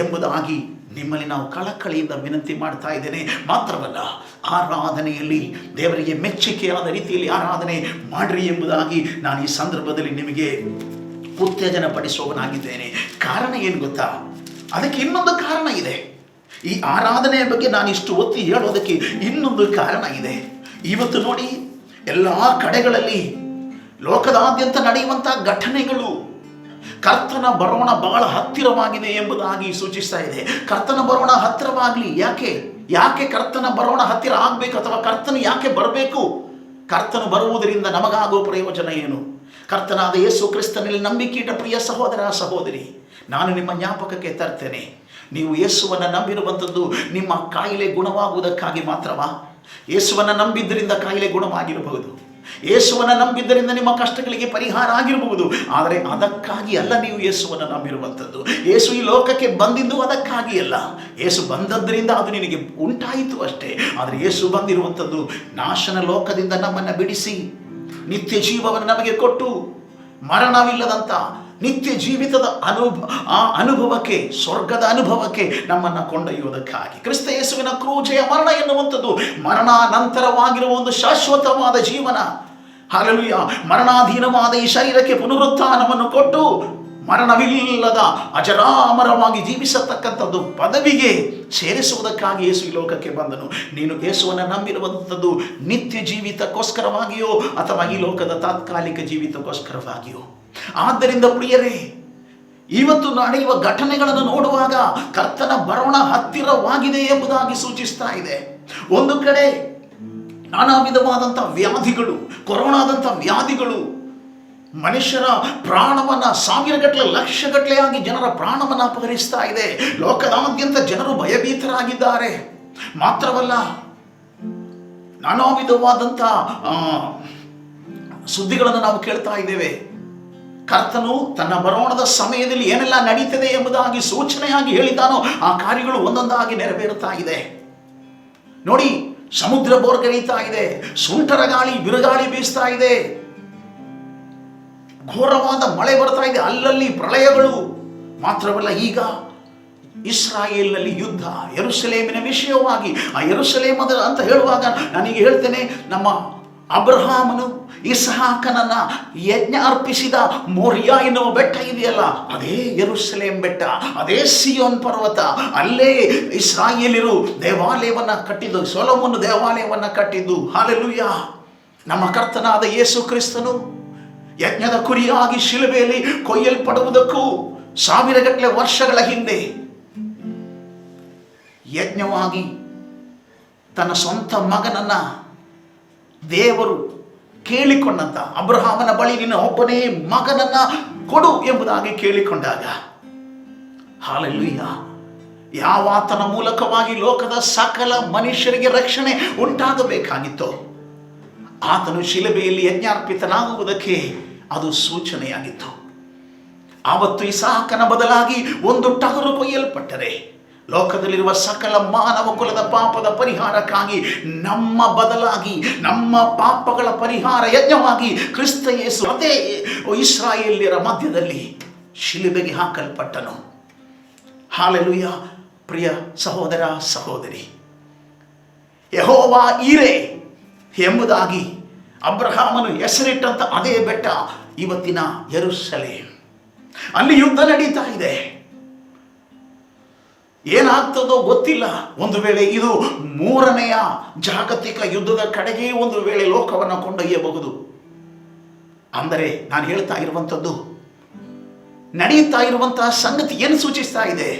ಎಂಬುದಾಗಿ ನಿಮ್ಮಲ್ಲಿ ನಾವು ಕಳಕಳಿಯಿಂದ ವಿನಂತಿ ಮಾಡ್ತಾ ಇದ್ದೇನೆ. ಮಾತ್ರವಲ್ಲ, ಆರಾಧನೆಯಲ್ಲಿ ದೇವರಿಗೆ ಮೆಚ್ಚುಗೆಯಾದ ರೀತಿಯಲ್ಲಿ ಆರಾಧನೆ ಮಾಡ್ರಿ ಎಂಬುದಾಗಿ ನಾನು ಈ ಸಂದರ್ಭದಲ್ಲಿ ನಿಮಗೆ ಉತ್ತೇಜನ ಪಡಿಸುವವನಾಗಿದ್ದೇನೆ. ಕಾರಣ ಏನು ಗೊತ್ತಾ? ಅದಕ್ಕೆ ಇನ್ನೊಂದು ಕಾರಣ ಇದೆ. ಈ ಆರಾಧನೆಯ ಬಗ್ಗೆ ನಾನು ಇಷ್ಟು ಒತ್ತಿ ಹೇಳೋದಕ್ಕೆ ಇನ್ನೊಂದು ಕಾರಣ ಇದೆ. ಇವತ್ತು ನೋಡಿ, ಎಲ್ಲ ಕಡೆಗಳಲ್ಲಿ ಲೋಕದಾದ್ಯಂತ ನಡೆಯುವಂಥ ಘಟನೆಗಳು ಕರ್ತನ ಬರೋಣ ಬಹಳ ಹತ್ತಿರವಾಗಿದೆ ಎಂಬುದಾಗಿ ಸೂಚಿಸ್ತಾ ಇದೆ. ಕರ್ತನ ಬರೋಣ ಹತ್ತಿರವಾಗಲಿ. ಯಾಕೆ ಕರ್ತನ ಬರೋಣ ಹತ್ತಿರ ಆಗಬೇಕು? ಅಥವಾ ಕರ್ತನು ಯಾಕೆ ಬರಬೇಕು? ಕರ್ತನು ಬರುವುದರಿಂದ ನಮಗಾಗುವ ಪ್ರಯೋಜನ ಏನು? ಕರ್ತನಾದ ಯೇಸು ಕ್ರಿಸ್ತನಲ್ಲಿ ನಂಬಿಕೆಯಿಟ್ಟ ಪ್ರಿಯ ಸಹೋದರ ಸಹೋದರಿ, ನಾನು ನಿಮ್ಮ ಜ್ಞಾಪಕಕ್ಕೆ ತರ್ತೇನೆ, ನೀವು ಯೇಸುವನ್ನು ನಂಬಿರುವಂಥದ್ದು ನಿಮ್ಮ ಕಾಯಿಲೆ ಗುಣವಾಗುವುದಕ್ಕಾಗಿ ಮಾತ್ರವಾ? ಯೇಸುವನ್ನು ನಂಬಿದ್ದರಿಂದ ಕಾಯಿಲೆ ಗುಣವಾಗಿರಬಹುದು, ಯೇಸುವನ್ನು ನಂಬಿದ್ದರಿಂದ ನಿಮ್ಮ ಕಷ್ಟಗಳಿಗೆ ಪರಿಹಾರ ಆಗಿರಬಹುದು. ಆದರೆ ಅದಕ್ಕಾಗಿ ಅಲ್ಲ ನೀವು ಯೇಸುವನ್ನು ನಂಬಿರುವಂಥದ್ದು. ಯೇಸು ಈ ಲೋಕಕ್ಕೆ ಬಂದಿದ್ದು ಅದಕ್ಕಾಗಿ ಅಲ್ಲ. ಯೇಸು ಬಂದದ್ದರಿಂದ ಅದು ನಿನಗೆ ಉಂಟಾಯಿತು ಅಷ್ಟೇ. ಆದರೆ ಯೇಸು ಬಂದಿರುವಂಥದ್ದು ನಾಶನ ಲೋಕದಿಂದ ನಮ್ಮನ್ನು ಬಿಡಿಸಿ ನಿತ್ಯ ಜೀವವನ್ನು ನಮಗೆ ಕೊಟ್ಟು ಮರಣವಿಲ್ಲದಂಥ ನಿತ್ಯ ಜೀವಿತದ ಅನುಭವಕ್ಕೆ, ಸ್ವರ್ಗದ ಅನುಭವಕ್ಕೆ ನಮ್ಮನ್ನು ಕೊಂಡೊಯ್ಯುವುದಕ್ಕಾಗಿ. ಕ್ರಿಸ್ತ ಯೇಸುವಿನ ಕ್ರೂಜೆಯ ಮರಣ ಎನ್ನುವಂಥದ್ದು ಮರಣಾನಂತರವಾಗಿರುವ ಒಂದು ಶಾಶ್ವತವಾದ ಜೀವನ. ಹಲ್ಲೆಲೂಯ! ಮರಣಾಧೀನವಾದ ಈ ಶರೀರಕ್ಕೆ ಪುನರುತ್ಥಾನವನ್ನು ಕೊಟ್ಟು ಮರಣವಿಲ್ಲದ ಅಜರಾಮರವಾಗಿ ಜೀವಿಸತಕ್ಕಂಥದ್ದು ಪದವಿಗೆ ಸೇರಿಸುವುದಕ್ಕಾಗಿ ಯೇಸು ಈ ಲೋಕಕ್ಕೆ ಬಂದನು. ನೀನು ಯೇಸುವನ್ನು ನಂಬಿರುವಂಥದ್ದು ನಿತ್ಯ ಜೀವಿತಕ್ಕೋಸ್ಕರವಾಗಿಯೋ ಅಥವಾ ಈ ಲೋಕದ ತಾತ್ಕಾಲಿಕ ಜೀವಿತಕ್ಕೋಸ್ಕರವಾಗಿಯೋ? ಆದ್ದರಿಂದ ಪ್ರಿಯರೇ, ಇವತ್ತು ನಡೆಯುವ ಘಟನೆಗಳನ್ನು ನೋಡುವಾಗ ಕರ್ತನ ಬರೋಣ ಹತ್ತಿರವಾಗಿದೆ ಎಂಬುದಾಗಿ ಸೂಚಿಸ್ತಾ ಇದೆ. ಒಂದು ಕಡೆ ನಾನಾ ವಿಧವಾದಂಥ ವ್ಯಾಧಿಗಳು, ಕೊರೋನಾದಂಥ ವ್ಯಾಧಿಗಳು ಮನುಷ್ಯರ ಪ್ರಾಣವನ್ನ ಸಾವಿರಗಟ್ಟಲೆ ಲಕ್ಷಗಟ್ಟಲೆಯಾಗಿ ಜನರ ಪ್ರಾಣವನ್ನು ಅಪಹರಿಸ್ತಾ ಇದೆ. ಲೋಕದಾದ್ಯಂತ ಜನರು ಭಯಭೀತರಾಗಿದ್ದಾರೆ. ಮಾತ್ರವಲ್ಲ, ನಾನಾ ವಿಧವಾದಂಥ ಸುದ್ದಿಗಳನ್ನು ನಾವು ಕೇಳ್ತಾ ಇದ್ದೇವೆ. ಕರ್ತನು ತನ್ನ ಬರೋಣದ ಸಮಯದಲ್ಲಿ ಏನೆಲ್ಲ ನಡೀತದೆ ಎಂಬುದಾಗಿ ಸೂಚನೆಯಾಗಿ ಹೇಳಿದ್ದಾನೋ ಆ ಕಾರ್ಯಗಳು ಒಂದೊಂದಾಗಿ ನೆರವೇರುತ್ತಾ ಇದೆ. ನೋಡಿ, ಸಮುದ್ರ ಬೋರ್ಗರೀತಾ ಇದೆ, ಸುಂಟರ ಗಾಳಿ ಬಿರುಗಾಳಿ ಬೀಸ್ತಾ ಇದೆ, ಘೋರವಾದ ಮಳೆ ಬರ್ತಾ ಇದೆ, ಅಲ್ಲಲ್ಲಿ ಪ್ರಳಯಗಳು. ಮಾತ್ರವಲ್ಲ, ಈಗ ಇಸ್ರಾಯೇಲ್ನಲ್ಲಿ ಯುದ್ಧ, ಯೆರೂಸಲೇಮಿನ ವಿಷಯವಾಗಿ. ಆ ಯೆರೂಸಲೇಮದ ಅಂತ ಹೇಳುವಾಗ ನಾನೀಗ ಹೇಳ್ತೇನೆ, ನಮ್ಮ ಅಬ್ರಹಾಮನು ಇಸ್ಹಾಕನನ್ನ ಯಜ್ಞ ಅರ್ಪಿಸಿದ ಮೋರಿಯಾ ಎನ್ನುವ ಬೆಟ್ಟ ಇದೆಯಲ್ಲ, ಅದೇ ಯೆರೂಸಲೇಮ್ ಬೆಟ್ಟ, ಅದೇ ಸಿಯೋನ್ ಪರ್ವತ. ಅಲ್ಲೇ ಇಸ್ರಾಯೇಲ್ಯರು ದೇವಾಲಯವನ್ನ ಕಟ್ಟಿದ್ದು, ಸೊಲೊಮೋನ ದೇವಾಲಯವನ್ನ ಕಟ್ಟಿದ್ದು. ಹಲ್ಲೆಲೂಯ! ನಮ್ಮ ಕರ್ತನಾದ ಯೇಸು ಕ್ರಿಸ್ತನು ಯಜ್ಞದ ಕುರಿಯಾಗಿ ಶಿಲುಬೆಯಲ್ಲಿ ಕೊಯ್ಯಲ್ಪಡುವುದಕ್ಕೂ ಸಾವಿರಗಟ್ಟಲೆ ವರ್ಷಗಳ ಹಿಂದೆ ಯಜ್ಞವಾಗಿ ತನ್ನ ಸ್ವಂತ ಮಗನನ್ನ ದೇವರು ಕೇಳಿಕೊಂಡಂತ, ಅಬ್ರಹಾಮನ ಬಳಿ ನಿನ್ನ ಒಬ್ಬನೇ ಮಗನನ್ನ ಕೊಡು ಎಂಬುದಾಗಿ ಕೇಳಿಕೊಂಡಾಗ, ಹಲ್ಲೆಲೂಯ, ಯಾವಾತನ ಮೂಲಕವಾಗಿ ಲೋಕದ ಸಕಲ ಮನುಷ್ಯರಿಗೆ ರಕ್ಷಣೆ ಉಂಟಾಗಬೇಕಾಗಿತ್ತು, ಆತನು ಶಿಲುಬೆಯಲ್ಲಿ ಯಜ್ಞಾರ್ಪಿತನಾಗುವುದಕ್ಕೆ ಅದು ಸೂಚನೆಯಾಗಿತ್ತು. ಆವತ್ತು ಇಸಾಕನ ಬದಲಾಗಿ ಒಂದು ಟಗರು ಕೊಯ್ಯಲ್ಪಟ್ಟರೆ ಲೋಕದಲ್ಲಿರುವ ಸಕಲ ಮಾನವ ಕುಲದ ಪಾಪದ ಪರಿಹಾರಕ್ಕಾಗಿ ನಮ್ಮ ಬದಲಾಗಿ ನಮ್ಮ ಪಾಪಗಳ ಪರಿಹಾರ ಯಜ್ಞವಾಗಿ ಕ್ರಿಸ್ತ ಯೇಸು ಅದೇ ಇಸ್ರಾಯೇಲ್ಯರ ಮಧ್ಯದಲ್ಲಿ ಶಿಲುಬೆಗೆ ಹಾಕಲ್ಪಟ್ಟನು. ಹಲ್ಲೆಲೂಯ! ಪ್ರಿಯ ಸಹೋದರ ಸಹೋದರಿ, ಯೆಹೋವ ಈರೆ ಎಂಬುದಾಗಿ ಅಬ್ರಹಾಮನು ಹೆಸರಿಟ್ಟಂತ ಅದೇ ಬೆಟ್ಟ ಇವತ್ತಿನ ಯೆರೂಸಲೇಮ್. ಅಲ್ಲಿ ಯುದ್ಧ ನಡೀತಾ ಇದೆ. ಏನಾಗ್ತದೋ ಗೊತ್ತಿಲ್ಲ. ಒಂದು ವೇಳೆ ಇದು 3ನೆಯ ಜಾಗತಿಕ ಯುದ್ಧದ ಕಡೆಗೆ ಒಂದು ವೇಳೆ ಲೋಕವನ್ನು ಕೊಂಡೊಯ್ಯಬಹುದು. ಅಂದರೆ ನಾನು ಹೇಳ್ತಾ ಇರುವಂಥದ್ದು, ನಡೆಯುತ್ತಾ ಇರುವಂತಹ ಸಂಗತಿ ಏನು ಸೂಚಿಸ್ತಾ ಇದೆ?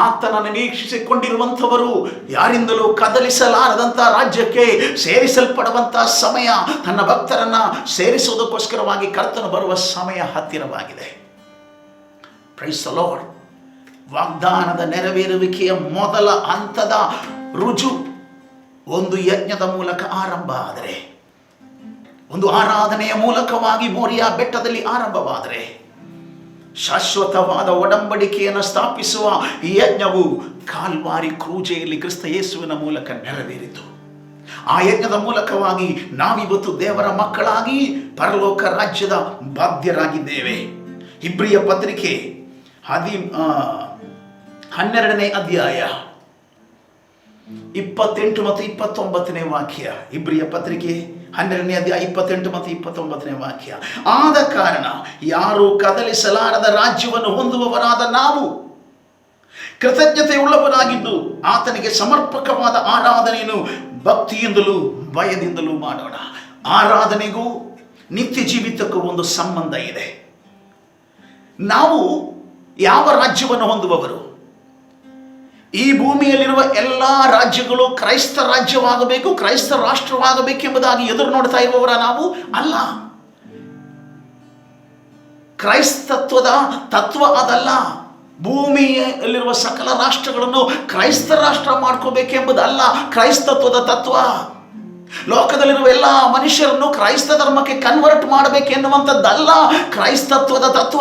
ಆತನನ್ನು ನಿರೀಕ್ಷಿಸಿಕೊಂಡಿರುವಂಥವರು ಯಾರಿಂದಲೂ ಕದಲಿಸಲಾರದಂತಹ ರಾಜ್ಯಕ್ಕೆ ಸೇರಿಸಲ್ಪಡುವಂತಹ ಸಮಯ, ತನ್ನ ಭಕ್ತರನ್ನ ಸೇರಿಸುವುದಕ್ಕೋಸ್ಕರವಾಗಿ ಕರ್ತನು ಬರುವ ಸಮಯ ಹತ್ತಿರವಾಗಿದೆ. Praise the Lord. ವಾಗ್ದಾನದ ನೆರವೇರುವಿಕೆಯ ಮೊದಲ ಹಂತದ ರುಜು ಒಂದು ಯಜ್ಞದ ಮೂಲಕ ಆರಂಭ ಆದರೆ, ಒಂದು ಆರಾಧನೆಯ ಮೂಲಕವಾಗಿ ಮೋರಿಯಾ ಬೆಟ್ಟದಲ್ಲಿ ಆರಂಭವಾದರೆ, ಶಾಶ್ವತವಾದ ಒಡಂಬಡಿಕೆಯನ್ನು ಸ್ಥಾಪಿಸುವ ಈ ಯಜ್ಞವು ಕಾಲ್ವಾರಿ ಕ್ರೂಜೆಯಲ್ಲಿ ಕ್ರಿಸ್ತ ಯೇಸುವಿನ ಮೂಲಕ ನೆರವೇರಿತು. ಆ ಯಜ್ಞದ ಮೂಲಕವಾಗಿ ನಾವಿವತ್ತು ದೇವರ ಮಕ್ಕಳಾಗಿ ಪರಲೋಕ ರಾಜ್ಯದ ಬಾಧ್ಯರಾಗಿದ್ದೇವೆ. ಇಬ್ರಿಯ ಪತ್ರಿಕೆ 12ನೇ ಅಧ್ಯಾಯ 28 ಮತ್ತು 29ನೇ ವಾಕ್ಯ. ಇಬ್ರಿಯ ಪತ್ರಿಕೆ 12ನೇ ಅಧ್ಯಾಯ 28 ಮತ್ತು 29ನೇ ವಾಕ್ಯ. ಆದ ಕಾರಣ ಯಾರು ಕದಲಿಸಲಾರದ ರಾಜ್ಯವನ್ನು ಹೊಂದುವವರಾದ ನಾವು ಕೃತಜ್ಞತೆಯುಳ್ಳವರಾಗಿದ್ದು ಆತನಿಗೆ ಸಮರ್ಪಕವಾದ ಆರಾಧನೆಯನ್ನು ಭಕ್ತಿಯಿಂದಲೂ ಭಯದಿಂದಲೂ ಮಾಡೋಣ. ಆರಾಧನೆಗೂ ನಿತ್ಯ ಜೀವಿತಕ್ಕೂ ಒಂದು ಸಂಬಂಧ ಇದೆ. ನಾವು ಯಾವ ರಾಜ್ಯವನ್ನು ಹೊಂದುವವರು? ಈ ಭೂಮಿಯಲ್ಲಿರುವ ಎಲ್ಲ ರಾಜ್ಯಗಳು ಕ್ರೈಸ್ತ ರಾಜ್ಯವಾಗಬೇಕು, ಕ್ರೈಸ್ತ ರಾಷ್ಟ್ರವಾಗಬೇಕೆಂಬುದಾಗಿ ಎದುರು ನೋಡ್ತಾ ಇರುವವರ ನಾವು ಅಲ್ಲ. ಕ್ರೈಸ್ತತ್ವದ ತತ್ವ ಅದಲ್ಲ. ಭೂಮಿಯಲ್ಲಿರುವ ಸಕಲ ರಾಷ್ಟ್ರಗಳನ್ನು ಕ್ರೈಸ್ತ ರಾಷ್ಟ್ರ ಮಾಡ್ಕೋಬೇಕೆಂಬುದಲ್ಲ ಕ್ರೈಸ್ತತ್ವದ ತತ್ವ. ಲೋಕದಲ್ಲಿರುವ ಎಲ್ಲ ಮನುಷ್ಯರನ್ನು ಕ್ರೈಸ್ತ ಧರ್ಮಕ್ಕೆ ಕನ್ವರ್ಟ್ ಮಾಡಬೇಕೆನ್ನುವಂಥದ್ದಲ್ಲ ಕ್ರೈಸ್ತತ್ವದ ತತ್ವ.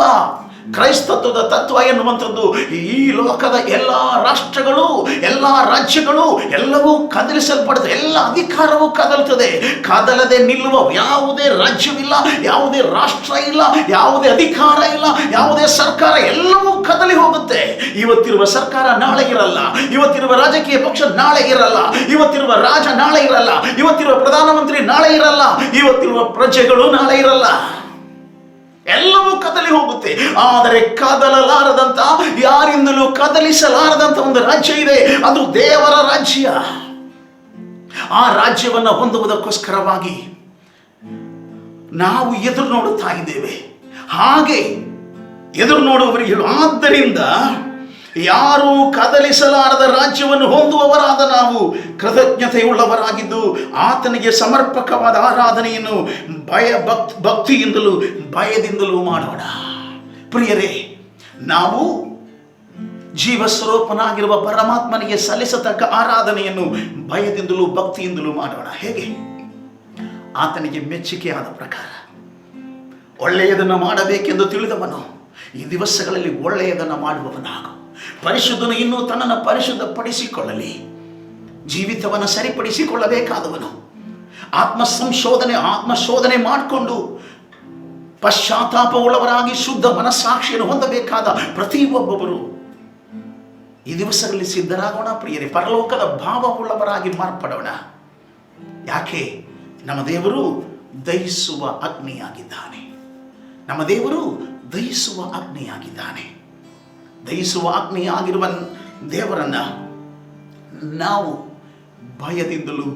ಕ್ರೈಸ್ತತ್ವದ ತತ್ವ ಎನ್ನುವಂಥದ್ದು ಈ ಲೋಕದ ಎಲ್ಲ ರಾಷ್ಟ್ರಗಳು, ಎಲ್ಲ ರಾಜ್ಯಗಳು ಎಲ್ಲವೂ ಕದಲಿಸಲ್ಪಡುತ್ತೆ. ಎಲ್ಲ ಅಧಿಕಾರವೂ ಕದಲ್ತದೆ. ಕದಲದೆ ನಿಲ್ಲುವ ಯಾವುದೇ ರಾಜ್ಯವಿಲ್ಲ, ಯಾವುದೇ ರಾಷ್ಟ್ರ ಇಲ್ಲ, ಯಾವುದೇ ಅಧಿಕಾರ ಇಲ್ಲ, ಯಾವುದೇ ಸರ್ಕಾರ, ಎಲ್ಲವೂ ಕದಲಿ ಹೋಗುತ್ತೆ. ಇವತ್ತಿರುವ ಸರ್ಕಾರ ನಾಳೆ ಇರಲ್ಲ, ಇವತ್ತಿರುವ ರಾಜಕೀಯ ಪಕ್ಷ ನಾಳೆ ಇರಲ್ಲ, ಇವತ್ತಿರುವ ರಾಜ ನಾಳೆ ಇರಲ್ಲ, ಇವತ್ತಿರುವ ಪ್ರಧಾನಮಂತ್ರಿ ನಾಳೆ ಇರಲ್ಲ, ಇವತ್ತಿರುವ ಪ್ರಜೆಗಳು ನಾಳೆ ಇರಲ್ಲ. ಎಲ್ಲವೂ ಕದಲಿ ಹೋಗುತ್ತೆ. ಆದರೆ ಕದಲಲಾರದಂತ, ಯಾರಿಂದಲೂ ಕದಲಿಸಲಾರದಂತ ಒಂದು ರಾಜ್ಯ ಇದೆ. ಅದು ದೇವರ ರಾಜ್ಯ. ಆ ರಾಜ್ಯವನ್ನು ಹೊಂದುವುದಕ್ಕೋಸ್ಕರವಾಗಿ ನಾವು ಎದುರು ನೋಡುತ್ತಾ ಇದ್ದೇವೆ. ಹಾಗೆ ಎದುರು ನೋಡುವವರಿಗೆ ಆದ್ದರಿಂದ ಯಾರು ಕದಲಿಸಲಾರದ ರಾಜ್ಯವನ್ನು ಹೊಂದುವವರಾದ ನಾವು ಕೃತಜ್ಞತೆಯುಳ್ಳವರಾಗಿದ್ದು ಆತನಿಗೆ ಸಮರ್ಪಕವಾದ ಆರಾಧನೆಯನ್ನು ಭಕ್ತಿಯಿಂದಲೂ ಭಯದಿಂದಲೂ ಮಾಡೋಣ. ಪ್ರಿಯರೇ, ನಾವು ಜೀವಸ್ವರೂಪನಾಗಿರುವ ಪರಮಾತ್ಮನಿಗೆ ಸಲ್ಲಿಸತಕ್ಕ ಆರಾಧನೆಯನ್ನು ಭಯದಿಂದಲೂ ಭಕ್ತಿಯಿಂದಲೂ ಮಾಡೋಣ. ಹೇಗೆ? ಆತನಿಗೆ ಮೆಚ್ಚುಗೆಯಾದ ಪ್ರಕಾರ ಒಳ್ಳೆಯದನ್ನು ಮಾಡಬೇಕೆಂದು ತಿಳಿದವನು ಈ ದಿವಸಗಳಲ್ಲಿ ಒಳ್ಳೆಯದನ್ನು ಮಾಡುವವನಾಗು. ಪರಿಶುದ್ಧನು ಇನ್ನೂ ತನ್ನನ್ನು ಪರಿಶುದ್ಧಪಡಿಸಿಕೊಳ್ಳಲಿ. ಜೀವಿತವನ್ನು ಸರಿಪಡಿಸಿಕೊಳ್ಳಬೇಕಾದವನು ಆತ್ಮಶೋಧನೆ ಮಾಡಿಕೊಂಡು ಪಶ್ಚಾತ್ತಾಪವುಳ್ಳವರಾಗಿ ಶುದ್ಧ ಮನಸ್ಸಾಕ್ಷಿಯನ್ನು ಹೊಂದಬೇಕಾದ ಪ್ರತಿಯೊಬ್ಬೊಬ್ಬರು ಈ ದಿವಸಗಳಲ್ಲಿ ಸಿದ್ಧರಾಗೋಣ. ಪ್ರಿಯರೇ, ಪರಲೋಕದ ಭಾವವುಳ್ಳವರಾಗಿ ಮಾರ್ಪಡೋಣ. ಯಾಕೆ? ನಮ್ಮ ದೇವರು ದಹಿಸುವ ಅಗ್ನಿಯಾಗಿದ್ದಾನೆ. ನಮ್ಮ ದೇವರು ದಹಿಸುವ ಅಗ್ನಿಯಾಗಿದ್ದಾನೆ. ದಹಿಸುವ ಅಗ್ನಿಯಾಗಿರುವ ದೇವರನ್ನ ನಾವು ಭಯದಿಂದಲೂ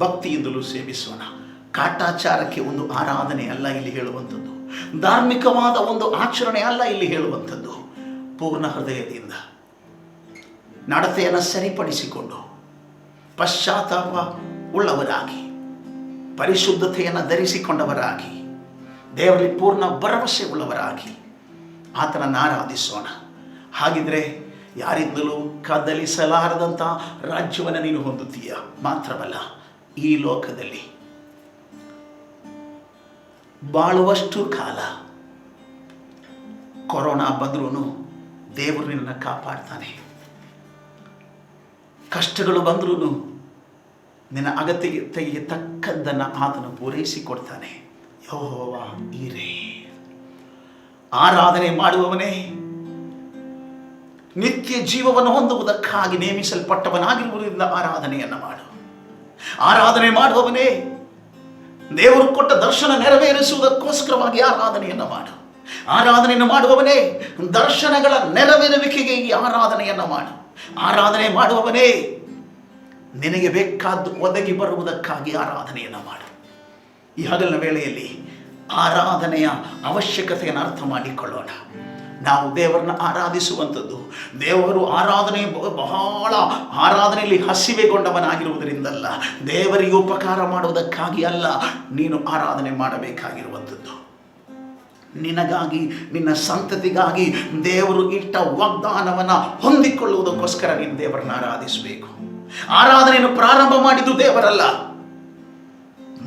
ಭಕ್ತಿಯಿಂದಲೂ ಸೇವಿಸೋಣ. ಕಾಟಾಚಾರಕ್ಕೆ ಒಂದು ಆರಾಧನೆ ಅಲ್ಲ ಇಲ್ಲಿ ಹೇಳುವಂಥದ್ದು, ಧಾರ್ಮಿಕವಾದ ಒಂದು ಆಚರಣೆ ಅಲ್ಲ ಇಲ್ಲಿ ಹೇಳುವಂಥದ್ದು. ಪೂರ್ಣ ಹೃದಯದಿಂದ ನಡತೆಯನ್ನು ಸರಿಪಡಿಸಿಕೊಂಡು ಪಶ್ಚಾತ್ತಾಪ ಉಳ್ಳವರಾಗಿ ಪರಿಶುದ್ಧತೆಯನ್ನು ಧರಿಸಿಕೊಂಡವರಾಗಿ ದೇವರಲ್ಲಿ ಪೂರ್ಣ ಭರವಸೆ ಉಳ್ಳವರಾಗಿ ಆತನನ್ನು ಆರಾಧಿಸೋಣ. ಹಾಗಿದ್ರೆ ಯಾರಿಂದಲೂ ಕದಲಿಸಲಾರದಂಥ ರಾಜ್ಯವನ್ನು ನೀನು ಹೊಂದುತ್ತೀಯ. ಮಾತ್ರವಲ್ಲ, ಈ ಲೋಕದಲ್ಲಿ ಬಾಳುವಷ್ಟು ಕಾಲ ಕೊರೋನಾ ಬಂದ್ರೂ ದೇವರು ನಿನ್ನನ್ನು ಕಾಪಾಡ್ತಾನೆ. ಕಷ್ಟಗಳು ಬಂದ್ರೂ ನಿನ್ನ ಅಗತ್ಯತೆಗೆ ತಕ್ಕದ್ದನ್ನು ಆತನು ಪೂರೈಸಿಕೊಡ್ತಾನೆ. ಯೆಹೋವ ಈರೇ. ಆರಾಧನೆ ಮಾಡುವವನೇ, ನಿತ್ಯ ಜೀವವನ್ನು ಹೊಂದುವುದಕ್ಕಾಗಿ ನೇಮಿಸಲ್ಪಟ್ಟವನಾಗಿರುವುದರಿಂದ ಆರಾಧನೆಯನ್ನು ಮಾಡು. ಆರಾಧನೆ ಮಾಡುವವನೇ, ದೇವರು ಕೊಟ್ಟ ದರ್ಶನ ನೆರವೇರಿಸುವುದಕ್ಕೋಸ್ಕರವಾಗಿ ಆರಾಧನೆಯನ್ನು ಮಾಡು. ಆರಾಧನೆಯನ್ನು ಮಾಡುವವನೇ, ದರ್ಶನಗಳ ನೆರವೇರುವಿಕೆಗೆ ಈ ಆರಾಧನೆಯನ್ನು ಮಾಡು. ಆರಾಧನೆ ಮಾಡುವವನೇ, ನಿನಗೆ ಬೇಕಾದ್ದು ಒದಗಿ ಬರುವುದಕ್ಕಾಗಿ ಆರಾಧನೆಯನ್ನು ಮಾಡು. ಈ ಹಗಲಿನ ವೇಳೆಯಲ್ಲಿ ಆರಾಧನೆಯ ಅವಶ್ಯಕತೆಯನ್ನು ಅರ್ಥ ಮಾಡಿಕೊಳ್ಳೋಣ. ನಾವು ದೇವರನ್ನ ಆರಾಧಿಸುವಂಥದ್ದು, ದೇವರು ಬಹಳ ಆರಾಧನೆಯಲ್ಲಿ ಹಸಿವೆಗೊಂಡವನಾಗಿರುವುದರಿಂದಲ್ಲ, ದೇವರಿಗೆ ಉಪಕಾರ ಮಾಡುವುದಕ್ಕಾಗಿ ಅಲ್ಲ ನೀನು ಆರಾಧನೆ ಮಾಡಬೇಕಾಗಿರುವಂಥದ್ದು. ನಿನಗಾಗಿ, ನಿನ್ನ ಸಂತತಿಗಾಗಿ ದೇವರು ಇಟ್ಟ ವಾಗ್ದಾನವನ್ನು ಹೊಂದಿಕೊಳ್ಳುವುದಕ್ಕೋಸ್ಕರ ನೀನು ದೇವರನ್ನ ಆರಾಧಿಸಬೇಕು. ಆರಾಧನೆಯನ್ನು ಪ್ರಾರಂಭ ಮಾಡಿದ್ದು ದೇವರಲ್ಲ,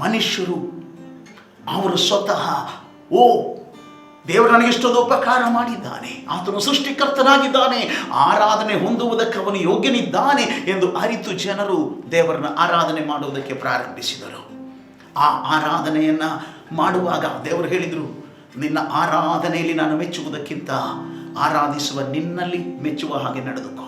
ಮನುಷ್ಯರು. ಅವರು ಸ್ವತಃ ದೇವರು ನನಗೆ ಇಷ್ಟೊಂದು ಉಪಕಾರ ಮಾಡಿದ್ದಾನೆ, ಆತನು ಸೃಷ್ಟಿಕರ್ತನಾಗಿದ್ದಾನೆ, ಆರಾಧನೆ ಹೊಂದುವುದಕ್ಕೆ ಅವನು ಯೋಗ್ಯನಿದ್ದಾನೆ ಎಂದು ಅರಿತು ಜನರು ದೇವರನ್ನ ಆರಾಧನೆ ಮಾಡುವುದಕ್ಕೆ ಪ್ರಾರಂಭಿಸಿದರು. ಆ ಆರಾಧನೆಯನ್ನು ಮಾಡುವಾಗ ದೇವರು ಹೇಳಿದರು, ನಿನ್ನ ಆರಾಧನೆಯಲ್ಲಿ ನಾನು ಮೆಚ್ಚುವುದಕ್ಕಿಂತ ಆರಾಧಿಸುವ ನಿನ್ನಲ್ಲಿ ಮೆಚ್ಚುವ ಹಾಗೆ ನಡೆದುಕೋ.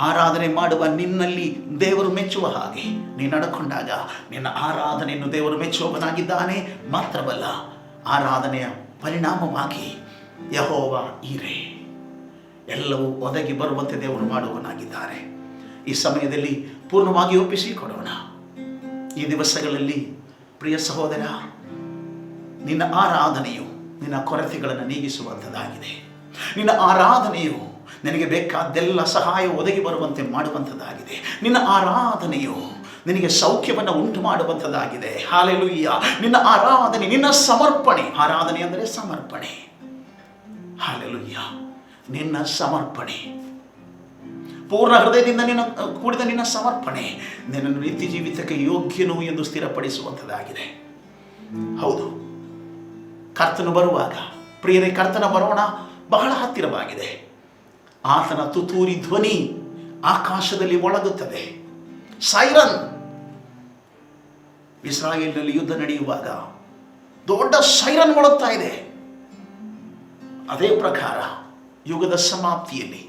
ಆರಾಧನೆ ಮಾಡುವ ನಿನ್ನಲ್ಲಿ ದೇವರು ಮೆಚ್ಚುವ ಹಾಗೆ ನೀನು ನಡ್ಕೊಂಡಾಗ ನಿನ್ನ ಆರಾಧನೆಯನ್ನು ದೇವರು ಮೆಚ್ಚುವವನಾಗಿದ್ದಾನೆ. ಮಾತ್ರವಲ್ಲ, ಆರಾಧನೆಯ ಪರಿಣಾಮವಾಗಿ ಯೆಹೋವ ಈರೆ, ಎಲ್ಲವೂ ಒದಗಿ ಬರುವಂತೆ ದೇವರು ಮಾಡುವವನಾಗಿದ್ದಾರೆ. ಈ ಸಮಯದಲ್ಲಿ ಪೂರ್ಣವಾಗಿ ಒಪ್ಪಿಸಿಕೊಡೋಣ. ಈ ದಿವಸಗಳಲ್ಲಿ ಪ್ರಿಯ ಸಹೋದರ, ನಿನ್ನ ಆರಾಧನೆಯು ನಿನ್ನ ಕೊರತೆಗಳನ್ನು ನೀಗಿಸುವಂಥದ್ದಾಗಿದೆ. ನಿನ್ನ ಆರಾಧನೆಯು ನಿನಗೆ ಬೇಕಾದ್ದೆಲ್ಲ ಸಹಾಯ ಒದಗಿ ಬರುವಂತೆ ಮಾಡುವಂಥದ್ದಾಗಿದೆ. ನಿನ್ನ ಆರಾಧನೆಯು ನಿನಗೆ ಸೌಖ್ಯವನ್ನು ಉಂಟು ಮಾಡುವಂಥದ್ದಾಗಿದೆ. ಹಾಲೆಲೂಯ್ಯ. ನಿನ್ನ ಆರಾಧನೆ, ನಿನ್ನ ಸಮರ್ಪಣೆ, ಆರಾಧನೆ ಅಂದರೆ ಸಮರ್ಪಣೆ. ಹಾಲೆಲೂಯ್ಯ. ನಿನ್ನ ಸಮರ್ಪಣೆ, ಪೂರ್ಣ ಹೃದಯದಿಂದ ಕೂಡಿದ ನಿನ್ನ ಸಮರ್ಪಣೆ ನಿನ್ನನ್ನು ನಿತ್ಯ ಜೀವಿತಕ್ಕೆ ಯೋಗ್ಯನು ಎಂದು ಸ್ಥಿರಪಡಿಸುವಂಥದ್ದಾಗಿದೆ. ಹೌದು, ಕರ್ತನು ಬರುವಾಗ, ಪ್ರಿಯರೇ, ಕರ್ತನ ಬರೋಣ ಬಹಳ ಹತ್ತಿರವಾಗಿದೆ. ಆತನ ತುತ್ತೂರಿ ಧ್ವನಿ ಆಕಾಶದಲ್ಲಿ ಮೊಳಗುತ್ತದೆ. ಸೈರನ್. ಇಸ್ರಾಯೇಲಿನಲ್ಲಿ ಯುದ್ಧ ನಡೆಯುವಾಗ ದೊಡ್ಡ ಸೈರನ್ ಮೊಳಗ್ತಾ ಇದೆ. ಅದೇ ಪ್ರಕಾರ ಯುಗದ ಸಮಾಪ್ತಿಯಲ್ಲಿ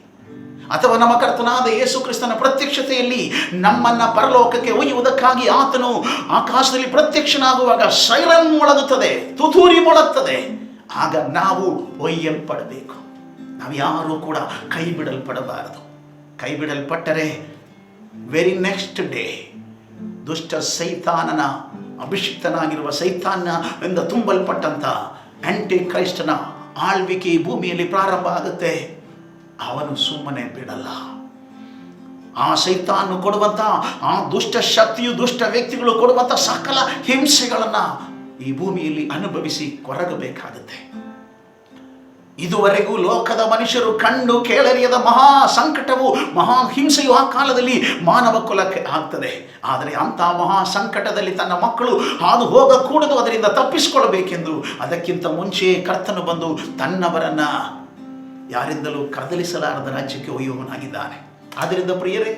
ಅಥವಾ ನಮ್ಮ ಕರ್ತನಾದ ಯೇಸು ಕ್ರಿಸ್ತನ ಪ್ರತ್ಯಕ್ಷತೆಯಲ್ಲಿ ನಮ್ಮನ್ನ ಪರಲೋಕಕ್ಕೆ ಒಯ್ಯುವುದಕ್ಕಾಗಿ ಆತನು ಆಕಾಶದಲ್ಲಿ ಪ್ರತ್ಯಕ್ಷನಾಗುವಾಗ ಸೈರನ್ ಮೊಳಗುತ್ತದೆ, ತುತ್ತೂರಿ ಮೊಳಗ್ತದೆ. ಆಗ ನಾವು ಒಯ್ಯಲ್ಪಡಬೇಕು. ನಾವು ಯಾರೂ ಕೂಡ ಕೈ ಬಿಡಲ್ಪಡಬಾರದು. ಕೈ ಬಿಡಲ್ಪಟ್ಟರೆ ವೆರಿ ನೆಕ್ಸ್ಟ್ ಡೇ ದುಷ್ಟ ಸೈತಾನನ, ಅಭಿಷಿಕ್ತನಾಗಿರುವ ಸೈತಾನ ಎಂದು ತುಂಬಲ್ಪಟ್ಟಂಥ ಆಂಟಿ ಕ್ರೈಸ್ತನ ಆಳ್ವಿಕೆ ಈ ಭೂಮಿಯಲ್ಲಿ ಪ್ರಾರಂಭ ಆಗುತ್ತೆ. ಅವನು ಸುಮ್ಮನೆ ಬಿಡಲ್ಲ. ಆ ಸೈತಾನು ಕೊಡುವಂಥ, ಆ ದುಷ್ಟ ಶಕ್ತಿಯು, ದುಷ್ಟ ವ್ಯಕ್ತಿಗಳು ಕೊಡುವಂಥ ಸಕಲ ಹಿಂಸೆಗಳನ್ನು ಈ ಭೂಮಿಯಲ್ಲಿ ಅನುಭವಿಸಿ ಕೊರಗಬೇಕಾಗುತ್ತೆ. ಇದುವರೆಗೂ ಲೋಕದ ಮನುಷ್ಯರು ಕಂಡು ಕೇಳರಿಯದ ಮಹಾ ಸಂಕಟವು, ಮಹಾ ಹಿಂಸೆಯು ಆ ಕಾಲದಲ್ಲಿ ಮಾನವ ಕುಲಕ್ಕೆ ಆಗ್ತದೆ. ಆದರೆ ಅಂಥ ಮಹಾ ಸಂಕಟದಲ್ಲಿ ತನ್ನ ಮಕ್ಕಳು ಹಾದು ಹೋಗಕೂಡದು, ಅದರಿಂದ ತಪ್ಪಿಸಿಕೊಳ್ಳಬೇಕೆಂದು ಅದಕ್ಕಿಂತ ಮುಂಚೆ ಕರ್ತನು ಬಂದು ತನ್ನವರನ್ನ ಯಾರಿಂದಲೂ ಕದಲಿಸಲಾರದ ರಾಜ್ಯಕ್ಕೆ ಒಯ್ಯುವವನಾಗಿದ್ದಾನೆ. ಆದ್ದರಿಂದ ಪ್ರಿಯರೇ,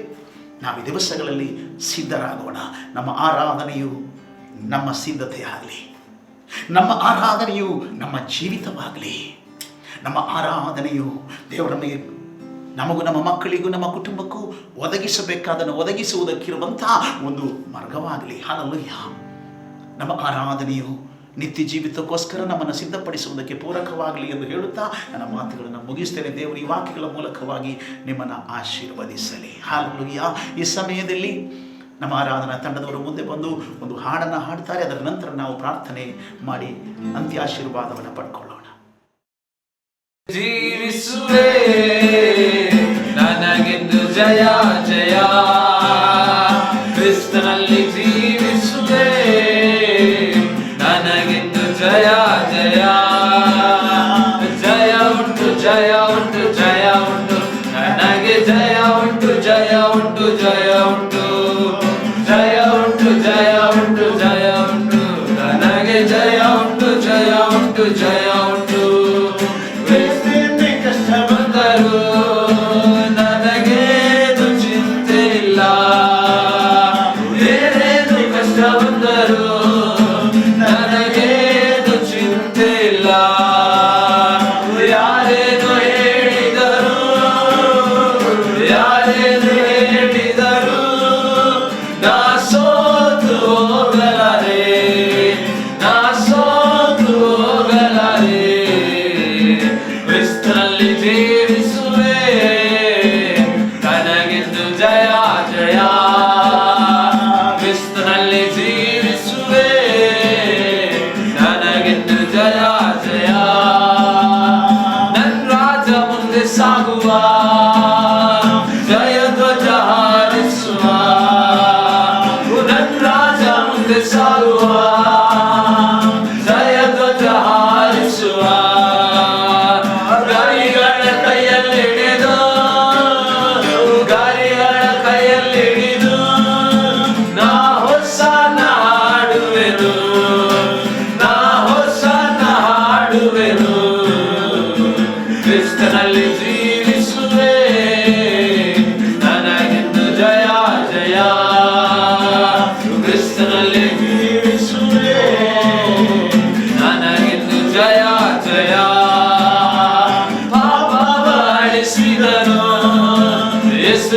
ನಾವು ಈ ದಿವಸಗಳಲ್ಲಿ ಸಿದ್ಧರಾಗೋಣ. ನಮ್ಮ ಆರಾಧನೆಯು ನಮ್ಮ ಸಿದ್ಧತೆಯಾಗಲಿ, ನಮ್ಮ ಆರಾಧನೆಯು ನಮ್ಮ ಜೀವಿತವಾಗಲಿ. ನಮ್ಮ ಆರಾಧನೆಯು ದೇವರನ್ನು ನಮಗೂ ನಮ್ಮ ಮಕ್ಕಳಿಗೂ ನಮ್ಮ ಕುಟುಂಬಕ್ಕೂ ಒದಗಿಸಬೇಕಾದನ್ನು ಒದಗಿಸುವುದಕ್ಕಿರುವಂತಹ ಒಂದು ಮಾರ್ಗವಾಗಲಿ. ಹಲ್ಲೆಲೂಯಾ. ನಮ್ಮ ಆರಾಧನೆಯು ನಿತ್ಯ ಜೀವಿತಕ್ಕೋಸ್ಕರ ನಮ್ಮನ್ನು ಸಿದ್ಧಪಡಿಸುವುದಕ್ಕೆ ಪೂರಕವಾಗಲಿ ಎಂದು ಹೇಳುತ್ತಾ ನನ್ನ ಮಾತುಗಳನ್ನು ಮುಗಿಸ್ತೇನೆ. ದೇವರು ಈ ವಾಕ್ಯಗಳ ಮೂಲಕವಾಗಿ ನಿಮ್ಮನ್ನು ಆಶೀರ್ವದಿಸಲಿ. ಹಲ್ಲೆಲೂಯಾ. ಈ ಸಮಯದಲ್ಲಿ ನಮ್ಮ ಆರಾಧನಾ ತಂಡದವರು ಮುಂದೆ ಬಂದು ಒಂದು ಹಾಡನ್ನು ಹಾಡ್ತಾರೆ. ಅದರ ನಂತರ ನಾವು ಪ್ರಾರ್ಥನೆ ಮಾಡಿ ಅಂತ್ಯಾಶೀರ್ವಾದವನ್ನು ಪಡ್ಕೊಳ್ಳೋಣ. ಜೀವಿಸುವೆ ನನಗೆಂದು ಜಯ ಜಯ, ಕ್ರಿಸ್ತನಲ್ಲಿ ಜೀವಿಸುವೆ ನನಗೆಂದು ಜಯ ಜಯ. ಜಯ ಉಂಟು, ಜಯ ಉಂಟು, ಜಯ ಉಂಟು, ನನಗೆ ಜಯ ಉಂಟು, ಜಯ ಉಂಟು, ಜಯ ಉಂಟು, ಜಯ ಉಂಟು, ಜಯ ಉಂಟು, ಜಯ ಉಂಟು, ನನಗೆ ಜಯ ಉಂಟು, ಜಯ ಉಂಟು, ಜಯ ಉಂಟು. ಕಷ್ಟ ಬಂದರು ನನಗೇನು ಚಿಂತೆ ಇಲ್ಲ, ಏನೇನು ಕಷ್ಟ ಬಂದರು ನನಗೇನು ಚಿಂತೆ ಇಲ್ಲ. ಯಾರೇನು ಹೇಳಿದರು, ಯಾರೇನು ಹೇಳಿದರು, ನಾ ಸೋತು ಹೋಗಲಾರೆ.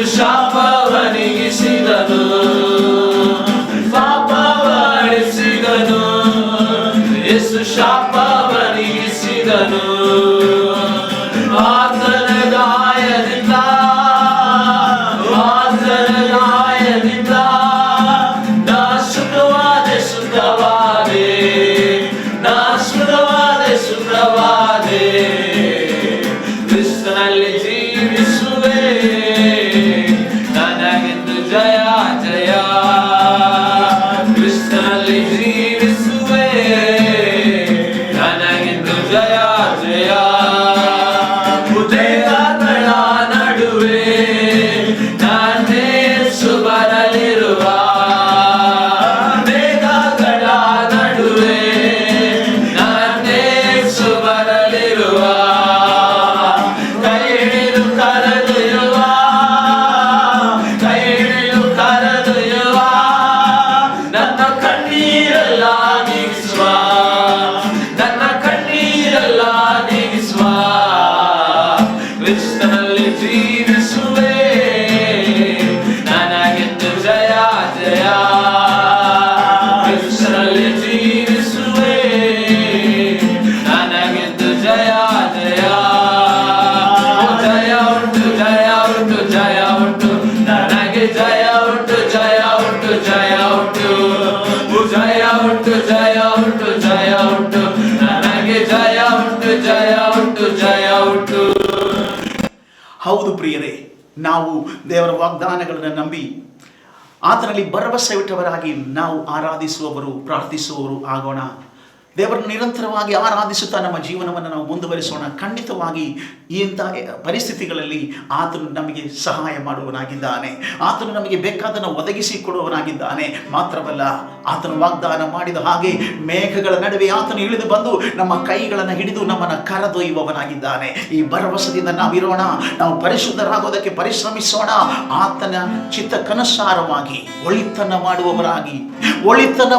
ಯೇಸು ಶಾಪವನಿಗಿಸಿದನು, ಪಾಪವಳಿಸಿದನು. ಯೇಸು ಶಾಪವನಿಗಿಸಿದನು, ಆತನ ಗಾಯದಿಂದ, ಆತನ ಗಾಯದಿಂದ ನಾ ಶುದ್ಧವಾದೆ, ಶುದ್ಧವಾದೆ, ನಾ ಶುದ್ಧವಾದೆ, ಶುದ್ಧವಾದೆ. ಕ್ರಿಸ್ತನಲ್ಲಿ ಜೀವಿಸುವೆ, ನನಗೆಂದು ಜಯ ಜಯ. ಕ್ರಿಸ್ತನಲ್ಲಿ ಜೀವಿಸುವೆ, ನನಗೆಂದು ಜಯ ಜಯ. ಉದಯಗಳ ನಡುವೆ ನಾನೇಸು ಬರಲಿರುವ, ಮೇಘಗಳ ನಡುವೆ ನಾನೇಸು ಬರಲಿರುವ, ಕೈ ಹಿಡಿದು ಕರೆದೊಯ್ಯುವ, ಕೈ ಹಿಡಿದು ಕರೆದೊಯ್ಯುವ, ನನ್ನ ಕಣ್ಣೀರೆಲ್ಲ ನೀಗಿಸುವ, ನನ್ನ ಕಣ್ಣೀರೆಲ್ಲ ನೀಗಿಸುವ. ಕ್ರಿಸ್ತನಲ್ಲಿ ಜೀವಿಸುವೆ, ನನಗೆಂದು ಜಯ ಜಯ. ಕ್ರಿಸ್ತನಲ್ಲಿ ಜೀವಿಸುವೆ, ನನಗೆಂದು ಜಯ ಜಯ. ಜಯ ಉಂಟು, ಜಯ ಉಂಟು, ಜಯ ಉಂಟು, ನನಗೆ ಜಯ ಉಂಟು, ಜಯ ಉಂಟು, ಜಯ ಉಂಟು. ಜಯ ಉಂಟು, ಜಯ ಉಂಟು, ಜಯ ಉಂಟು, ನನಗೆ ಜಯ ಉಂಟು, ಜಯ ಉಂಟು, ಜಯ ಉಂಟು. ಹೌದು ಪ್ರಿಯರೇ, ನಾವು ದೇವರ ವಾಗ್ದಾನಗಳನ್ನು ನಂಬಿ ಆತನಲ್ಲಿ ಭರವಸೆ ಇಟ್ಟವರಾಗಿ ನಾವು ಆರಾಧಿಸುವವರು, ಪ್ರಾರ್ಥಿಸುವವರು ಆಗೋಣ. ದೇವರನ್ನು ನಿರಂತರವಾಗಿ ಆರಾಧಿಸುತ್ತಾ ನಮ್ಮ ಜೀವನವನ್ನು ನಾವು ಮುಂದುವರಿಸೋಣ. ಖಂಡಿತವಾಗಿ ಇಂಥ ಪರಿಸ್ಥಿತಿಗಳಲ್ಲಿ ಆತನು ನಮಗೆ ಸಹಾಯ ಮಾಡುವನಾಗಿದ್ದಾನೆ. ಆತನು ನಮಗೆ ಬೇಕಾದನ್ನು ಒದಗಿಸಿ ಕೊಡುವನಾಗಿದ್ದಾನೆ. ಮಾತ್ರವಲ್ಲ, ಆತನು ವಾಗ್ದಾನ ಮಾಡಿದ ಹಾಗೆ ಮೇಘಗಳ ನಡುವೆ ಆತನು ಇಳಿದು ಬಂದು ನಮ್ಮ ಕೈಗಳನ್ನು ಹಿಡಿದು ನಮ್ಮನ್ನು ಕರೆದೊಯ್ಯುವವನಾಗಿದ್ದಾನೆ. ಈ ಭರವಸೆಯಿಂದ ನಾವಿರೋಣ, ನಾವು ಪರಿಶುದ್ಧರಾಗೋದಕ್ಕೆ ಪರಿಶ್ರಮಿಸೋಣ. ಆತನ ಚಿತ್ತಕ್ಕನುಸಾರವಾಗಿ ಒಳಿತನ್ನ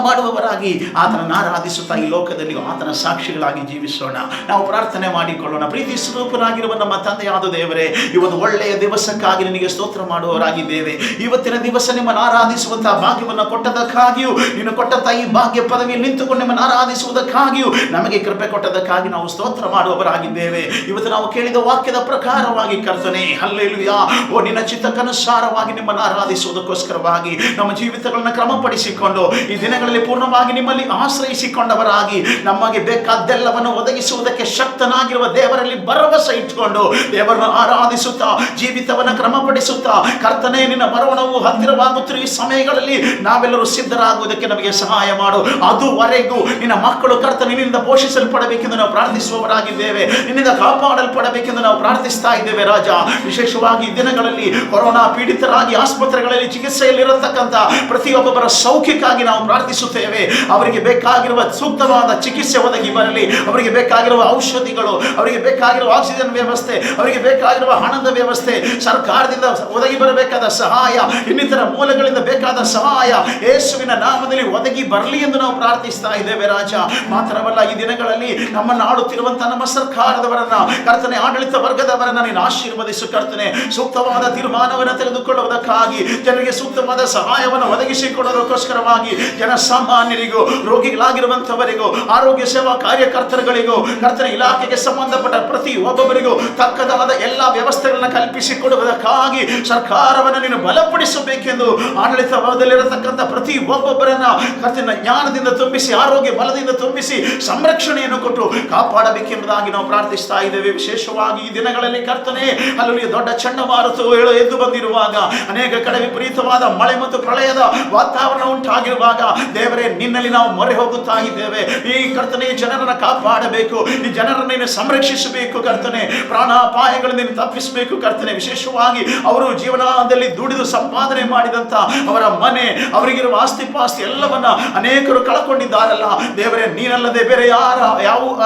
ಮಾಡುವವರಾಗಿ ಆತನನ್ನು ಆರಾಧಿಸುತ್ತಾ ಈ ಲೋಕದಲ್ಲಿ ಆತನ ಸಾಕ್ಷಿಗಳಾಗಿ ಜೀವಿಸೋಣ. ನಾವು ಪ್ರಾರ್ಥನೆ ಮಾಡಿಕೊಳ್ಳೋಣ. ಪ್ರೀತಿ ಸ್ವರೂಪನಾಗಿರುವ ನಮ್ಮ ತಂದೆಯಾದ ದೇವರೇ, ಇವತ್ತು ಒಳ್ಳೆಯ ದಿವಸಕ್ಕಾಗಿ ನಿನಗೆ ಸ್ತೋತ್ರ ಮಾಡುವವರಾಗಿದ್ದೇವೆ. ಇವತ್ತಿನ ದಿವಸ ನಿಮ್ಮನ್ನು ಆರಾಧಿಸುವಂತಹ ಭಾಗ್ಯವನ್ನು ಕೊಟ್ಟದಕ್ಕಾಗಿಯೂ, ನೀನು ಕೊಟ್ಟಂತಹ ಈ ಭಾಗ್ಯ ಪದವಿಯಲ್ಲಿ ನಿಂತುಕೊಂಡು ನಿಮ್ಮನ್ನು ಆರಾಧಿಸುವುದಕ್ಕಾಗಿಯೂ, ನಮಗೆ ಕೃಪೆ ಕೊಟ್ಟದಕ್ಕಾಗಿ ನಾವು ಸ್ತೋತ್ರ ಮಾಡುವವರಾಗಿದ್ದೇವೆ. ಇವತ್ತು ನಾವು ಕೇಳಿದ ವಾಕ್ಯದ ಪ್ರಕಾರವಾಗಿ ಕರ್ತನೇ, ಹಲ್ಲೆಲೂಯಾ, ಓ ನಿನ್ನ ಚಿತ್ತಕ್ಕನುಸಾರವಾಗಿ ನಿಮ್ಮನ್ನು ಆರಾಧಿಸುವುದಕ್ಕೋಸ್ಕರವಾಗಿ ನಮ್ಮ ಜೀವಿತಗಳನ್ನು ಕ್ರಮಪಡಿಸಿಕೊಂಡು ಈ ದಿನಗಳಲ್ಲಿ ಪೂರ್ಣವಾಗಿ ನಿಮ್ಮಲ್ಲಿ ಆಶ್ರಯಿಸಿಕೊಂಡವರಾಗಿ ನಮಗೆ ಬೇಕಾದ್ದೆಲ್ಲವನ್ನು ಒದಗಿಸುವುದಕ್ಕೆ ಶಕ್ತನಾಗಿರುವ ದೇವರಲ್ಲಿ ಭರವಸೆ ಇಟ್ಟುಕೊಂಡು ದೇವರನ್ನು ಆರಾಧಿಸುತ್ತಾ ಜೀವಿತವನ್ನು ಕ್ರಮಪಡಿಸುತ್ತಾ, ಕರ್ತನೇ ನಿನ್ನ ಮರಣವು ಹತ್ತಿರವಾಗುತ್ತಿರುವ ಈ ಸಮಯಗಳಲ್ಲಿ ನಾವೆಲ್ಲರೂ ಸಿದ್ಧರಾಗುವುದಕ್ಕೆ ನಮಗೆ ಸಹಾಯ ಮಾಡು. ಅದುವರೆಗೂ ನಿನ್ನ ಮಕ್ಕಳು ಕರ್ತನಿಂದ ಪೋಷಿಸಲ್ಪಡಬೇಕೆಂದು ನಾವು ಪ್ರಾರ್ಥಿಸುವವರಾಗಿದ್ದೇವೆ. ನಿನ್ನಿಂದ ಕಾಪಾಡಲ್ಪಡಬೇಕೆಂದು ನಾವು ಪ್ರಾರ್ಥಿಸ್ತಾ ಇದ್ದೇವೆ ರಾಜ. ವಿಶೇಷವಾಗಿ ಈ ದಿನಗಳಲ್ಲಿ ಕೊರೋನಾ ಪೀಡಿತರಾಗಿ ಆಸ್ಪತ್ರೆಗಳಲ್ಲಿ ಚಿಕಿತ್ಸೆಯಲ್ಲಿರತಕ್ಕಂಥ ಪ್ರತಿಯೊಬ್ಬೊಬ್ಬರ ಸೌಖ್ಯಕ್ಕಾಗಿ ನಾವು ಪ್ರಾರ್ಥಿಸುತ್ತೇವೆ. ಅವರಿಗೆ ಬೇಕಾಗಿರುವ ಸೂಕ್ತವಾದ ಚಿಕಿತ್ಸೆ ಒದಗಿ ಬರಲಿ. ಅವರಿಗೆ ಬೇಕಾಗಿರುವ ಔಷಧಿಗಳು, ಅವರಿಗೆ ಬೇಕಾಗಿರುವ ಆಕ್ಸಿಜನ್ ವ್ಯವಸ್ಥೆ, ಅವರಿಗೆ ಬೇಕಾಗಿರುವ ಹಣದ ವ್ಯವಸ್ಥೆ, ಸರ್ಕಾರದಿಂದ ಒದಗಿ ಬರಬೇಕಾದ ಸಹಾಯ, ಇನ್ನಿತರ ಮೂಲಗಳಿಂದ ಬೇಕಾದ ಸಹಾಯ ಯೇಸುವಿನ ನಾಮದಲ್ಲಿ ಒದಗಿ ಬರಲಿ ಎಂದು ನಾವು ಪ್ರಾರ್ಥಿಸ್ತಾ ಇದ್ದೇವೆ ರಾಜ. ಮಾತ್ರವಲ್ಲ, ಈ ದಿನಗಳಲ್ಲಿ ನಮ್ಮನ್ನು ಆಳುತ್ತಿರುವಂತಹ ನಮ್ಮ ಸರ್ಕಾರದವರನ್ನ, ಕರ್ತನೆ ಆಡಳಿತ ವರ್ಗದವರನ್ನ ನೀನು ಆಶೀರ್ವದಿಸು ಕರ್ತನೆ. ಸೂಕ್ತವಾದ ತೀರ್ಮಾನವನ್ನು ತೆಗೆದುಕೊಳ್ಳುವುದಕ್ಕಾಗಿ, ಜನರಿಗೆ ಸೂಕ್ತವಾದ ಸಹಾಯವನ್ನು ಒದಗಿಸಿಕೊಡೋದಕ್ಕೋಸ್ಕರವಾಗಿ ಜನಸಾಮಾನ್ಯರಿಗೂ, ರೋಗಿಗಳಾಗಿರುವಂತವರಿಗೂ, ಆರೋಗ್ಯ ಸೇವಾ ಕಾರ್ಯಕರ್ತರುಗಳಿಗೂ, ಕರ್ತನೆ ಇಲಾಖೆಗೆ ಸಂಬಂಧಪಟ್ಟ ಪ್ರತಿ ಒಬ್ಬೊಬ್ಬರಿಗೂ ತಕ್ಕದಾದ ಎಲ್ಲ ವ್ಯವಸ್ಥೆಗಳನ್ನ ಕಲ್ಪಿಸಿಕೊಡುವುದಕ್ಕಾಗಿ ಸರ್ಕಾರವನ್ನು ನೀನು ಬಲಪಡಿಸಬೇಕೆಂದು, ಆಡಳಿತದಲ್ಲಿರತಕ್ಕಂಥ ಪ್ರತಿ ಒಬ್ಬೊಬ್ಬರನ್ನ ಕರ್ತನ ಜ್ಞಾನದಿಂದ ತುಂಬಿಸಿ, ಆರೋಗ್ಯ ಬಲದಿಂದ ತುಂಬಿಸಿ, ಸಂರಕ್ಷಣೆಯನ್ನು ಕೊಟ್ಟು ಕಾಪಾಡಬೇಕೆಂಬುದಾಗಿ ನಾವು ಪ್ರಾರ್ಥಿಸ್ತಾ ಇದ್ದೇವೆ. ವಿಶೇಷವಾಗಿ ಈ ದಿನಗಳಲ್ಲಿ ಕರ್ತನೆ, ಅಲ್ಲಿ ದೊಡ್ಡ ಚಂಡಮಾರುತವು ಎದ್ದು ಬಂದಿರುವಾಗ, ಅನೇಕ ಕಡೆ ವಿಪರೀತವಾದ ಮಳೆ ಮತ್ತು ಪ್ರಳಯದ ವಾತಾವರಣ ಉಂಟಾಗಿರುವಾಗ, ದೇವರೇ ನಿನ್ನಲ್ಲಿ ನಾವು ಮೊರೆ ಹೋಗುತ್ತಾ ಇದ್ದೇವೆ. ಈ ಕರ್ತನೆ ಜನರನ್ನು ಕಾಪಾಡಬೇಕು, ಈ ಜನರನ್ನು ನೀನು ಸಂರಕ್ಷಿಸಬೇಕು ಕರ್ತನೆ. ಪ್ರಾಣಾಪಾಯಗಳನ್ನು ನೀನು ತಪ್ಪಿಸಬೇಕು ಕರ್ತನೆ. ವಿಶೇಷವಾಗಿ ಅವರು ಜೀವನದಲ್ಲಿ ದುಡಿದು ಸಂಪಾದನೆ ಮಾಡಿದಂತ ಅವರ ಮನೆ, ಅವರಿಗಿರುವ ಆಸ್ತಿ ಪಾಸ್ತಿ ಎಲ್ಲವನ್ನ ಅನೇಕರು ಕಳ್ಕೊಂಡಿದ್ದಾರಲ್ಲ ದೇವರೇ, ನೀನಲ್ಲದೆ ಬೇರೆ ಯಾರು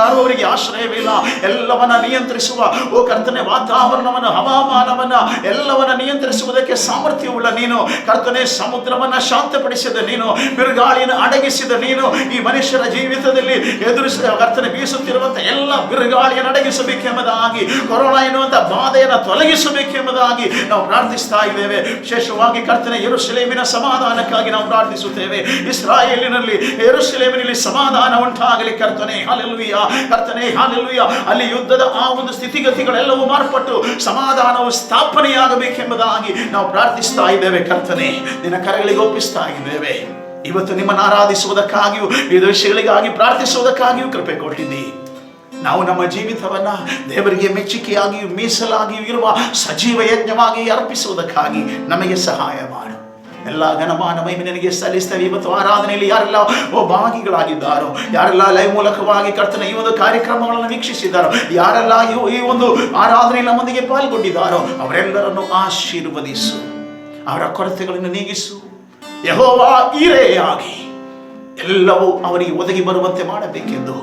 ಅವರಿಗೆ ಆಶ್ರಯವಿಲ್ಲ. ಎಲ್ಲವನ್ನ ನಿಯಂತ್ರಿಸುವ ಓ ಕರ್ತನೆ, ವಾತಾವರಣವನ್ನು, ಹವಾಮಾನವನ್ನ ಎಲ್ಲವನ್ನ ನಿಯಂತ್ರಿಸುವುದಕ್ಕೆ ಸಾಮರ್ಥ್ಯವುಳ್ಳ ನೀನು ಕರ್ತನೆ. ಸಮುದ್ರವನ್ನ ಶಾಂತಪಡಿಸಿದ ನೀನು, ಬಿರುಗಾಳಿಯನ್ನು ಅಡಗಿಸಿದ ನೀನು, ಈ ಮನುಷ್ಯರ ಜೀವಿತ ಜೀವಿತದಲ್ಲಿ ಕರ್ತನೆ ಬೀಸುತ್ತಿರುವಂತಹ ಎಲ್ಲ ಬಿರುಗಾಳಿಯನ್ನು ಅಡಗಿಸಬೇಕೆಂಬುದಾಗಿ, ಕೊರೋನಾ ಎನ್ನುವಂತಹ ಬಾಧೆಯನ್ನು ತೊಲಗಿಸಬೇಕೆಂಬುದಾಗಿ ನಾವು ಪ್ರಾರ್ಥಿಸ್ತಾ ಇದ್ದೇವೆ. ವಿಶೇಷವಾಗಿ ಕರ್ತನೆ ಯೆರೂಸಲೇಮಿನ ಸಮಾಧಾನಕ್ಕಾಗಿ ನಾವು ಪ್ರಾರ್ಥಿಸುತ್ತೇವೆ. ಇಸ್ರಾಯೇಲಿನಲ್ಲಿ ಯೆರೂಸಲೇಮಿನಲ್ಲಿ ಸಮಾಧಾನ ಉಂಟಾಗಲಿ ಕರ್ತನೆ. ಹಲ್ಲೆಲೂಯಾ ಕರ್ತನೆ, ಹಲ್ಲೆಲೂಯಾ. ಅಲ್ಲಿ ಯುದ್ಧದ ಆ ಒಂದು ಸ್ಥಿತಿಗತಿಗಳೆಲ್ಲವೂ ಮಾರ್ಪಟ್ಟು ಸಮಾಧಾನವು ಸ್ಥಾಪನೆಯಾಗಬೇಕೆಂಬುದಾಗಿ ನಾವು ಪ್ರಾರ್ಥಿಸ್ತಾ ಇದ್ದೇವೆ ಕರ್ತನೆ. ನಿನ್ನ ಕರೆಗಳಿಗೆ ಒಪ್ಪಿಸ್ತಾ ಇದ್ದೇವೆ. ಇವತ್ತು ನಿಮ್ಮನ್ನು ಆರಾಧಿಸುವುದಕ್ಕಾಗಿಯೂ ಈ ವಿಷಯಗಳಿಗಾಗಿ ಪ್ರಾರ್ಥಿಸುವುದಕ್ಕಾಗಿಯೂ ಕೃಪೆ ಕೊಟ್ಟಿದ್ದಿ. ನಾವು ನಮ್ಮ ಜೀವಿತವನ್ನ ದೇವರಿಗೆ ಮೆಚ್ಚುಗೆಯಾಗಿಯೂ ಮೀಸಲಾಗಿಯೂ ಇರುವ ಸಜೀವ ಯಜ್ಞವಾಗಿ ಅರ್ಪಿಸುವುದಕ್ಕಾಗಿ ನಮಗೆ ಸಹಾಯ ಮಾಡು. ಎಲ್ಲ ಘನಮಾನ ಮಹಿಮೆ ನಿನಗೆ ಸಲ್ಲಿಸ್ತೇವೆ. ಇವತ್ತು ಆರಾಧನೆಯಲ್ಲಿ ಯಾರೆಲ್ಲ ಭಾಗಿಗಳಾಗಿದ್ದಾರೋ, ಯಾರೆಲ್ಲ ಲೈವ್ ಮೂಲಕವಾಗಿ ಕರ್ತನ ಈ ಒಂದು ಕಾರ್ಯಕ್ರಮಗಳನ್ನು ವೀಕ್ಷಿಸಿದ್ದಾರೋ, ಯಾರೆಲ್ಲ ಈ ಒಂದು ಆರಾಧನೆಯಲ್ಲಿ ನಮ್ಮೊಂದಿಗೆ ಪಾಲ್ಗೊಂಡಿದ್ದಾರೋ ಅವರೆಲ್ಲರನ್ನು ಆಶೀರ್ವದಿಸು, ಅವರ ಕೊರತೆಗಳನ್ನು ನೀಗಿಸು. ಯೆಹೋವಾ ಈರೆಯಾಗಿ ಎಲ್ಲವೂ ಅವರಿಗೆ ಒದಗಿ ಬರುವಂತೆ ಮಾಡಬೇಕೆಂದು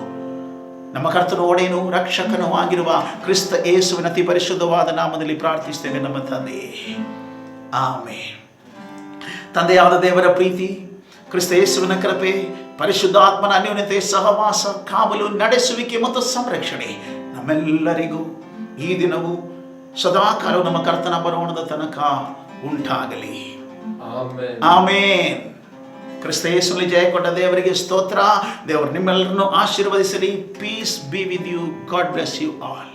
ನಮ್ಮ ಕರ್ತನು ಒಡೆಯನು ರಕ್ಷಕನೂ ಆಗಿರುವ ಕ್ರಿಸ್ತ ಯೇಸುವಿನ ಅತಿ ಪರಿಶುದ್ಧವಾದ ನಾಮದಲ್ಲಿ ಪ್ರಾರ್ಥಿಸ್ತೇವೆ ನಮ್ಮ ತಂದೆಯೇ, ಆಮೆನ್. ತಂದೆಯಾದ ದೇವರ ಪ್ರೀತಿ, ಕ್ರಿಸ್ತ ಯೇಸುವಿನ ಕೃಪೆ, ಪರಿಶುದ್ಧಾತ್ಮನ ಅನ್ಯೋನ್ಯತೆ, ಸಹವಾಸ, ಕಾವಲು, ನಡೆಸುವಿಕೆ ಮತ್ತು ಸಂರಕ್ಷಣೆ ನಮ್ಮೆಲ್ಲರಿಗೂ ಈ ದಿನವೂ ಸದಾಕಾಲ ನಮ್ಮ ಕರ್ತನ ಬರೋಣದ ತನಕ ಉಂಟಾಗಲಿ. ಆಮೆನ್. ಕ್ರಿಸ್ತ ಯೇಸುವಿನಲ್ಲಿ ಜಯ ಕೊಟ್ಟ ದೇವರಿಗೆ ಸ್ತೋತ್ರ. ದೇವರು ನಿಮ್ಮೆಲ್ಲರನ್ನು ಆಶೀರ್ವದಿಸಲಿ. Peace be with you. God bless you all.